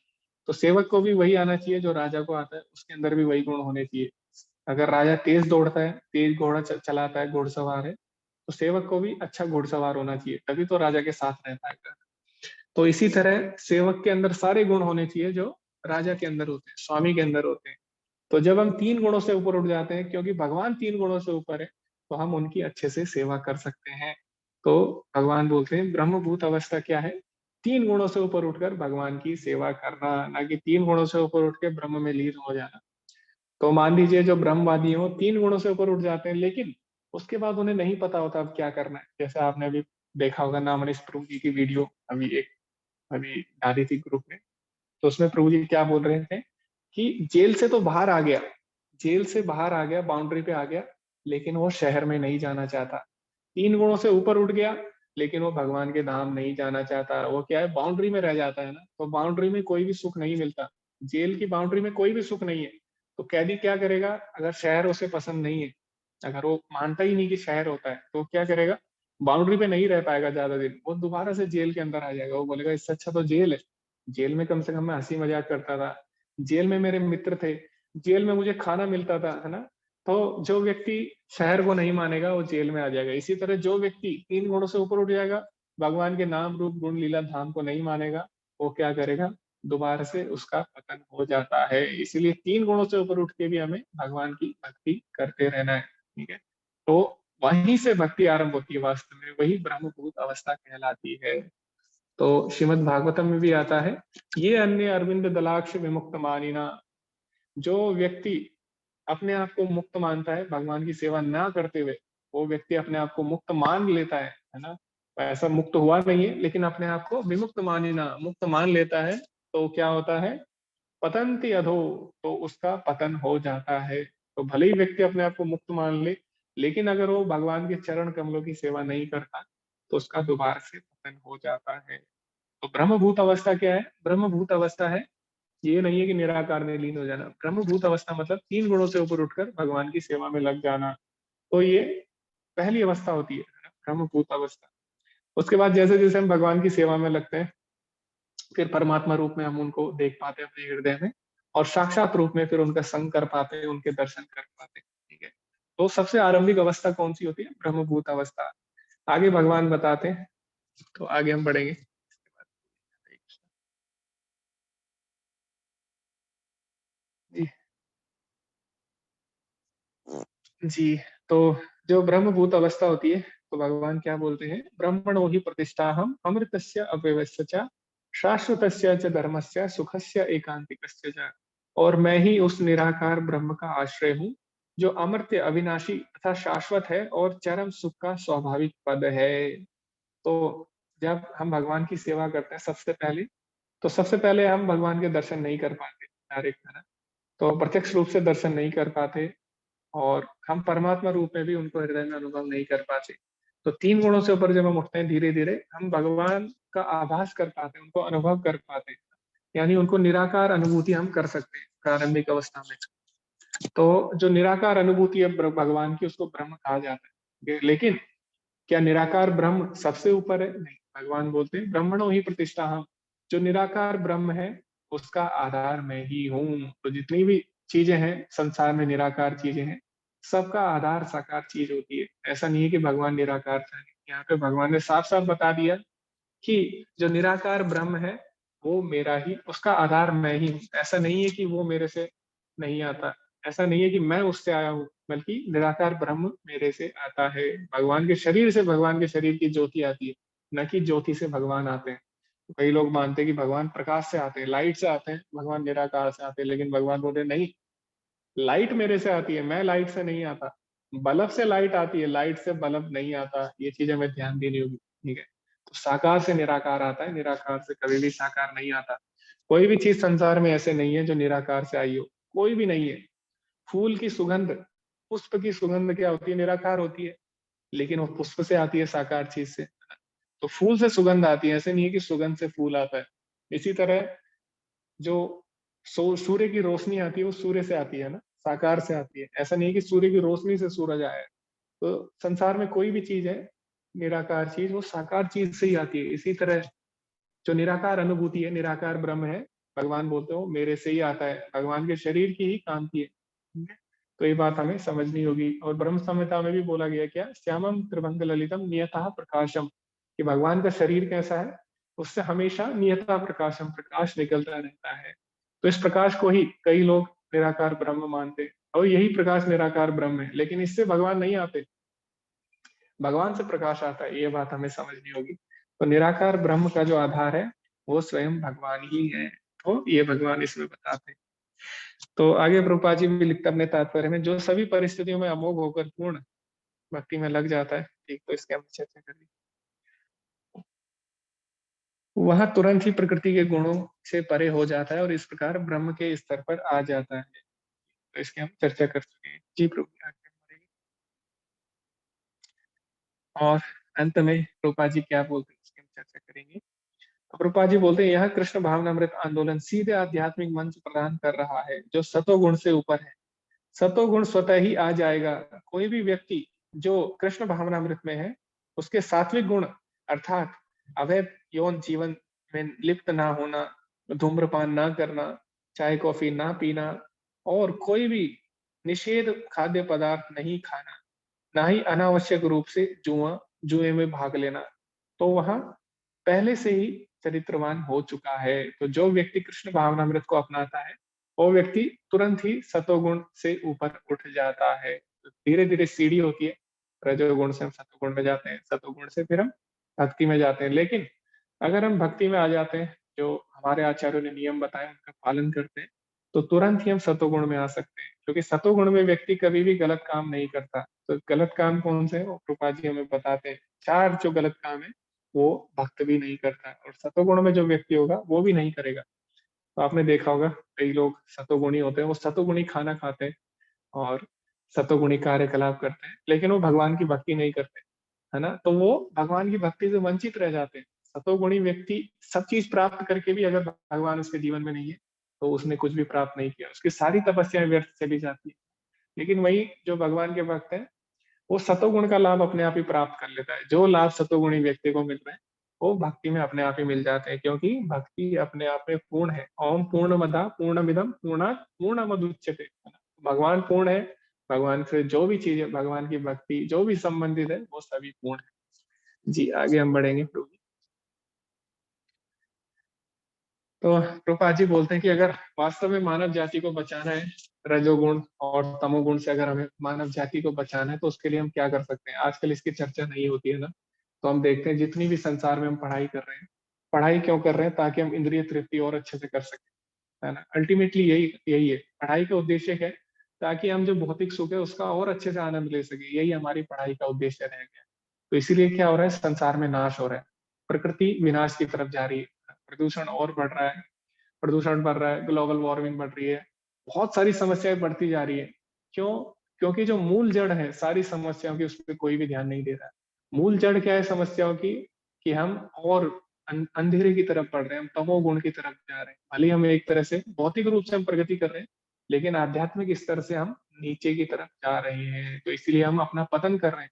तो सेवक को भी वही आना चाहिए जो राजा को आता है, उसके अंदर भी वही गुण होने चाहिए। अगर राजा तेज दौड़ता है, तेज घोड़ा चलाता है, घुड़सवार है, तो सेवक को भी अच्छा घुड़सवार होना चाहिए, तभी तो राजा के साथ रह पाएगा। तो इसी तरह सेवक के अंदर सारे गुण होने चाहिए जो राजा के अंदर होते हैं, स्वामी के अंदर होते हैं। तो जब हम 3 गुणों से ऊपर उठ जाते हैं, क्योंकि भगवान 3 गुणों से ऊपर है, तो हम उनकी अच्छे से सेवा कर सकते हैं। तो भगवान बोलते हैं ब्रह्मभूत अवस्था क्या है, 3 गुणों से ऊपर उठकर भगवान की सेवा करना, ना कि 3 गुणों से ऊपर उठ के ब्रह्म में लीन हो जाना। तो मान लीजिए जो ब्रह्मवादी हो 3 गुणों से ऊपर उठ जाते हैं, लेकिन उसके बाद उन्हें नहीं पता होता अब क्या करना है। जैसे आपने अभी देखा होगा नामनीश प्रभु जी की वीडियो अभी डाली थी ग्रुप में, तो उसमें प्रभु जी क्या बोल रहे थे कि जेल से तो बाहर आ गया, जेल से बाहर आ गया, बाउंड्री पे आ गया, लेकिन वो शहर में नहीं जाना चाहता। 3 गुणों से ऊपर उठ गया, लेकिन वो भगवान के धाम नहीं जाना चाहता। वो क्या है, बाउंड्री में रह जाता है ना, तो बाउंड्री में कोई भी सुख नहीं मिलता। जेल की बाउंड्री में कोई भी सुख नहीं है। तो कैदी क्या करेगा, अगर शहर उसे पसंद नहीं है, अगर वो मानता ही नहीं कि शहर होता है, तो क्या करेगा, बाउंड्री पे नहीं रह पाएगा ज्यादा दिन, वो दोबारा से जेल के अंदर आ जाएगा। वो बोलेगा इससे अच्छा तो जेल है, जेल में कम से कम मैं हंसी मजाक करता था, जेल में मेरे मित्र थे, जेल में मुझे खाना मिलता था, है ना। तो जो व्यक्ति शहर को नहीं मानेगा वो जेल में आ जाएगा। इसी तरह जो व्यक्ति 3 गुणों से ऊपर उठ जाएगा, भगवान के नाम रूप गुण लीला धाम को नहीं मानेगा, वो क्या करेगा, दोबारा से उसका पतन हो जाता है। इसीलिए 3 गुणों से ऊपर उठ के भी हमें भगवान की भक्ति करते रहना है, ठीक है। तो वहीं से भक्ति आरंभ होती है, वास्तव में वही ब्रह्मभूत अवस्था कहलाती है। तो श्रीमद् भागवतम में भी आता है, ये अन्य अरविंद दलाक्ष विमुक्त मानिना, जो व्यक्ति अपने आप को मुक्त मानता है भगवान की सेवा ना करते हुए, वो व्यक्ति अपने आप को मुक्त मान लेता है ना। ऐसा मुक्त हुआ नहीं है, लेकिन अपने आप को विमुक्त मानिना, मुक्त मान लेता है, तो क्या होता है, पतंति अधो, तो उसका पतन हो जाता है। तो भले ही व्यक्ति अपने आप को मुक्त मान ले, लेकिन अगर वो भगवान के चरण कमलों की सेवा नहीं करता, तो उसका दोबारा से पतन हो जाता है। तो ब्रह्मभूत अवस्था क्या है, ब्रह्मभूत अवस्था है, ये नहीं है कि निराकार में लीन हो जाना। ब्रह्मभूत अवस्था मतलब 3 गुणों से ऊपर उठकर भगवान की सेवा में लग जाना। तो ये पहली अवस्था होती है, ब्रह्मभूत अवस्था। उसके बाद जैसे जैसे हम भगवान की सेवा में लगते हैं, फिर परमात्मा रूप में हम उनको देख पाते हैं अपने हृदय में, और साक्षात रूप में फिर उनका संग कर पाते हैं, उनके दर्शन कर पाते हैं, ठीक है। तो सबसे आरंभिक अवस्था कौन सी होती है, ब्रह्मभूत अवस्था। आगे भगवान बताते हैं, तो आगे हम बढ़ेंगे। जी जी, तो जो ब्रह्मभूत अवस्था होती है, तो भगवान क्या बोलते हैं, ब्रह्मणो ही प्रतिष्ठाहम अमृतस्य अव्ययस्य च शाश्वतस्य च धर्मस्य सुखस्य एकांतिकस्य च। और मैं ही उस निराकार ब्रह्म का आश्रय हूँ, जो अमर्त्य अविनाशी तथा शाश्वत है और चरम सुख का स्वाभाविक पद है। तो जब हम भगवान की सेवा करते हैं, सबसे पहले हम भगवान के दर्शन नहीं कर पाते डायरेक्ट, है ना। तो प्रत्यक्ष रूप से दर्शन नहीं कर पाते, और हम परमात्मा रूप में भी उनको हृदय में अनुभव नहीं कर पाते। तो 3 गुणों से ऊपर जब हम उठते हैं, धीरे धीरे हम भगवान का आभास कर पाते हैं, उनको अनुभव कर पाते हैं, यानी उनको निराकार अनुभूति हम कर सकते हैं प्रारंभिक अवस्था में। तो जो निराकार अनुभूति है भगवान की, उसको ब्रह्म कहा जाता है। लेकिन क्या निराकार ब्रह्म सबसे ऊपर है, नहीं। भगवान बोलते हैं ब्रह्मणो ही प्रतिष्ठा हम, जो निराकार ब्रह्म है उसका आधार मैं ही हूँ। तो जितनी भी चीजें हैं संसार में, निराकार चीजें हैं, सबका आधार साकार चीज होती है। ऐसा नहीं है कि भगवान निराकार था। यहाँ पे भगवान ने साफ साफ बता दिया कि जो निराकार ब्रह्म है वो मेरा ही, उसका आधार मैं ही हूँ। ऐसा नहीं है कि वो मेरे से नहीं आता, ऐसा नहीं है कि मैं उससे आया हूँ, बल्कि निराकार ब्रह्म मेरे से आता है। भगवान के शरीर से भगवान के शरीर की ज्योति आती है, न कि ज्योति से भगवान आते हैं। कई लोग मानते हैं कि भगवान प्रकाश से आते हैं, लाइट से आते हैं, भगवान निराकार से आते हैं, लेकिन भगवान बोलते हैं नहीं, लाइट मेरे से आती है, मैं लाइट से नहीं आता। बल्ब से लाइट आती है, लाइट से बल्ब नहीं आता। ये चीज हमें ध्यान देनी होगी, ठीक है। तो साकार से निराकार आता है, निराकार से कभी भी साकार नहीं आता। कोई भी चीज संसार में ऐसे नहीं है जो निराकार से आई हो, कोई भी नहीं है। फूल की सुगंध, पुष्प की सुगंध क्या होती है, निराकार होती है, लेकिन वो पुष्प से आती है, साकार चीज से। तो फूल से सुगंध आती है, ऐसे नहीं है कि सुगंध से फूल आता है। इसी तरह जो सूर्य की रोशनी आती है वो सूर्य से आती है ना, साकार से आती है। ऐसा नहीं है कि सूर्य की रोशनी से सूरज आया है। तो संसार में कोई भी चीज है निराकार चीज, वो साकार चीज से ही आती है। इसी तरह जो निराकार अनुभूति है, निराकार ब्रह्म है, भगवान बोलते हो मेरे से ही आता है, भगवान के शरीर की ही कांति है, ठीक है। तो ये बात हमें समझनी होगी। और ब्रह्म संहिता में भी बोला गया क्या, श्यामम त्रिभंग ललितम नियतः प्रकाशम, कि भगवान का शरीर कैसा है, उससे हमेशा नियता प्रकाशम, प्रकाश निकलता रहता है। तो इस प्रकाश को ही कई लोग निराकार ब्रह्म मानते हैं, और यही प्रकाश निराकार ब्रह्म है। लेकिन इससे भगवान नहीं आते, भगवान से प्रकाश आता है, ये बात हमें समझनी होगी। तो निराकार ब्रह्म का जो आधार है वो स्वयं भगवान ही है, तो ये भगवान इसमें बताते हैं। तो आगे प्रभुपाद जी भी लिखते अपने तात्पर्य में, जो सभी परिस्थितियों में अमोघ होकर पूर्ण भक्ति में लग जाता है, ठीक। तो इसके हम चर्चा करेंगे। वह तुरंत ही प्रकृति के गुणों से परे हो जाता है और इस प्रकार ब्रह्म के स्तर पर आ जाता है। तो इसकी हम चर्चा कर चुके हैं। जी प्रभु। और अंत में प्रभुपाद जी क्या बोलते हैं उसकी हम चर्चा करेंगे। तो प्रभुपाद जी बोलते हैं यह कृष्ण भावनामृत आंदोलन सीधे आध्यात्मिक मंच प्रदान कर रहा है जो सतोगुण से ऊपर है। सतोगुण स्वतः ही आ जाएगा। कोई भी व्यक्ति जो कृष्ण भावनामृत में है उसके सात्विक गुण अर्थात अवैध यौन जीवन में लिप्त ना होना, धूम्रपान ना करना, चाय कॉफी ना पीना और कोई भी निषेध खाद्य पदार्थ नहीं खाना, ना ही अनावश्यक रूप से जुए में भाग लेना, तो वह पहले से ही चरित्रवान हो चुका है। तो जो व्यक्ति कृष्ण भावनामृत को अपनाता है वो व्यक्ति तुरंत ही सतोगुण से ऊपर उठ जाता है। तो धीरे धीरे सीढ़ी होती है, रजोगुण से हम सतोगुण में जाते हैं, सतोगुण से फिर हम भक्ति में जाते हैं। लेकिन अगर हम भक्ति में आ जाते हैं, जो हमारे आचार्यों ने नियम बताए उनका पालन करते हैं, तो तुरंत ही हम सतोगुण में आ सकते हैं। क्योंकि सतोगुण में व्यक्ति कभी भी गलत काम नहीं करता। तो गलत काम कौन से है वो प्रभुपाद जी हमें बताते हैं। 4 जो गलत काम है वो भक्त भी नहीं करता, और सतोगुण में जो व्यक्ति होगा वो भी नहीं करेगा। तो आपने देखा होगा कई लोग सतोगुणी होते हैं, वो सतोगुणी खाना खाते हैं और सतोगुणी कार्यकलाप करते हैं, लेकिन वो भगवान की भक्ति नहीं करते, है ना। तो वो भगवान की भक्ति से वंचित रह जाते हैं। सतोगुणी व्यक्ति सब चीज प्राप्त करके भी अगर भगवान उसके जीवन में नहीं है तो उसने कुछ भी प्राप्त नहीं किया, उसकी सारी तपस्याएं व्यर्थ चली जाती है। लेकिन वही जो भगवान के भक्त है वो सतोगुण का लाभ अपने आप ही प्राप्त कर लेता है। जो लाभ सतोगुणी व्यक्ति को मिल रहा है वो भक्ति में अपने आप ही मिल जाते हैं, क्योंकि भक्ति अपने आप में पूर्ण है। ओम पूर्णमदः पूर्णमिदं पूर्णात् पूर्णमुदच्यते। भगवान पूर्ण है, भगवान से जो भी चीजें, भगवान की भक्ति जो भी संबंधित है वो सभी पूर्ण है। जी आगे हम बढ़ेंगे प्रभु जी। तो प्रभुपाद जी बोलते हैं कि अगर वास्तव में मानव जाति को बचाना है रजोगुण और तमोगुण से, अगर हमें मानव जाति को बचाना है तो उसके लिए हम क्या कर सकते हैं। आजकल इसकी चर्चा नहीं होती है ना। तो हम देखते हैं जितनी भी संसार में हम पढ़ाई कर रहे हैं, पढ़ाई क्यों कर रहे हैं, ताकि हम इंद्रिय तृप्ति और अच्छे से कर सकें, है ना। अल्टीमेटली यही यही है पढ़ाई का उद्देश्य है, ताकि हम जो भौतिक सुख है उसका और अच्छे से आनंद ले सके। यही हमारी पढ़ाई का उद्देश्य रह गया। तो इसीलिए क्या हो रहा है, संसार में नाश हो रहा है, प्रकृति विनाश की तरफ जा रही है, प्रदूषण और बढ़ रहा है, प्रदूषण बढ़ रहा है, ग्लोबल वार्मिंग बढ़ रही है, बहुत सारी समस्याएं बढ़ती जा रही है। क्यों? क्योंकि जो मूल जड़ है सारी समस्याओं की, उस पर कोई भी ध्यान नहीं दे रहा है। मूल जड़ क्या है समस्याओं की, कि हम और अंधेरे की तरफ बढ़ रहे हैं, हम तमोगुण की तरफ जा रहे हैं। भले हम एक तरह से भौतिक रूप से हम प्रगति कर रहे हैं, लेकिन आध्यात्मिक स्तर से हम नीचे की तरफ जा रहे हैं। तो इसलिए हम अपना पतन कर रहे हैं।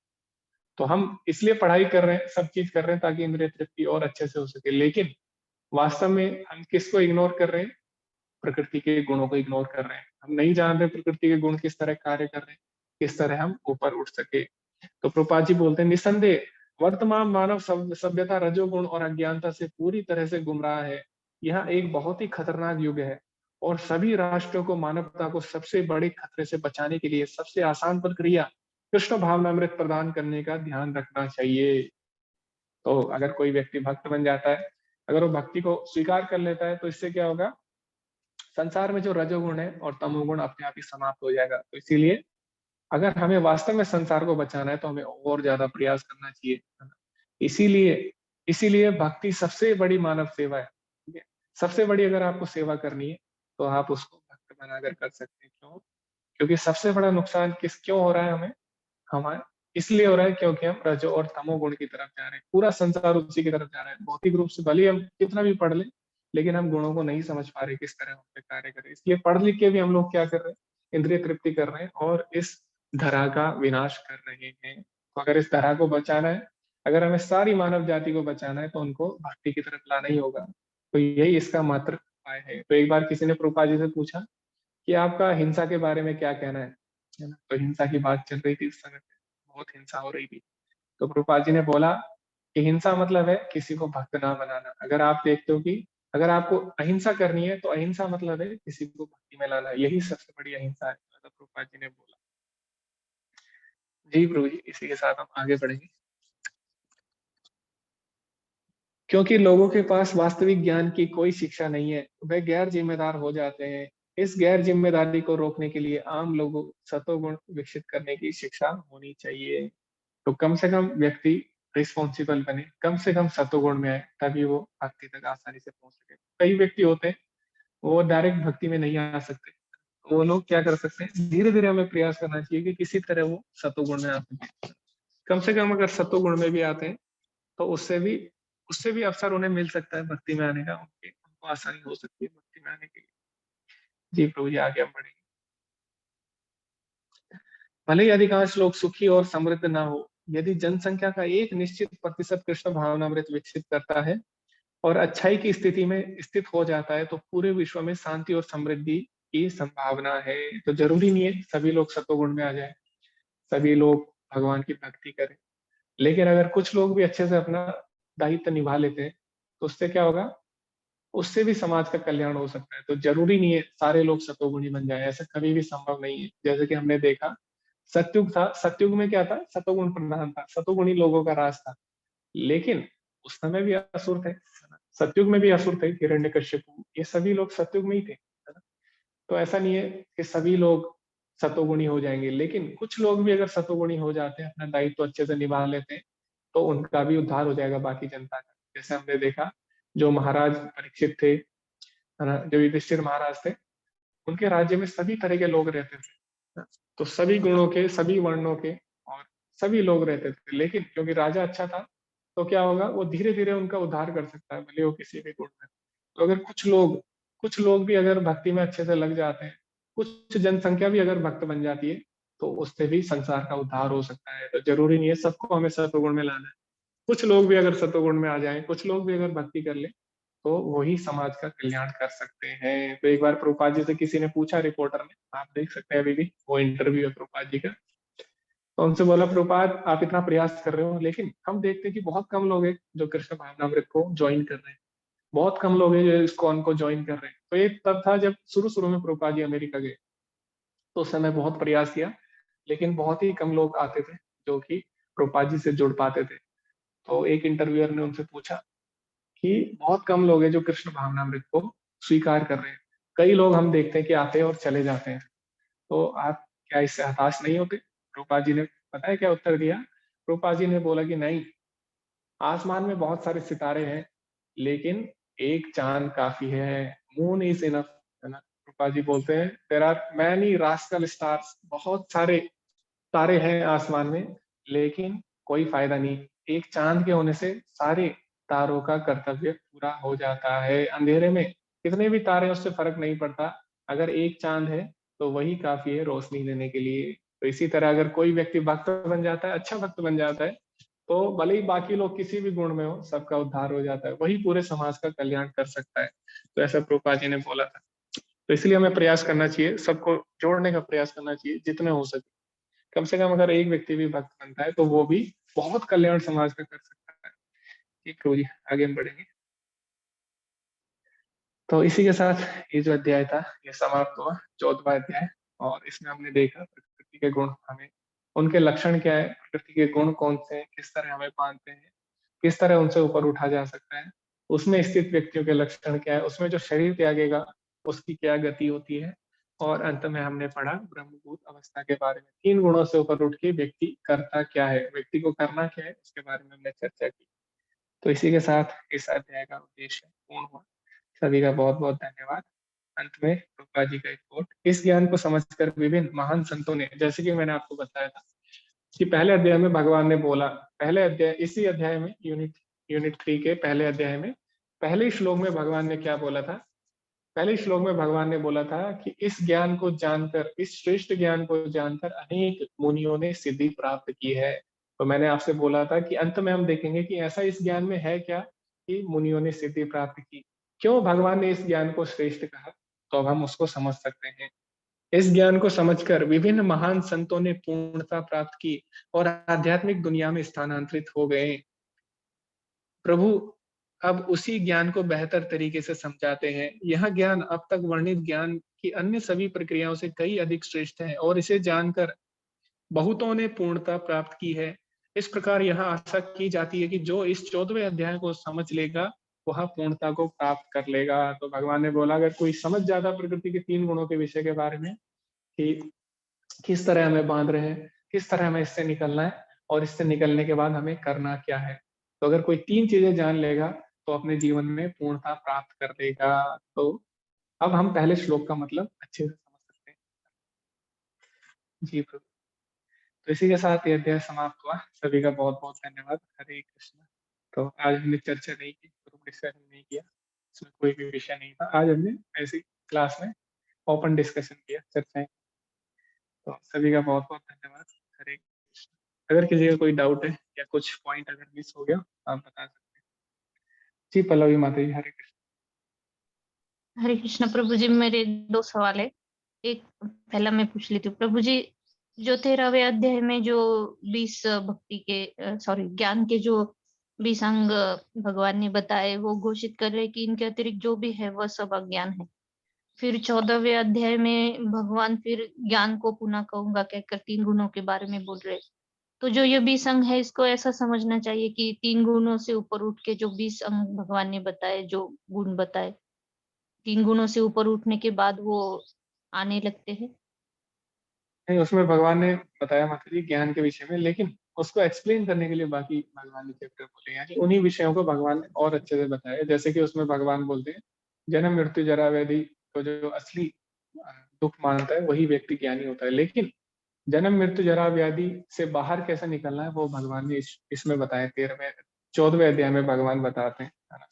तो हम इसलिए पढ़ाई कर रहे हैं, सब चीज कर रहे हैं, ताकि इंद्रिय तृप्ति और अच्छे से हो सके। लेकिन वास्तव में हम किसको इग्नोर कर रहे हैं? प्रकृति के गुणों को इग्नोर कर रहे हैं। हम नहीं जान रहे प्रकृति के गुण किस तरह कार्य कर रहे हैं, किस तरह हम ऊपर उठ सके। तो प्रभुपाद जी बोलते हैं निसंदेह वर्तमान मानव सभ्यता रजोगुण और अज्ञानता से पूरी तरह से गुमराह है। यह एक बहुत ही खतरनाक युग है और सभी राष्ट्रों को मानवता को सबसे बड़े खतरे से बचाने के लिए सबसे आसान प्रक्रिया कृष्ण भावनामृत प्रदान करने का ध्यान रखना चाहिए। तो अगर कोई व्यक्ति भक्त बन जाता है, अगर वो भक्ति को स्वीकार कर लेता है, तो इससे क्या होगा, संसार में जो रजोगुण है और तमोगुण अपने आप ही समाप्त हो जाएगा। तो इसीलिए अगर हमें वास्तव में संसार को बचाना है तो हमें और ज्यादा प्रयास करना चाहिए। इसीलिए इसीलिए भक्ति सबसे बड़ी मानव सेवा है। ठीक है, सबसे बड़ी अगर आपको सेवा करनी है तो आप उसको भक्त बनाकर कर सकते हैं। क्यों? क्योंकि सबसे बड़ा नुकसान क्यों हो रहा है हमें, हमारे इसलिए हो रहा है क्योंकि हम रजो और तमोगुण की तरफ जा रहे हैं। पूरा संसार उसी की तरफ जा रहा है। भौतिक रूप से भले हम कितना भी पढ़ लें, लेकिन हम गुणों को नहीं समझ पा रहे किस तरह उन पे कार्य करें। इसलिए पढ़ लिख के भी हम लोग क्या कर रहे हैं, इंद्रिय तृप्ति कर रहे हैं और इस धरा का विनाश कर रहे हैं। तो अगर इस धरा को बचाना है, अगर हमें सारी मानव जाति को बचाना है, तो उनको भक्ति की तरफ लाना ही होगा। तो यही इसका मात्र उपाय है। तो एक बार किसी ने प्रभुपाद जी से पूछा कि आपका हिंसा के बारे में क्या कहना है ना। तो हिंसा की बात चल रही थी उस समय पे, बहुत हिंसा हो रही थी। तो प्रभुपाद जी ने बोला कि हिंसा मतलब है किसी को भक्त ना बनाना। अगर आप देखते हो कि अगर आपको अहिंसा करनी है तो अहिंसा मतलब है किसी को भक्ति में लाना, यही सबसे बड़ी अहिंसा है, तो प्रभुपाद जी ने बोला। जी प्रभु जी, इसी के साथ हम आगे बढ़ेंगे। क्योंकि लोगों के पास वास्तविक ज्ञान की कोई शिक्षा नहीं है, वे गैर जिम्मेदार हो जाते हैं। इस गैर जिम्मेदारी को रोकने के लिए आम लोगों सतोगुण विकसित करने की शिक्षा होनी चाहिए। तो कम से कम व्यक्ति रिस्पॉन्सिबल बने, कम से कम सतोगुण में आए, तभी वो भक्ति तक आसानी से पहुंच सके। कई व्यक्ति होते हैं वो डायरेक्ट भक्ति में नहीं आ सकते, वो लोग क्या कर सकते हैं, धीरे धीरे हमें प्रयास करना चाहिए कि किसी तरह वो सतोगुण में आ सके। कम से कम अगर सत्वगुण में भी आते हैं तो उससे भी अवसर उन्हें मिल सकता है भक्ति में आने का, उनको आसानी हो सकती है भक्ति में आने के लिए। जी प्रभु जी, आगे हम बढ़ेंगे। भले ही अधिकांश लोग सुखी और समृद्ध ना हो, यदि जनसंख्या का एक निश्चित प्रतिशत कृष्ण भावनामृत विकसित करता है और अच्छाई की स्थिति में स्थित हो जाता है, तो पूरे विश्व में शांति और समृद्धि की संभावना है। तो जरूरी नहीं है सभी लोग सत्वगुण में आ जाए, सभी लोग भगवान की भक्ति करें, लेकिन अगर कुछ लोग भी अच्छे से अपना दायित्व निभा लेते हैं तो उससे क्या होगा, उससे भी समाज का कल्याण हो सकता है। तो जरूरी नहीं है सारे लोग सतोगुणी बन जाए, ऐसा कभी भी संभव नहीं है। जैसे कि हमने देखा सतयुग था, सतयुग में क्या था, सतोगुण प्रधान था, सतोगुणी लोगों का राज था, लेकिन उस समय भी असुर थे, सतयुग में भी असुर थे, हिरण्यकश्यप, ये सभी लोग सतयुग में ही थे, है ना। तो ऐसा नहीं है कि सभी लोग सतोगुणी हो जाएंगे, लेकिन कुछ लोग भी अगर सतोगुणी हो जाते हैं, अपना दायित्व अच्छे से निभा लेते हैं, तो उनका भी उद्धार हो जाएगा बाकी जनता का। जैसे हमने देखा जो महाराज परीक्षित थे, है ना, जो युधिष्ठिर महाराज थे, उनके राज्य में सभी तरह के लोग रहते थे, तो सभी गुणों के, सभी वर्णों के और सभी लोग रहते थे, लेकिन क्योंकि राजा अच्छा था तो क्या होगा, वो धीरे धीरे उनका उद्धार कर सकता है, भले वो किसी भी गुण में। तो अगर कुछ लोग भी अगर भक्ति में अच्छे से लग जाते हैं, कुछ जनसंख्या भी अगर भक्त बन जाती है, तो उससे भी संसार का उद्धार हो सकता है। तो जरूरी नहीं है सबको हमें सत्वगुण में लाना है, कुछ लोग भी अगर सत्वगुण में आ जाएं, कुछ लोग भी अगर भक्ति कर ले, तो वही समाज का कल्याण कर सकते हैं। तो एक बार प्रभुपाद जी से किसी ने पूछा, रिपोर्टर ने, आप देख सकते हैं अभी भी वो इंटरव्यू है प्रभुपाद जी का, तो उनसे बोला प्रभुपाद आप इतना प्रयास कर रहे हो, लेकिन हम देखते हैं कि बहुत कम लोग हैं जो कृष्ण भावनामृत को ज्वाइन कर रहे हैं, बहुत कम लोग हैं जो इस्कॉन को ज्वाइन कर रहे हैं। तो ये तब था जब शुरू शुरू में प्रभुपाद जी अमेरिका गए, तो उस समय बहुत प्रयास किया, लेकिन बहुत ही कम लोग आते थे जो कि प्रभुपाद जी से जुड़ पाते थे। तो एक इंटरव्यूअर ने उनसे पूछा कि बहुत कम लोग हैं जो कृष्ण भावनामृत को स्वीकार कर रहे हैं, कई लोग हम देखते हैं कि आते हैं और चले जाते हैं, तो आप क्या इससे हताश नहीं होते? प्रभुपाद जी ने पता है क्या उत्तर दिया? प्रभुपाद जी ने बोला कि नहीं, आसमान में बहुत सारे सितारे हैं, लेकिन एक चांद काफी है, मून इज इनफ, है ना। प्रभुपाद जी बोलते हैं there are many rascal stars, बहुत सारे तारे हैं आसमान में, लेकिन कोई फायदा नहीं, एक चांद के होने से सारे तारों का कर्तव्य पूरा हो जाता है। अंधेरे में कितने भी तारे हैं उससे फर्क नहीं पड़ता, अगर एक चांद है तो वही काफी है रोशनी देने के लिए। तो इसी तरह अगर कोई व्यक्ति भक्त बन जाता है, अच्छा भक्त बन जाता है, तो भले ही बाकी लोग किसी भी गुण में हो, सबका उद्धार हो जाता है, वही पूरे समाज का कल्याण कर सकता है। तो ऐसा प्रभुपाद जी ने बोला था। तो इसलिए हमें प्रयास करना चाहिए, सबको जोड़ने का प्रयास करना चाहिए जितने हो सके। कम से कम अगर एक व्यक्ति भी भक्त बनता है तो वो भी बहुत कल्याण समाज का कर सकता है। ठीक है जी, आगे हम बढ़ेंगे। तो इसी के साथ ये जो अध्याय था ये समाप्त हुआ, 14वां अध्याय। और इसमें हमने देखा प्रकृति के गुण, हमें उनके लक्षण क्या है, प्रकृति के गुण कौन से हैं, किस तरह हमें मानते हैं, किस तरह उनसे ऊपर उठा जा सकता है, उसमें स्थित व्यक्तियों के लक्षण क्या है, उसमें जो शरीर त्यागेगा उसकी क्या गति होती है, और अंत में हमने पढ़ा ब्रह्मभूत अवस्था के बारे में। 3 गुणों से ऊपर उठ के व्यक्ति करता क्या है, व्यक्ति को करना क्या है, उसके बारे में हमने चर्चा की। तो इसी के साथ इस अध्याय का उद्देश्य पूर्ण हुआ। सभी का बहुत बहुत धन्यवाद। अंत में प्रभुपाद जी का एक कोट, इस ज्ञान को समझकर विभिन्न महान संतों ने, जैसे कि मैंने आपको बताया था कि पहले अध्याय में भगवान ने बोला, पहले अध्याय, इसी अध्याय में यूनिट 3 के पहले अध्याय में पहले श्लोक में भगवान ने क्या बोला था, पहले श्लोक में भगवान ने बोला था कि इस ज्ञान को जानकर, इस श्रेष्ठ ज्ञान को जानकर अनेक मुनियों ने सिद्धि प्राप्त की है। तो मैंने आपसे बोला था कि अंत में हम देखेंगे कि ऐसा इस ज्ञान में है क्या कि मुनियों ने सिद्धि प्राप्त की, क्यों भगवान ने इस ज्ञान को श्रेष्ठ कहा, तो अब हम उसको समझ सकते हैं। इस ज्ञान को समझकर विभिन्न महान संतों ने पूर्णता प्राप्त की और आध्यात्मिक दुनिया में स्थानांतरित हो गए। प्रभु अब उसी ज्ञान को बेहतर तरीके से समझाते हैं। यह ज्ञान अब तक वर्णित ज्ञान की अन्य सभी प्रक्रियाओं से कई अधिक श्रेष्ठ है और इसे जानकर बहुतों ने पूर्णता प्राप्त की है। इस प्रकार यह आशा की जाती है कि जो इस 14वें अध्याय को समझ लेगा वह पूर्णता को प्राप्त कर लेगा। तो भगवान ने बोला अगर कोई समझ जाता प्रकृति के 3 गुणों के विषय के बारे में कि किस तरह हमें बांध रहे हैं, किस तरह हमें इससे निकलना है और इससे निकलने के बाद हमें करना क्या है, तो अगर कोई 3 चीजें जान लेगा तो अपने जीवन में पूर्णता प्राप्त कर लेगा। तो अब हम पहले श्लोक का मतलब अच्छे से समझ सकते हैं। जी प्रभु। तो इसी के साथ ये अध्याय समाप्त हुआ। सभी का बहुत बहुत धन्यवाद। हरे कृष्ण। तो आज हमने चर्चा नहीं की, ग्रुप डिस्कशन नहीं किया, इसमें कोई भी विषय नहीं था। आज हमने ऐसी क्लास में ओपन डिस्कशन किया, चर्चाएं। तो सभी का बहुत बहुत धन्यवाद। हरे कृष्ण। अगर किसी का कोई डाउट है या कुछ पॉइंट अगर मिस हो गया आप बता सकते हैं। जी पल्लवी माता जी, हरे कृष्ण। हरे कृष्ण प्रभु जी, मेरे 2 सवाल है। एक पहला मैं पूछ लेती हूँ प्रभु जी, जो 13वें अध्याय में जो 20 भक्ति के ज्ञान के जो 20 अंग भगवान ने बताए, वो घोषित कर रहे कि इनके अतिरिक्त जो भी है वह सब अज्ञान है। फिर 14वें अध्याय में भगवान फिर ज्ञान को पुनः कहूंगा कहकर 3 गुणों के बारे में बोल रहे। तो जो ये 20 अंग है, इसको ऐसा समझना चाहिए कि 3 गुणों से ऊपर उठ के जो 20 अंग भगवान ने बताए, जो गुण बताए, 3 गुणों से ऊपर उठने के बाद वो आने लगते हैं। नहीं, उसमें भगवान ने बताया माता जी ज्ञान के विषय में, लेकिन उसको एक्सप्लेन करने के लिए बाकी भगवान ने चैप्टर बोले, यानी उन्हीं विषयों को भगवान ने और अच्छे से बताया। जैसे कि उसमें भगवान बोलते हैं जन्म मृत्यु जरा व्याधि को जो असली दुख मानता है वही व्यक्ति ज्ञानी होता है, लेकिन जन्म मृत्यु जरा व्याधि से बाहर कैसे निकलना है वो भगवान ने इसमें बताया। 14वें अध्याय में भगवान बताते हैं, है ना।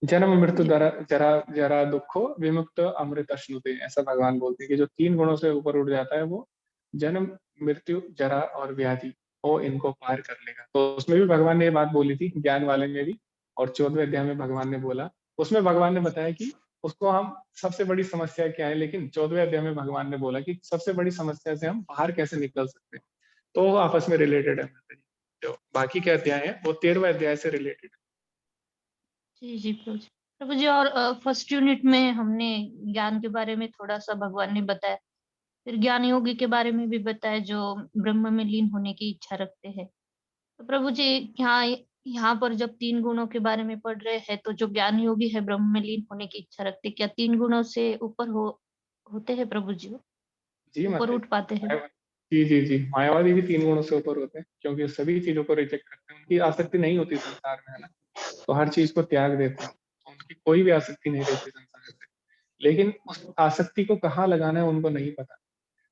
जन्म मृत्यु जरा जरा दुखो विमुक्त अमृत अश्नुते, ऐसा भगवान बोलते हैं कि जो 3 गुणों से ऊपर उठ जाता है वो जन्म मृत्यु जरा और व्याधि वो इनको पार कर लेगा। तो उसमें भी भगवान ने ये बात बोली थी, ज्ञान वाले में भी, और 14वें अध्याय में भगवान ने बोला। उसमें भगवान ने बताया कि उसको हम सबसे बड़ी समस्या क्या है, लेकिन 14वें अध्याय में भगवान ने बोला कि सबसे बड़ी समस्या से हम बाहर कैसे निकल सकते हैं। तो वो आपस में रिलेटेड है। जो बाकी के अध्याय है वो 13वें अध्याय से रिलेटेड। जी जी प्रभु जी। प्रभु जी, और फर्स्ट यूनिट में हमने ज्ञान के बारे में थोड़ा सा भगवान ने बताया, फिर ज्ञान योगी के बारे में भी बताया जो ब्रह्म में लीन होने की इच्छा रखते हैं। तो प्रभु जी, यहाँ पर जब 3 गुणों के बारे में पढ़ रहे हैं, तो जो ज्ञान योगी है ब्रह्म में लीन होने की इच्छा रखते, क्या 3 गुणों से ऊपर होते हैं प्रभु जी? वो जी ऊपर माता उठ पाते हैं? जी जी जी, मायावादी भी 3 गुणों से ऊपर होते हैं, क्योंकि सभी चीजों को रिजेक्ट करते हैं। उनकी आसक्ति नहीं होती संसार में, है ना। तो हर चीज को त्याग देते हैं, उनकी कोई भी आसक्ति नहीं रहती संसार से। लेकिन उस आसक्ति को कहाँ लगाना है उनको नहीं पता।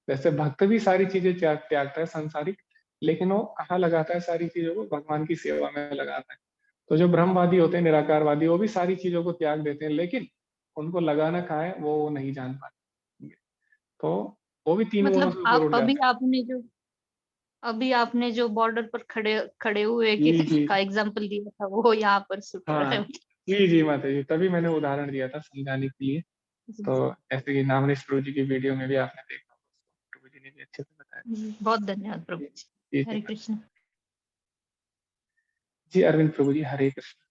वैसे भक्त भी सारी चीजें त्यागता है संसारिक, लेकिन वो कहाँ लगाता है सारी चीजों को, भगवान की सेवा में लगाता है। तो जो ब्रह्मवादी होते हैं, निराकारवादी, वो भी सारी चीजों को त्याग देते हैं, लेकिन उनको लगाना कहाँ है वो नहीं जान पाते। तो वो भी 3 गुणों मतलब से ऊपर उठ जाते हैं। अभी आपने जो बॉर्डर पर खड़े खड़े हुए जी जी का एग्जाम्पल दिया था, वो यहाँ पर सूट हो रहा हाँ, है। जी जी माता जी, तभी मैंने उदाहरण दिया था समझाने के लिए। जी तो ऐसे कि नामनेश प्रभु जी की वीडियो में भी आपने देखा होगा, प्रभु जी ने भी अच्छे से बताया। जी, बहुत धन्यवाद प्रभु जी जी। जी जी हरे कृष्ण। जी, अरविंद प्रभु जी, हरे कृष्ण।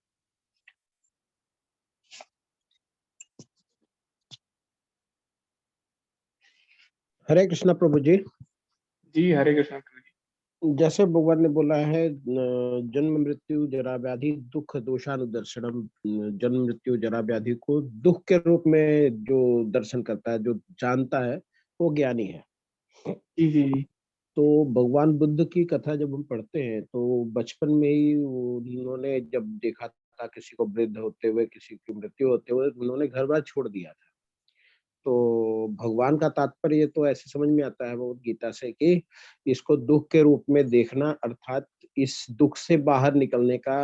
हरे कृष्णा प्रभु जी। जी हरे कृष्ण प्रभु जी। जैसे भगवान ने बोला है जन्म मृत्यु जरा व्याधि दुख दोषानुदर्शनम, जन्म मृत्यु जरा व्याधि को दुख के रूप में जो दर्शन करता है, जो जानता है, वो ज्ञानी है। जी जी जी तो भगवान बुद्ध की कथा जब हम पढ़ते हैं तो बचपन में ही उन्होंने जब देखा था किसी को वृद्ध होते हुए, किसी की मृत्यु होते हुए, उन्होंने घर बार छोड़ दिया था। तो भगवान का तात्पर्य तो ऐसे समझ में आता है भगवद गीता से कि इसको दुख के रूप में देखना, अर्थात इस दुख से बाहर निकलने का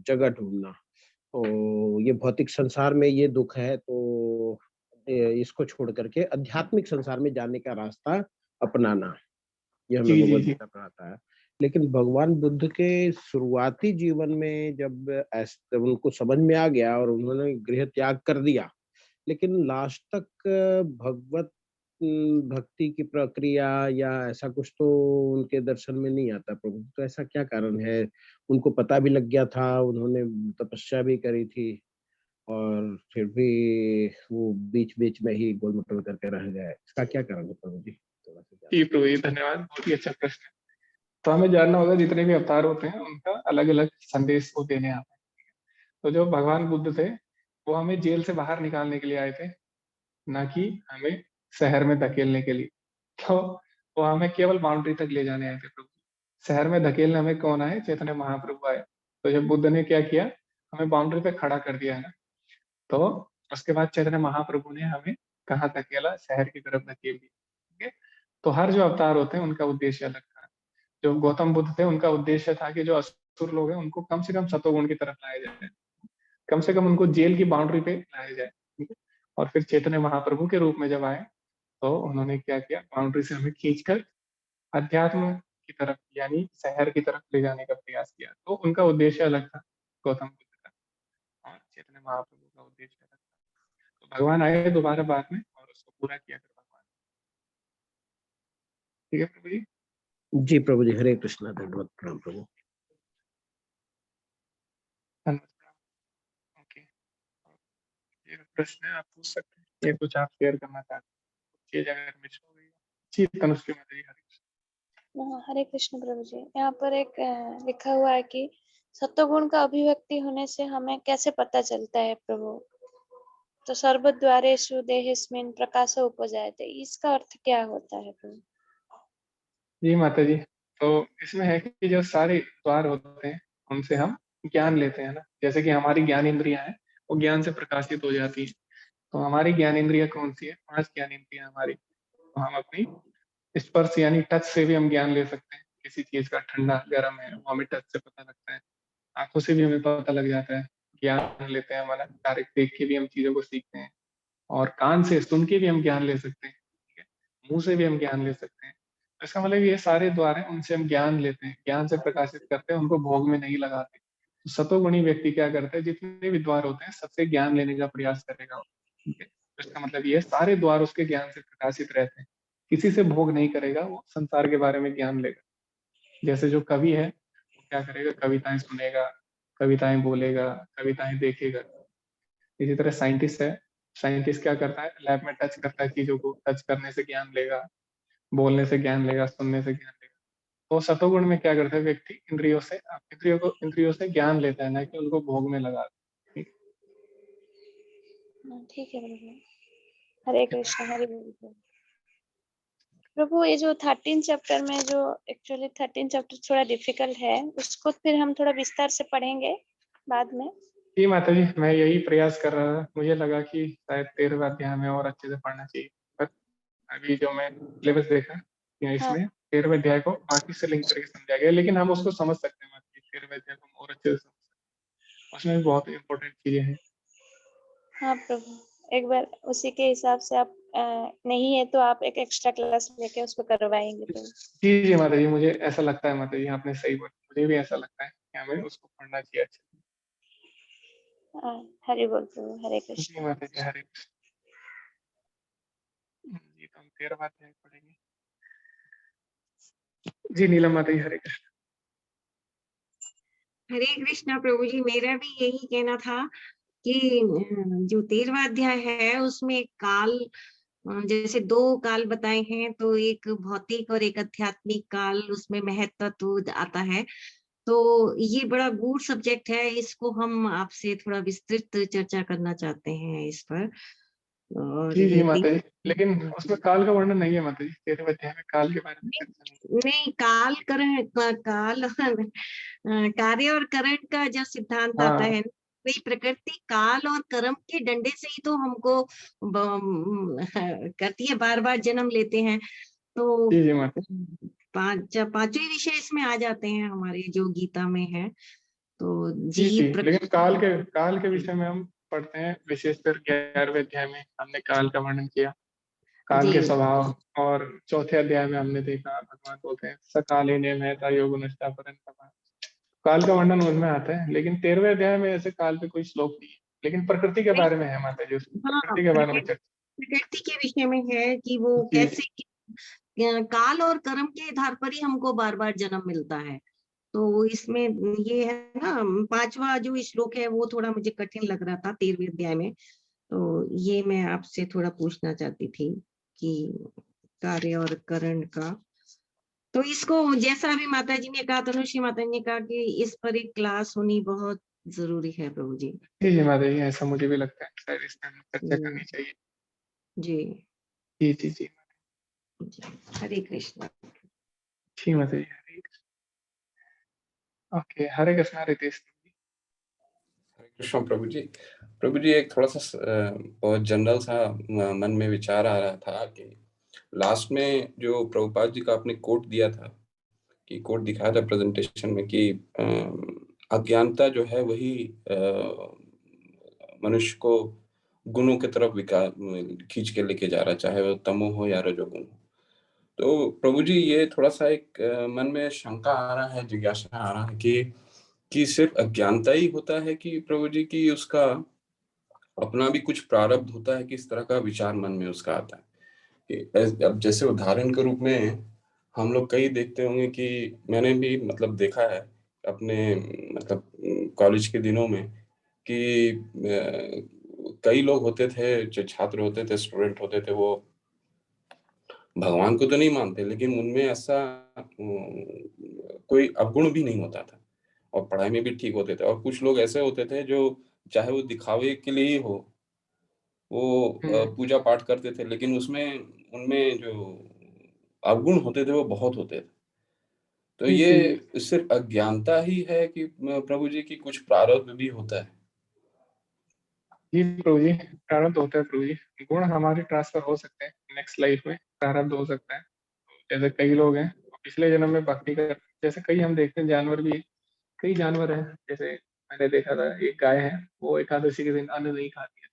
जगह ढूंढना। तो ये भौतिक संसार में ये दुख है, तो इसको छोड़ करके आध्यात्मिक संसार में जाने का रास्ता अपनाना, ये हमें जी जी भगवद जी गीता पढ़ाता है। लेकिन भगवान बुद्ध के शुरुआती जीवन में जब उनको समझ में आ गया और उन्होंने गृह त्याग कर दिया, लेकिन लास्ट तक भगवत भक्ति की प्रक्रिया या ऐसा कुछ तो उनके दर्शन में नहीं आता प्रभु। तो ऐसा क्या कारण है? उनको पता भी लग गया था, उन्होंने तपस्या भी करी थी, और फिर भी वो बीच-बीच में ही गोल-मटोल करके रह गए। इसका क्या कारण है प्रभु जी? थोड़ा-सा जी जानना प्रभु जी, धन्यवाद, बहुत ही अच्छा प्रश्न है। तो हमें जानना होगा जितने भी अवतार होते हैं उनका अलग अलग संदेश को देने आते हैं। तो जो भगवान बुद्ध थे वो हमें जेल से बाहर निकालने के लिए आए थे, ना कि हमें शहर में धकेलने के लिए। तो वो हमें केवल बाउंड्री तक ले जाने आए थे प्रभु। शहर में धकेलने हमें कौन आए? चैतन्य महाप्रभु आए। तो जब बुद्ध ने क्या किया, हमें बाउंड्री पे खड़ा कर दिया है ना, तो उसके बाद चैतन्य महाप्रभु ने हमें कहाँ धकेला? शहर की तरफ धकेल दिया। ठीक है। तो हर जो अवतार होते हैं उनका उद्देश्य अलग था। जो गौतम बुद्ध थे उनका उद्देश्य था कि जो असुर लोग हैं उनको कम से कम सतोगुण की तरफ लाया जाए, कम से कम उनको जेल की बाउंड्री पे लाया जाए, ठीक है? और फिर चैतन्य महाप्रभु के रूप में जब आए तो उन्होंने क्या किया, बाउंड्री से हमें खींचकर अध्यात्म की तरफ यानी शहर की तरफ ले जाने का प्रयास किया। तो उनका उद्देश्य अलग था गौतम बुद्ध का, और चैतन्य महाप्रभु का उद्देश्य अलग था। तो भगवान आए दोबारा बाद में और उसको पूरा किया फिर भगवान। ठीक है प्रभु जी। जी प्रभु जी, हरे कृष्णा, दंडवत प्रणाम प्रभु। ओके, ये प्रश्न है, आप पूछ सकते हैं, ये कुछ आप शेयर करना चाहते हैं, चीज अगर मिस हो गई। जी तनुश्री माता जी, हरे कृष्ण। हरे कृष्ण प्रभु जी। यहाँ पर एक लिखा हुआ है कि सत्वगुण का अभिव्यक्ति होने से हमें कैसे पता चलता है प्रभु? तो सर्वद्वारेषु देहेस्मिन् प्रकाश उपजायते, इसका अर्थ क्या होता है प्रभु? जी माता जी, तो इसमें है कि जो सारे द्वार होते हैं उनसे हम ज्ञान लेते हैं ना, जैसे कि हमारी ज्ञान इंद्रियां हैं वो ज्ञान से प्रकाशित हो जाती है। तो हमारी ज्ञान इंद्रिया कौन सी है? 5 ज्ञान इंद्रियां हमारी। तो हम अपनी स्पर्श यानी टच से भी हम ज्ञान ले सकते हैं, किसी चीज का ठंडा गर्म है वो हमें टच से पता लगता है। आंखों से भी हमें पता लग जाता है, ज्ञान लेते हैं हमारा, डायरेक्ट देख के भी हम चीजों को सीखते हैं। और कान से सुन के भी हम ज्ञान ले सकते हैं, ठीक है? मुंह से भी हम ज्ञान ले सकते हैं। तो इसका मतलब ये सारे द्वार हैं, उनसे हम ज्ञान लेते हैं, ज्ञान से प्रकाशित करते हैं, उनको भोग में नहीं लगाते। तो सतोगुणी व्यक्ति क्या करता है, जितने भी द्वार होते हैं सबसे ज्ञान लेने का प्रयास करेगा वो, ठीक है? तो इसका मतलब ये सारे द्वार उसके ज्ञान से प्रकाशित रहते हैं, किसी से भोग नहीं करेगा, वो संसार के बारे में ज्ञान लेगा। जैसे जो कवि है वो क्या करेगा, कविताएं सुनेगा, कविताएं बोलेगा, कविताएं देखेगा। इसी तरह साइंटिस्ट है, साइंटिस्ट क्या करता है, लैब में टच करता है चीजों को, टच करने से ज्ञान लेगा, बोलने से ज्ञान लेगा, सुनने से ज्ञान लेगा। तो सतोगुण में क्या करता है व्यक्ति, इंद्रियों से ज्ञान लेता है, ना कि उनको भोग में लगा। ठीक ठीक है प्रभु। हरे कृष्ण, हरे बोल प्रभु। ये जो 13 चैप्टर में जो एक्चुअली 13 चैप्टर थोड़ा डिफिकल्ट है, उसको फिर हम थोड़ा विस्तार से पढ़ेंगे बाद में। जी माता जी, मैं यही प्रयास कर रहा था, मुझे लगा कि शायद 13वां अध्याय में और अच्छे से पढ़ना चाहिए, पर अभी जो मैं सिलेबस देखा या इसमें 13वें अध्याय को बाकी से लिंक करके समझा गया, लेकिन हम उसको समझ सकते हैं माता जी, 13वें अध्याय को हम और अच्छे से समझ सकते हैं, उसमें भी बहुत इंपॉर्टेंट चीजें हैं। हाँ प्रभु, एक बार उसी के हिसाब से आप नहीं है तो आप एक एक्स्ट्रा क्लास लेके उसको करवाएंगे प्रभु। जी माता जी, मुझे ऐसा लगता है माता जी, आपने सही बोला, मुझे भी ऐसा लगता है कि हमें उसको पढ़ना चाहिए अच्छे से। हरि बोल प्रभु, हरे जी कृष्ण। माता जी, हरे कृष्ण। जी तो हम 13वां अध्याय पढ़ेंगे। जी नीलम माता जी, हरे कृष्ण। हरे कृष्णा प्रभु जी, मेरा भी यही कहना था कि जो 13वां अध्याय है उसमें काल, जैसे 2 काल बताए हैं, तो एक भौतिक और एक आध्यात्मिक काल उसमें महत्व आता है। तो ये बड़ा गूढ़ सब्जेक्ट है, इसको हम आपसे थोड़ा विस्तृत चर्चा करना चाहते हैं इस पर। और जी ये माता जी, लेकिन उसमें काल का वर्णन नहीं है माता जी, 13वें अध्याय में काल के बारे में चर्चा नहीं। नहीं, काल कार्य और करण का जो सिद्धांत आता हाँ है, वही प्रकृति काल और कर्म के डंडे से ही तो हमको करती है, बार बार जन्म लेते हैं। तो जी माता। पांचों विषय इसमें आ जाते हैं हमारे जो गीता में है। तो जी जीव लेकिन काल के विषय में हम पढ़ते हैं, विशेषकर 11वें अध्याय में हमने काल का वर्णन किया, काल जी के स्वभाव। और चौथे अध्याय में हमने देखा भगवान बोलते हैं सकाले ने महता योग निष्ठा परंतपा, काल का वर्णन उनमें आता है। लेकिन 13वें अध्याय में ऐसे काल पे कोई श्लोक नहीं है, लेकिन प्रकृति के बारे में है माता जी, उसमें हाँ, प्रकृति के बारे में चर्चा। प्रकृति के विषय में है कि वो जी कैसे काल और कर्म के आधार पर ही हमको बार बार जन्म मिलता है। तो इसमें ये है ना, 5वां जो श्लोक है वो थोड़ा मुझे कठिन लग रहा था 13वें अध्याय में। तो ये मैं आपसे थोड़ा पूछना चाहती थी कि कार्य और करण का, तो इसको जैसा अभी माता जी ने कहा, तनुश्री माता जी ने कहा कि इस पर एक क्लास होनी बहुत जरूरी है प्रभु जी। जी माता जी, ऐसा मुझे भी लगता है, शायद इस पर हमें चर्चा जी करनी चाहिए। जी जी जी, हरे कृष्ण। जी माता जी, हरे कृष्ण। ओके, हरे कृष्ण रितेश। हरे कृष्ण प्रभु जी। प्रभु जी, एक थोड़ा सा बहुत जनरल सा मन में विचार आ रहा था कि लास्ट में जो प्रभुपाद जी का आपने कोट दिया था, कि कोट दिखाया था प्रेजेंटेशन में, कि अज्ञानता जो है वही मनुष्य को गुणों की तरफ खींच के लेके जा रहा है, चाहे वो तमो हो या रजोगुण हो। तो प्रभु जी, ये थोड़ा सा एक मन में शंका आ रहा है, जिज्ञासा आ रहा है कि सिर्फ अज्ञानता ही होता है कि प्रभु जी की उसका अपना भी कुछ प्रारब्ध होता है, किस तरह का विचार मन में उसका आता है? कि अब जैसे उदाहरण के रूप में हम लोग कई देखते होंगे, कि मैंने भी मतलब देखा है अपने मतलब कॉलेज के दिनों में, कि कई लोग होते थे, जो छात्र होते थे, स्टूडेंट होते थे, वो भगवान को तो नहीं मानते, लेकिन उनमें ऐसा कोई अवगुण भी नहीं होता था, और पढ़ाई में भी ठीक होते थे। और कुछ लोग ऐसे होते थे जो चाहे वो दिखावे के लिए ही हो, वो पूजा पाठ करते थे, लेकिन उसमें उनमें जो अवगुण होते थे वो बहुत होते थे। तो जी ये सिर्फ अज्ञानता ही है कि प्रभु जी की कुछ प्रारब्ध भी होता है? जी प्रभु जी, प्रारब्ध होता है प्रभु जी। गुण हमारे ट्रांसफर हो सकते हैं नेक्स्ट लाइफ में, प्रारब्ध हो सकता है। जैसे कई लोग हैं पिछले जन्म में भक्ति कर, जैसे कई हम देखते हैं जानवर भी, कई जानवर हैं, जैसे मैंने देखा था एक गाय है, वो एकादशी के दिन अन्न नहीं खाती है,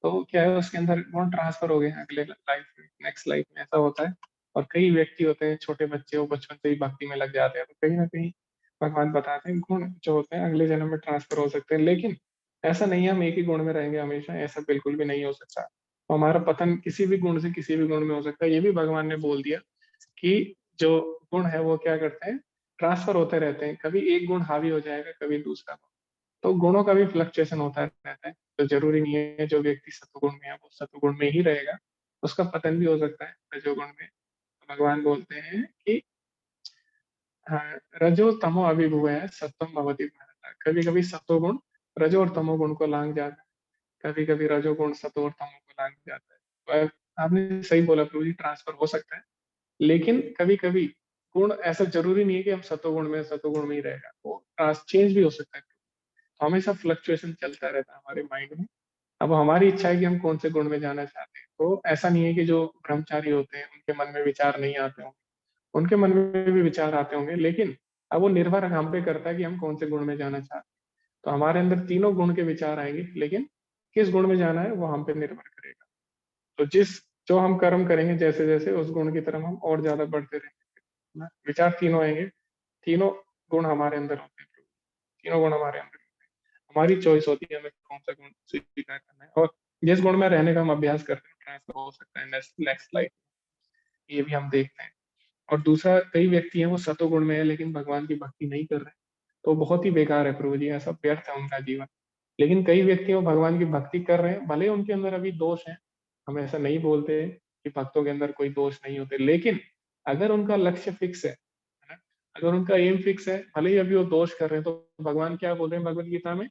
तो क्या है उसके अंदर गुण ट्रांसफर हो गए अगले लाइफ में, नेक्स्ट लाइफ में, ऐसा होता है। और कई व्यक्ति होते हैं छोटे बच्चे, वो बचपन से ही भक्ति में लग जाते हैं, तो कहीं ना कहीं भगवान बताते हैं गुण जो होते हैं अगले जन्म में ट्रांसफर हो सकते हैं। लेकिन ऐसा नहीं है हम एक ही गुण में रहेंगे हमेशा, ऐसा बिल्कुल भी नहीं हो सकता। तो हमारा पतन किसी भी गुण से किसी भी गुण में हो सकता है। ये भी भगवान ने बोल दिया कि जो गुण है वो क्या करते हैं, ट्रांसफर होते रहते हैं, कभी एक गुण हावी हो जाएगा, कभी दूसरा। तो गुणों का भी फ्लक्चुएशन होता रहता है, तो जरूरी नहीं है जो व्यक्ति सत्वगुण में है वो सत्वगुण में ही रहेगा, उसका पतन भी हो सकता है रजोगुण में। तो भगवान बोलते हैं कि रजो तमो अभिभूय सत्वम भवति भारत। कभी कभी सत्वगुण रजो और तमोगुण को लांग जाता है, कभी कभी रजोगुण सत्व और तमो को लांग जाता है। तो आपने सही बोला प्रभु जी, ट्रांसफर हो सकता है, लेकिन कभी कभी गुण ऐसा जरूरी नहीं है कि हम सत्वगुण में ही रहेगा, वो चेंज भी हो सकता है। तो हमेशा फ्लक्चुएशन चलता रहता है हमारे माइंड में। अब हमारी इच्छा है कि हम कौन से गुण में जाना चाहते हैं, तो ऐसा नहीं है कि जो ब्रह्मचारी होते हैं उनके मन में विचार नहीं आते होंगे, उनके मन में भी विचार आते होंगे, लेकिन अब वो निर्भर हम पे करता है कि हम कौन से गुण में जाना चाहते हैं। तो हमारे अंदर तीनों गुण के विचार आएंगे, लेकिन किस गुण में जाना है वो हम पे निर्भर करेगा। तो जो हम कर्म करेंगे जैसे जैसे उस गुण की तरफ हम और ज्यादा बढ़ते रहेंगे ना। विचार तीनों आएंगे, तीनों गुण हमारे अंदर होते हैं, तीनों गुण हमारे अंदर होते हैं। हमारी चॉइस होती है हमें कौन सा गुण स्वीकार करना है, और जिस गुण में रहने का हम अभ्यास करते हैं ट्रांसफर हो सकता है नेक्स्ट लाइफ, ये भी हम देखते हैं। और दूसरा, कई व्यक्ति हैं वो सतोगुण में है लेकिन भगवान की भक्ति नहीं कर रहे, तो बहुत ही बेकार है प्रभु जी, ऐसा व्यर्थ है उनका जीवन। लेकिन कई व्यक्ति वो भगवान की भक्ति कर रहे हैं, भले उनके अंदर अभी दोष है, हम ऐसा नहीं बोलते कि भक्तों के अंदर कोई दोष नहीं होते, लेकिन अगर उनका लक्ष्य फिक्स है ना, अगर उनका एम फिक्स है, भले ही अभी वो दोष कर रहे हैं, तो भगवान क्या बोल रहे हैं भगवत गीता में,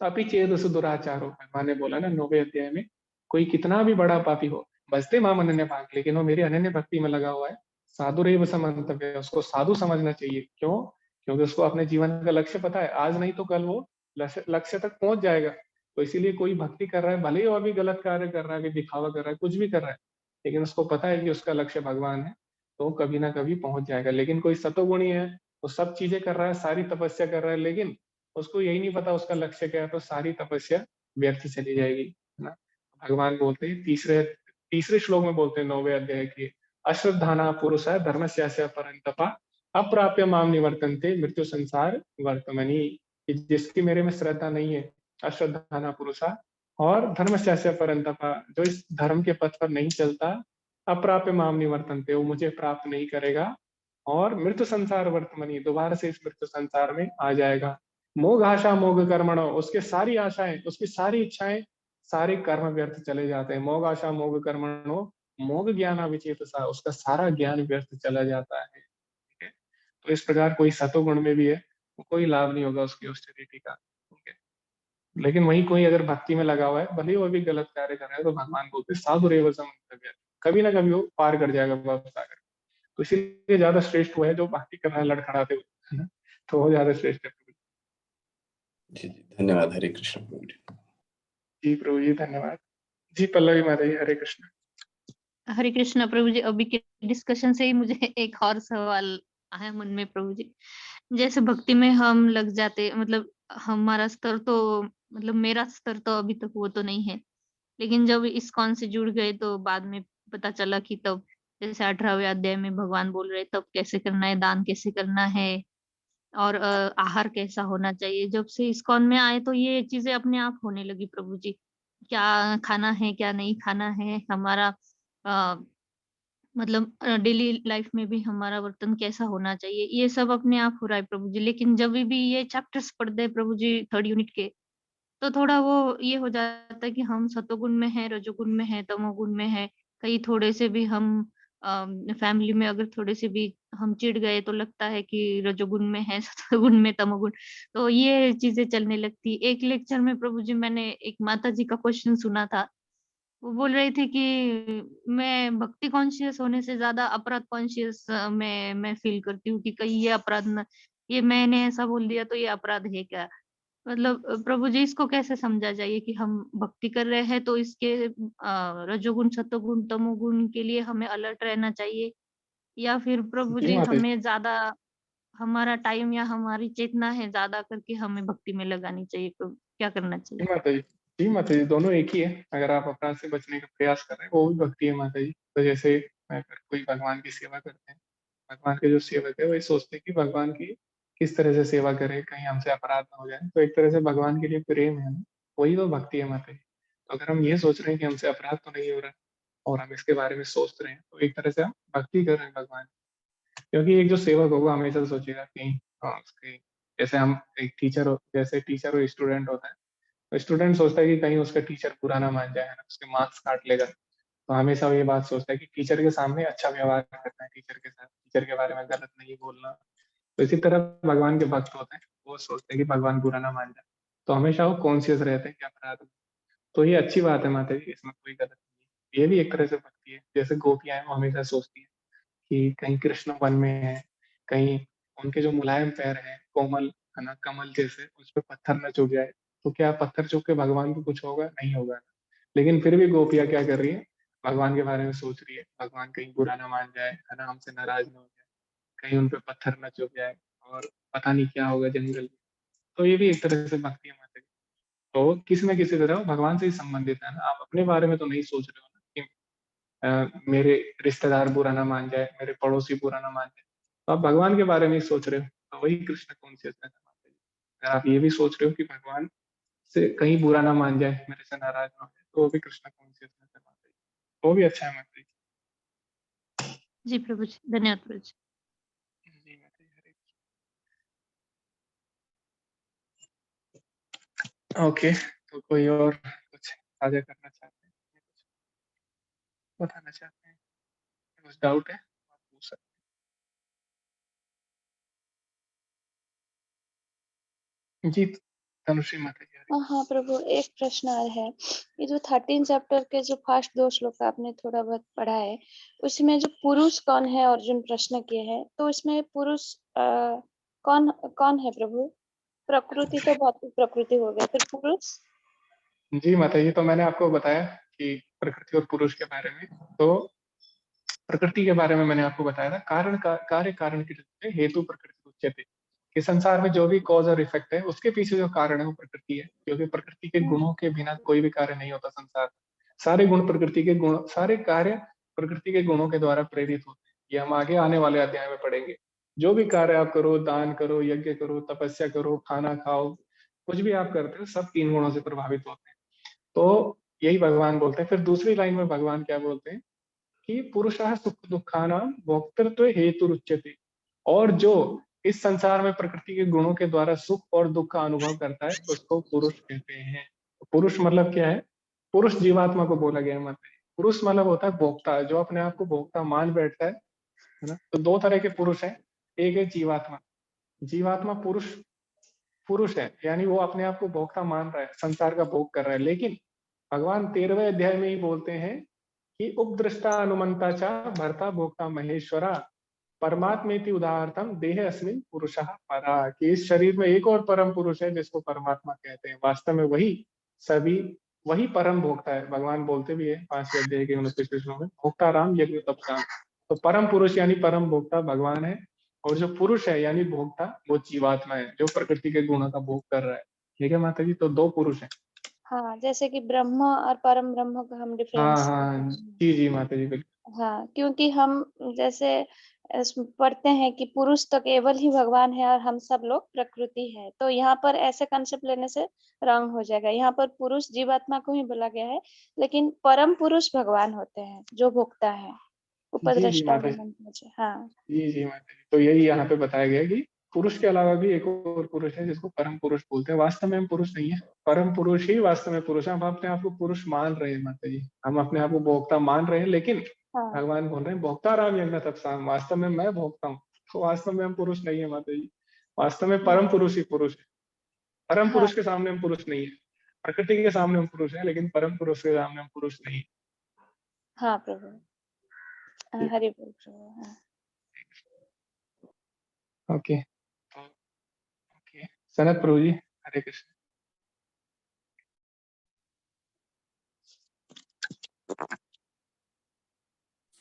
पापी चेद दुराचारो, भगवान ने बोला ना 9वें अध्याय में, कोई कितना भी बड़ा पापी हो, बसते माम अनन्य भाग, लेकिन वो मेरी अनन्य भक्ति में लगा हुआ है, साधु रेव समन्तव्य, उसको साधु समझना चाहिए। क्यों? क्योंकि उसको अपने जीवन का लक्ष्य पता है, आज नहीं तो कल वो लक्ष्य तक पहुंच जाएगा। तो इसीलिए कोई भक्ति कर रहा है, भले ही वो अभी गलत कार्य कर रहा है, अभी दिखावा कर रहा है, कुछ भी कर रहा है, लेकिन उसको पता है कि उसका लक्ष्य भगवान है, तो कभी ना कभी पहुंच जाएगा। लेकिन कोई सतोगुणी है, वो सब चीजें कर रहा है, सारी तपस्या कर रहा है, लेकिन उसको यही नहीं पता उसका लक्ष्य क्या है, तो सारी तपस्या व्यर्थ चली जाएगी, है ना। भगवान बोलते हैं तीसरे तीसरे श्लोक में बोलते हैं 9वें अध्याय की, अश्रद्धाना पुरुष है धर्मस्यास्य परंतपा अप्राप्य माम निवर्तन्ते मृत्यु संसार वर्तमनि। कि जिसकी मेरे में श्रद्धा नहीं है, अश्रद्धाना पुरुषा, और धर्मस्यास्य परंतपा, जो इस धर्म के पथ पर नहीं चलता, अप्राप्य माम निवर्तन्ते, वो मुझे प्राप्त नहीं करेगा, और मृत्यु संसार वर्तमनि, दोबारा से इस मृत्यु संसार में आ जाएगा। मोघ आशा मोघ कर्मणो, उसके सारी आशाएं, उसकी सारी इच्छाएं, सारे कर्म व्यर्थ चले जाते हैं। मोघ आशा मोघ कर्मणो मोघ ज्ञान अविचेतसा, उसका सारा ज्ञान व्यर्थ चला जाता है। ठीक है, तो इस प्रकार कोई सतोगुण में भी है, तो कोई लाभ नहीं होगा उसकी ऑस्टेरिटी का। ठीक है, लेकिन वही कोई अगर भक्ति में लगा हुआ है, भले ही वो भी गलत कार्य कर रहा है, तो भगवान बोलते साधु रेव समन्तव्य, कभी ना कभी वो पार कर जाएगा भव सागर। तो इसीलिए ज्यादा श्रेष्ठ वो है जो भक्ति कर रहा है लड़खड़ाते हुए, है ना? तो वो ज्यादा श्रेष्ठ है। जी जी, धन्यवाद। हरे कृष्ण प्रभु जी। जी प्रभु जी धन्यवाद। जी पल्लवी माता जी, हरे कृष्ण। हरे कृष्णा प्रभु जी, अभी के डिस्कशन से ही मुझे एक और सवाल आया मन में प्रभु जी। जैसे भक्ति में हम लग जाते, मतलब हमारा स्तर तो, मतलब मेरा स्तर तो अभी तक वो तो नहीं है, लेकिन जब इस्कॉन से जुड़ गए तो बाद में पता चला कि तब जैसे 18वें अध्याय में भगवान बोल रहे तब कैसे करना है, दान कैसे करना है, और आहार कैसा होना चाहिए। जब से इस्कॉन में आए तो ये चीजें अपने आप होने लगी प्रभु जी। क्या खाना है, क्या नहीं खाना है, हमारा अ, मतलब डेली लाइफ में भी हमारा वर्तन कैसा होना चाहिए, ये सब अपने आप हो रहा है प्रभु जी। लेकिन जब भी ये चैप्टर्स पढ़ते हैं प्रभु जी 3rd यूनिट के, तो थोड़ा वो ये हो जाता है कि हम सतोगुण में है, रजोगुण में है, तमोगुण में है। कहीं थोड़े से भी हम फैमिली में अगर थोड़े से भी हम चिढ़ गए तो लगता है कि रजोगुण में है, सतोगुण में, तमोगुण। तो ये चीजें चलने लगती। एक लेक्चर में प्रभु जी मैंने एक माता जी का क्वेश्चन सुना था। वो बोल रही थी कि मैं भक्ति कॉन्शियस होने से ज्यादा अपराध कॉन्शियस मैं फील करती हूँ कि कहीं ये अपराध न, ये मैंने ऐसा बोल दिया तो ये अपराध है क्या। मतलब प्रभु जी इसको कैसे समझा जाए कि हम भक्ति कर रहे हैं तो इसके रजोगुण, सतोगुण, तमोगुण के लिए हमें अलर्ट रहना चाहिए, या फिर प्रभु जी जी माता जी। हमें ज्यादा हमारा टाइम या हमारी चेतना है ज्यादा करके हमें भक्ति में लगानी चाहिए, प्रभु क्या करना जी चाहिए। माता जी। जी माता जी, दोनों एक ही है। अगर आप अपराध से बचने का प्रयास कर रहे हैं वो भी भक्ति है माता जी। तो जैसे अगर कोई भगवान की सेवा करते हैं, भगवान के जो सेवक है वही सोचते हैं कि भगवान की किस तरह से सेवा करें, कहीं हमसे अपराध ना हो जाए, तो एक तरह से भगवान के लिए प्रेम है ना, वही तो भक्ति है माता जी। तो अगर हम ये सोच रहे हैं कि हमसे अपराध तो नहीं हो रहा और हम इसके बारे में सोच रहे हैं, तो एक तरह से हम भक्ति कर रहे हैं भगवान। क्योंकि एक जो सेवक होगा हमेशा सोचेगा कि उसके, जैसे हम एक टीचर हो, जैसे टीचर और स्टूडेंट होता है, तो स्टूडेंट सोचता है कि कहीं उसका टीचर बुरा ना मान जाए, है ना, उसके मार्क्स काट लेगा। तो हमेशा वो ये बात सोचता है कि टीचर के सामने अच्छा व्यवहार करना है, टीचर के साथ, टीचर के बारे में गलत नहीं बोलना। तो इसी तरह भगवान के भक्त होते हैं, वो सोचते हैं कि भगवान बुरा ना मान जाए, तो हमेशा वो कॉन्शियस रहते हैं कि अपराध हो। तो ये अच्छी बात है माता जी, इसमें कोई गलत नहीं है। ये भी एक तरह से भक्ति है। जैसे गोपियां हैं वो हमेशा सोचती हैं कि कहीं कृष्ण वन में है, कहीं उनके जो मुलायम पैर हैं, कोमल, है ना, कमल जैसे, उस पर पत्थर न चुभ जाए। तो क्या पत्थर चुभ के भगवान को कुछ होगा? नहीं होगा। लेकिन फिर भी गोपियां क्या कर रही है, भगवान के बारे में सोच रही है, भगवान कहीं बुरा ना मान जाए, है ना, हमसे नाराज ना हो जाए, कहीं उन पे पत्थर न चुभ जाए, और पता नहीं क्या होगा जंगल में। तो ये भी एक तरह से भक्ति है माता जी। तो किसी न किसी तरह भगवान से ही संबंधित है ना। आप अपने बारे में तो नहीं सोच रहे हो ना कि मेरे रिश्तेदार बुरा ना मान जाए, मेरे पड़ोसी बुरा ना मान जाए। तो आप भगवान के बारे में ही सोच रहे हो, तो वही कृष्ण कॉन्शियसनेस है माता जी। अगर आप ये भी सोच रहे हो कि भगवान से कहीं बुरा ना मान जाए, मेरे से नाराज ना हो जाए, तो वो भी कृष्ण कॉन्शियसनेस है माता जी। वो भी अच्छा है माता जी। जी प्रभु जी, धन्यवाद प्रभु जी। जी माता जी, हरे कृष्ण। ओके, तो कोई और कुछ साझा करना चाहते हैं, कुछ बताना चाहते हैं, कुछ डाउट है आप पूछ सकते हैं। जी तनुश्री माता जी, हरे हाँ प्रभु, एक प्रश्न और है। ये जो 13 चैप्टर के जो फर्स्ट 2 श्लोक आपने थोड़ा बहुत पढ़ा है, उसमें जो पुरुष कौन है अर्जुन प्रश्न किए हैं, तो इसमें पुरुष कौन कौन है प्रभु? प्रकृति तो भौतिक प्रकृति हो गया, फिर पुरुष? जी माता जी, तो मैंने आपको बताया कि प्रकृति और पुरुष के बारे में। तो प्रकृति के बारे में मैंने आपको बताया था, कारण का कार्य कारण के चलते हेतु प्रकृति उच्यते, कि संसार में जो भी कॉज और इफेक्ट है उसके पीछे जो कारण है वो प्रकृति है। क्योंकि प्रकृति के हम्म, गुणों के बिना कोई भी कार्य नहीं होता संसार में। सारे गुण प्रकृति के गुण, सारे कार्य प्रकृति के गुणों के द्वारा प्रेरित होते हैं। ये हम आगे आने वाले अध्याय में पढ़ेंगे। जो भी कार्य आप करो, दान करो, यज्ञ करो, तपस्या करो, खाना खाओ, कुछ भी आप करते हो, सब 3 गुणों से प्रभावित होते हैं। तो यही भगवान बोलते हैं। फिर दूसरी लाइन में भगवान क्या बोलते हैं कि पुरुषः सुख दुखानां भोक्तृत्व हेतुरुच्यते, और जो इस संसार में प्रकृति के गुणों के द्वारा सुख और दुख का अनुभव करता है उसको पुरुष कहते हैं। तो पुरुष मतलब क्या है? पुरुष जीवात्मा को बोला गया है मतलब। पुरुष मतलब होता है भोक्ता, जो अपने आप को भोक्ता मान बैठता है ना। तो 2 तरह के पुरुष हैं। एक है जीवात्मा। जीवात्मा पुरुष पुरुष है, यानी वो अपने आप को भोक्ता मान रहा है, संसार का भोग कर रहा है। लेकिन भगवान 13वें अध्याय में ही बोलते हैं कि उपदृष्टा अनुमंता चा भर्ता भोक्ता महेश्वरा परमात्मेति उदाहरणम देह अस्मिन पुरुषः परा, कि इस शरीर में एक और परम पुरुष है जिसको परमात्मा कहते हैं। वास्तव में वही सभी वही परम भोक्ता है। भगवान बोलते भी है 5वें अध्याय के 29 श्लोक में, भोक्ता राम यज्ञ तपसाम। तो परम पुरुष यानी परम भोक्ता भगवान है, और जो पुरुष है यानी भोक्ता वो जीवात्मा है, जो प्रकृति के गुणों का भोग कर रहा है। ठीक है माता जी, तो दो पुरुष हैं। हाँ, जैसे कि ब्रह्म और परम ब्रह्म का हम हाँ डिफरेंस। हाँ जी जी माता जी बिल्कुल। हाँ, क्योंकि हम जैसे पढ़ते हैं कि पुरुष तो केवल ही भगवान है और हम सब लोग प्रकृति है, तो यहाँ पर ऐसे कंसेप्ट लेने से रंग हो जाएगा। यहाँ पर पुरुष जीवात्मा को ही बोला गया है, लेकिन परम पुरुष भगवान होते हैं जो भोक्ता है, जी उपद्रष्टा माता जी, मंत्र। हाँ जी माता जी, तो यही यहाँ पे बताया गया कि पुरुष के अलावा भी एक और पुरुष है जिसको परम पुरुष बोलते हैं। वास्तव में हम पुरुष नहीं है, परम पुरुष ही वास्तव में पुरुष है। हम अपने आप को पुरुष मान रहे हैं माता जी, हम अपने आप को भोक्ता मान रहे हैं, लेकिन हाँ भगवान बोल रहे हैं भोक्ता राम यज्ञ तपसाम, वास्तव में मैं भोगता हूँ। तो वास्तव में हम पुरुष नहीं है माता जी, वास्तव में परम पुरुष ही पुरुष है। परम हाँ पुरुष के सामने हम पुरुष नहीं है, प्रकृति के सामने हम पुरुष है, लेकिन परम पुरुष के सामने हम पुरुष नहीं। हाँ प्रभु, हरि बोल प्रभु। हाँ। ओके ओके, सनत प्रभु जी, हरे कृष्ण।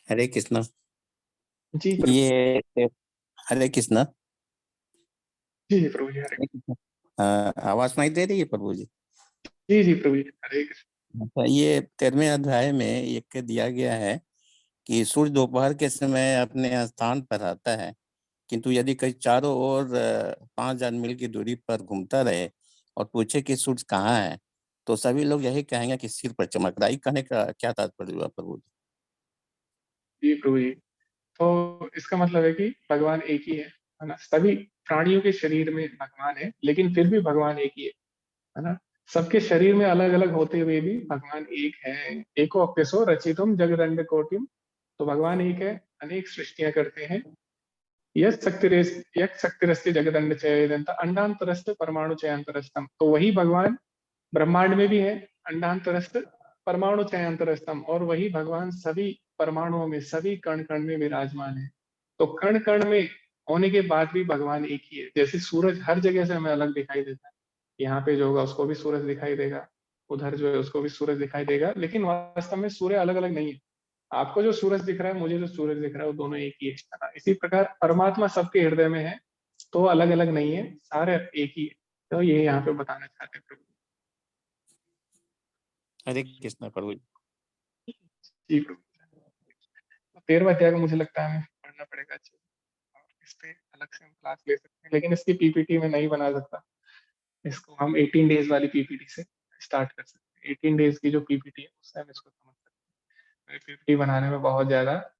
हरे कृष्णा। जी प्रभु ये हरे कृष्णा। जी प्रभु जी, हरे आवाज सुनाई दे रही है प्रभु जी? जी प्रभु जी, हरे कृष्ण। अच्छा, ये 13वें अध्याय में एक दिया गया है कि सूर्य दोपहर के समय अपने स्थान पर रहता है, किंतु यदि कहीं चारों ओर 5000 मील की दूरी पर घूमता रहे और पूछे कि सूर्य कहाँ है, तो सभी लोग यही कहेंगे कि सिर पर चमक रहा है। कहने का क्या तात्पर्य हुआ प्रभु जी? जी प्रभु जी, तो इसका मतलब है कि भगवान एक ही है ना। सभी प्राणियों के शरीर में भगवान है, लेकिन फिर भी भगवान एक ही है ना। सबके शरीर में अलग अलग होते हुए भी भगवान एक है। एको अप्यसो रचितुम जगदंड कोटिम, तो भगवान एक है, अनेक सृष्टियां करते हैं। यत् शक्तिरस्ति जगदंड चयदंत अंडांतरस्थ परमाणु चयांतरस्तम, तो वही भगवान ब्रह्मांड में भी है, अंडांतरस्थ परमाणु चयांतरस्तम, और वही भगवान सभी परमाणुओं में, सभी कण कण में विराजमान है। तो कण कण में होने के बाद भी भगवान एक ही है। जैसे सूरज हर जगह से हमें अलग दिखाई देता है, यहाँ पे जो होगा उसको भी सूरज दिखाई देगा, उधर जो है उसको भी सूरज दिखाई देगा, लेकिन वास्तव में सूर्य अलग अलग नहीं है। आपको जो सूरज दिख रहा है, मुझे जो सूरज दिख रहा है, वो दोनों एक ही है। इसी प्रकार परमात्मा सबके हृदय में है, तो अलग अलग नहीं है, सारे एक ही है। तो ये यहाँ पे बताना चाहते हैं प्रभु हरे कृष्णा प्रभु जी। जी। प्रभु 13वां अध्याय को मुझे लगता है हमें पढ़ना पड़ेगा अच्छे से, और इस पे अलग से हम क्लास ले सकते हैं, लेकिन इसकी पीपीटी में नहीं बना सकता। इसको हम 18 डेज वाली पीपीटी से स्टार्ट कर सकते हैं। 18 डेज की जो पीपीटी है उससे हम इसको समझ सकते हैं। पीपीटी बनाने में बहुत ज्यादा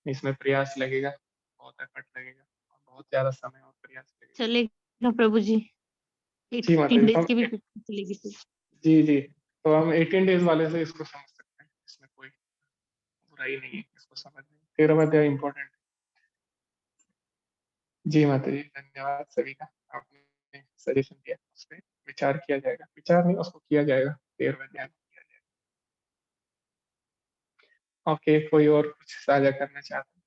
इसमें प्रयास लगेगा, बहुत एफर्ट लगेगा, और बहुत ज्यादा समय और प्रयास लगेगा। चलेगा प्रभु जी, जी माता 18 जी, डेज की भी चलेगी तो। जी तो हम 18 डेज वाले से इसको समझ सकते हैं, इसमें कोई बुराई नहीं है इसको समझने में। 13वां अध्याय इम्पोर्टेंट। जी माता जी, धन्यवाद सभी का, आपने सजेशन दिया, उस पर विचार किया जाएगा। विचार नहीं, उसको किया जाएगा, 13वें अध्याय में किया जाएगा। ओके, कोई और कुछ साझा करना चाहते हैं?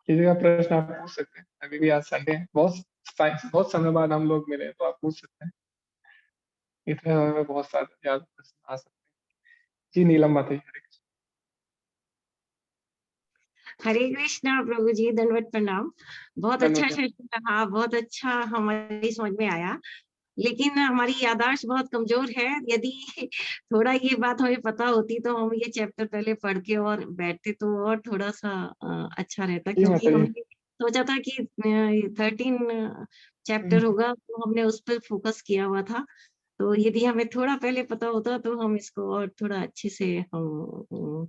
किसी का प्रश्न आप पूछ सकते हैं, अभी भी आज संडे है, बहुत समय बाद हम लोग मिले, तो आप पूछ सकते हैं। इतने समय में बहुत सारे ज्यादा प्रश्न आ सकते हैं। जी नीलम माता जी, हरे कृष्णा प्रभु जी, दंडवत प्रणाम। बहुत अच्छा धन्यवाद। सेशन रहा, बहुत अच्छा हमारी समझ में आया, लेकिन हमारी याददाश्त बहुत कमजोर है। यदि थोड़ा ये बात हमें पता होती तो हम ये चैप्टर पहले पढ़ के और बैठते तो और थोड़ा सा अच्छा रहता, जी क्योंकि माता जी, हमने सोचा था कि 13 चैप्टर होगा, तो हमने उस पर फोकस किया हुआ था। तो यदि हमें थोड़ा पहले पता होता तो हम इसको और थोड़ा अच्छे से हम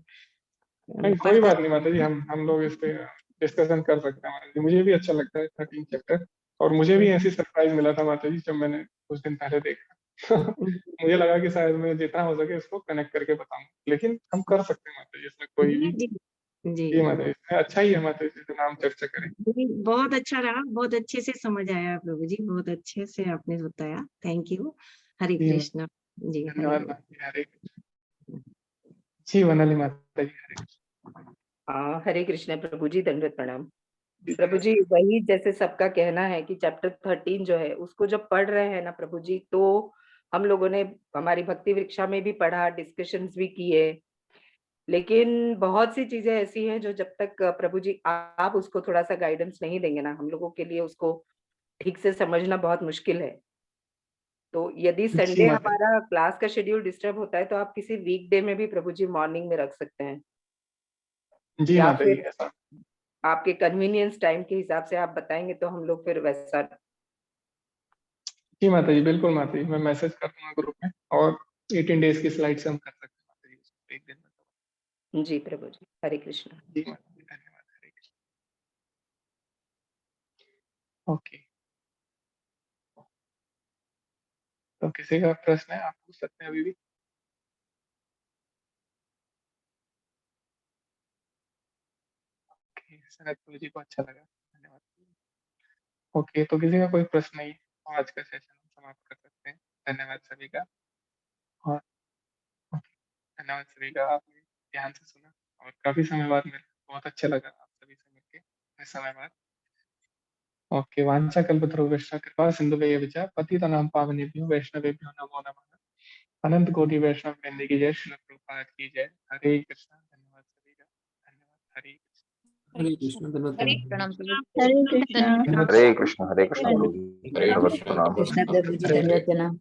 नहीं कोई पढ़कर। बात नहीं माता जी, हम लोग इस पे डिस्कशन कर सकते हैं माता जी। मुझे भी अच्छा लगता है 13 चैप्टर, और मुझे भी ऐसी सरप्राइज मिला था माता जी जब मैंने कुछ दिन पहले देखा। मुझे लगा कि शायद मैं जितना हो सके इसको कनेक्ट करके बताऊं, लेकिन हम कर सकते हैं माता जी, इसमें कोई भी। जी जी जी माता जी, इसमें अच्छा ही है माता जी, जितना हम चर्चा करें। जी, बहुत अच्छा रहा, बहुत अच्छे से समझ आया प्रभु जी, बहुत अच्छे से आपने बताया। Thank you. हरे जी कृष्णा जी, हरे धन्यवाद बोल। माता जी, हरे कृष्ण। जी वनाली माता जी, हरे कृष्ण। हरे कृष्ण प्रभु जी, दंडवत प्रणाम। प्रभु जी वही जैसे सबका कहना है कि चैप्टर 13 जो है उसको जब पढ़ रहे हैं ना प्रभु जी, तो हम लोगों ने हमारी भक्ति वृक्षा में भी पढ़ा, डिस्कशंस भी किए, लेकिन बहुत सी चीजें ऐसी हैं जो जब तक प्रभु जी आप उसको थोड़ा सा गाइडेंस नहीं देंगे ना, हम लोगों के लिए उसको ठीक से समझना बहुत मुश्किल है। तो यदि जी संडे माता जी। हमारा क्लास का शेड्यूल डिस्टर्ब होता है तो आप किसी वीकडे में भी प्रभु जी मॉर्निंग में रख सकते हैं, जी या माता जी, फिर ऐसा आपके कन्वीनियंस टाइम के हिसाब से आप बताएंगे तो हम लोग फिर वैसा। जी माता जी, बिल्कुल माता जी, मैं मैसेज कर दूंगा ग्रुप में, और 18 डेज की स्लाइड्स हम कर सकते हैं माता जी, उसको एक दिन में। जी प्रभु जी, हरे कृष्ण। जी माता जी, धन्यवाद, हरे कृष्ण। ओके, तो किसी का प्रश्न है आप पूछ सकते हैं अभी भी। ओके, शरद गुरु जी को अच्छा लगा, धन्यवाद। ओके, तो किसी का कोई प्रश्न नहीं है तो आज का सेशन हम समाप्त कर सकते हैं। धन्यवाद सभी का। और ओके, धन्यवाद सभी का, आपने ध्यान से सुना और काफी समय बाद मिला, बहुत अच्छा लगा आप सभी से मिलके इतने समय बाद। ओके, वाञ्छाकल्पतरुभ्यश्च कृपा सिन्धुभ्येव च पतितानां पावनेभ्यो वैष्णवेभ्यो नमो नमः। अनंत कोटि वैष्णव वृंद की जय, श्रील प्रभुपाद की जय। हरे कृष्णा, धन्यवाद सभी का, धन्यवाद, हरे कृष्ण। हरे कृष्ण, धन्यवाद हरे प्रभु जी। प्रणाम प्रभु। हरे कृष्णा। धन्यवाद। हरे कृष्ण प्रभु जी, हरे दंडवत कृष्ण। प्रणाम। कृष्ण प्रभु जी, हरे धन्यवाद।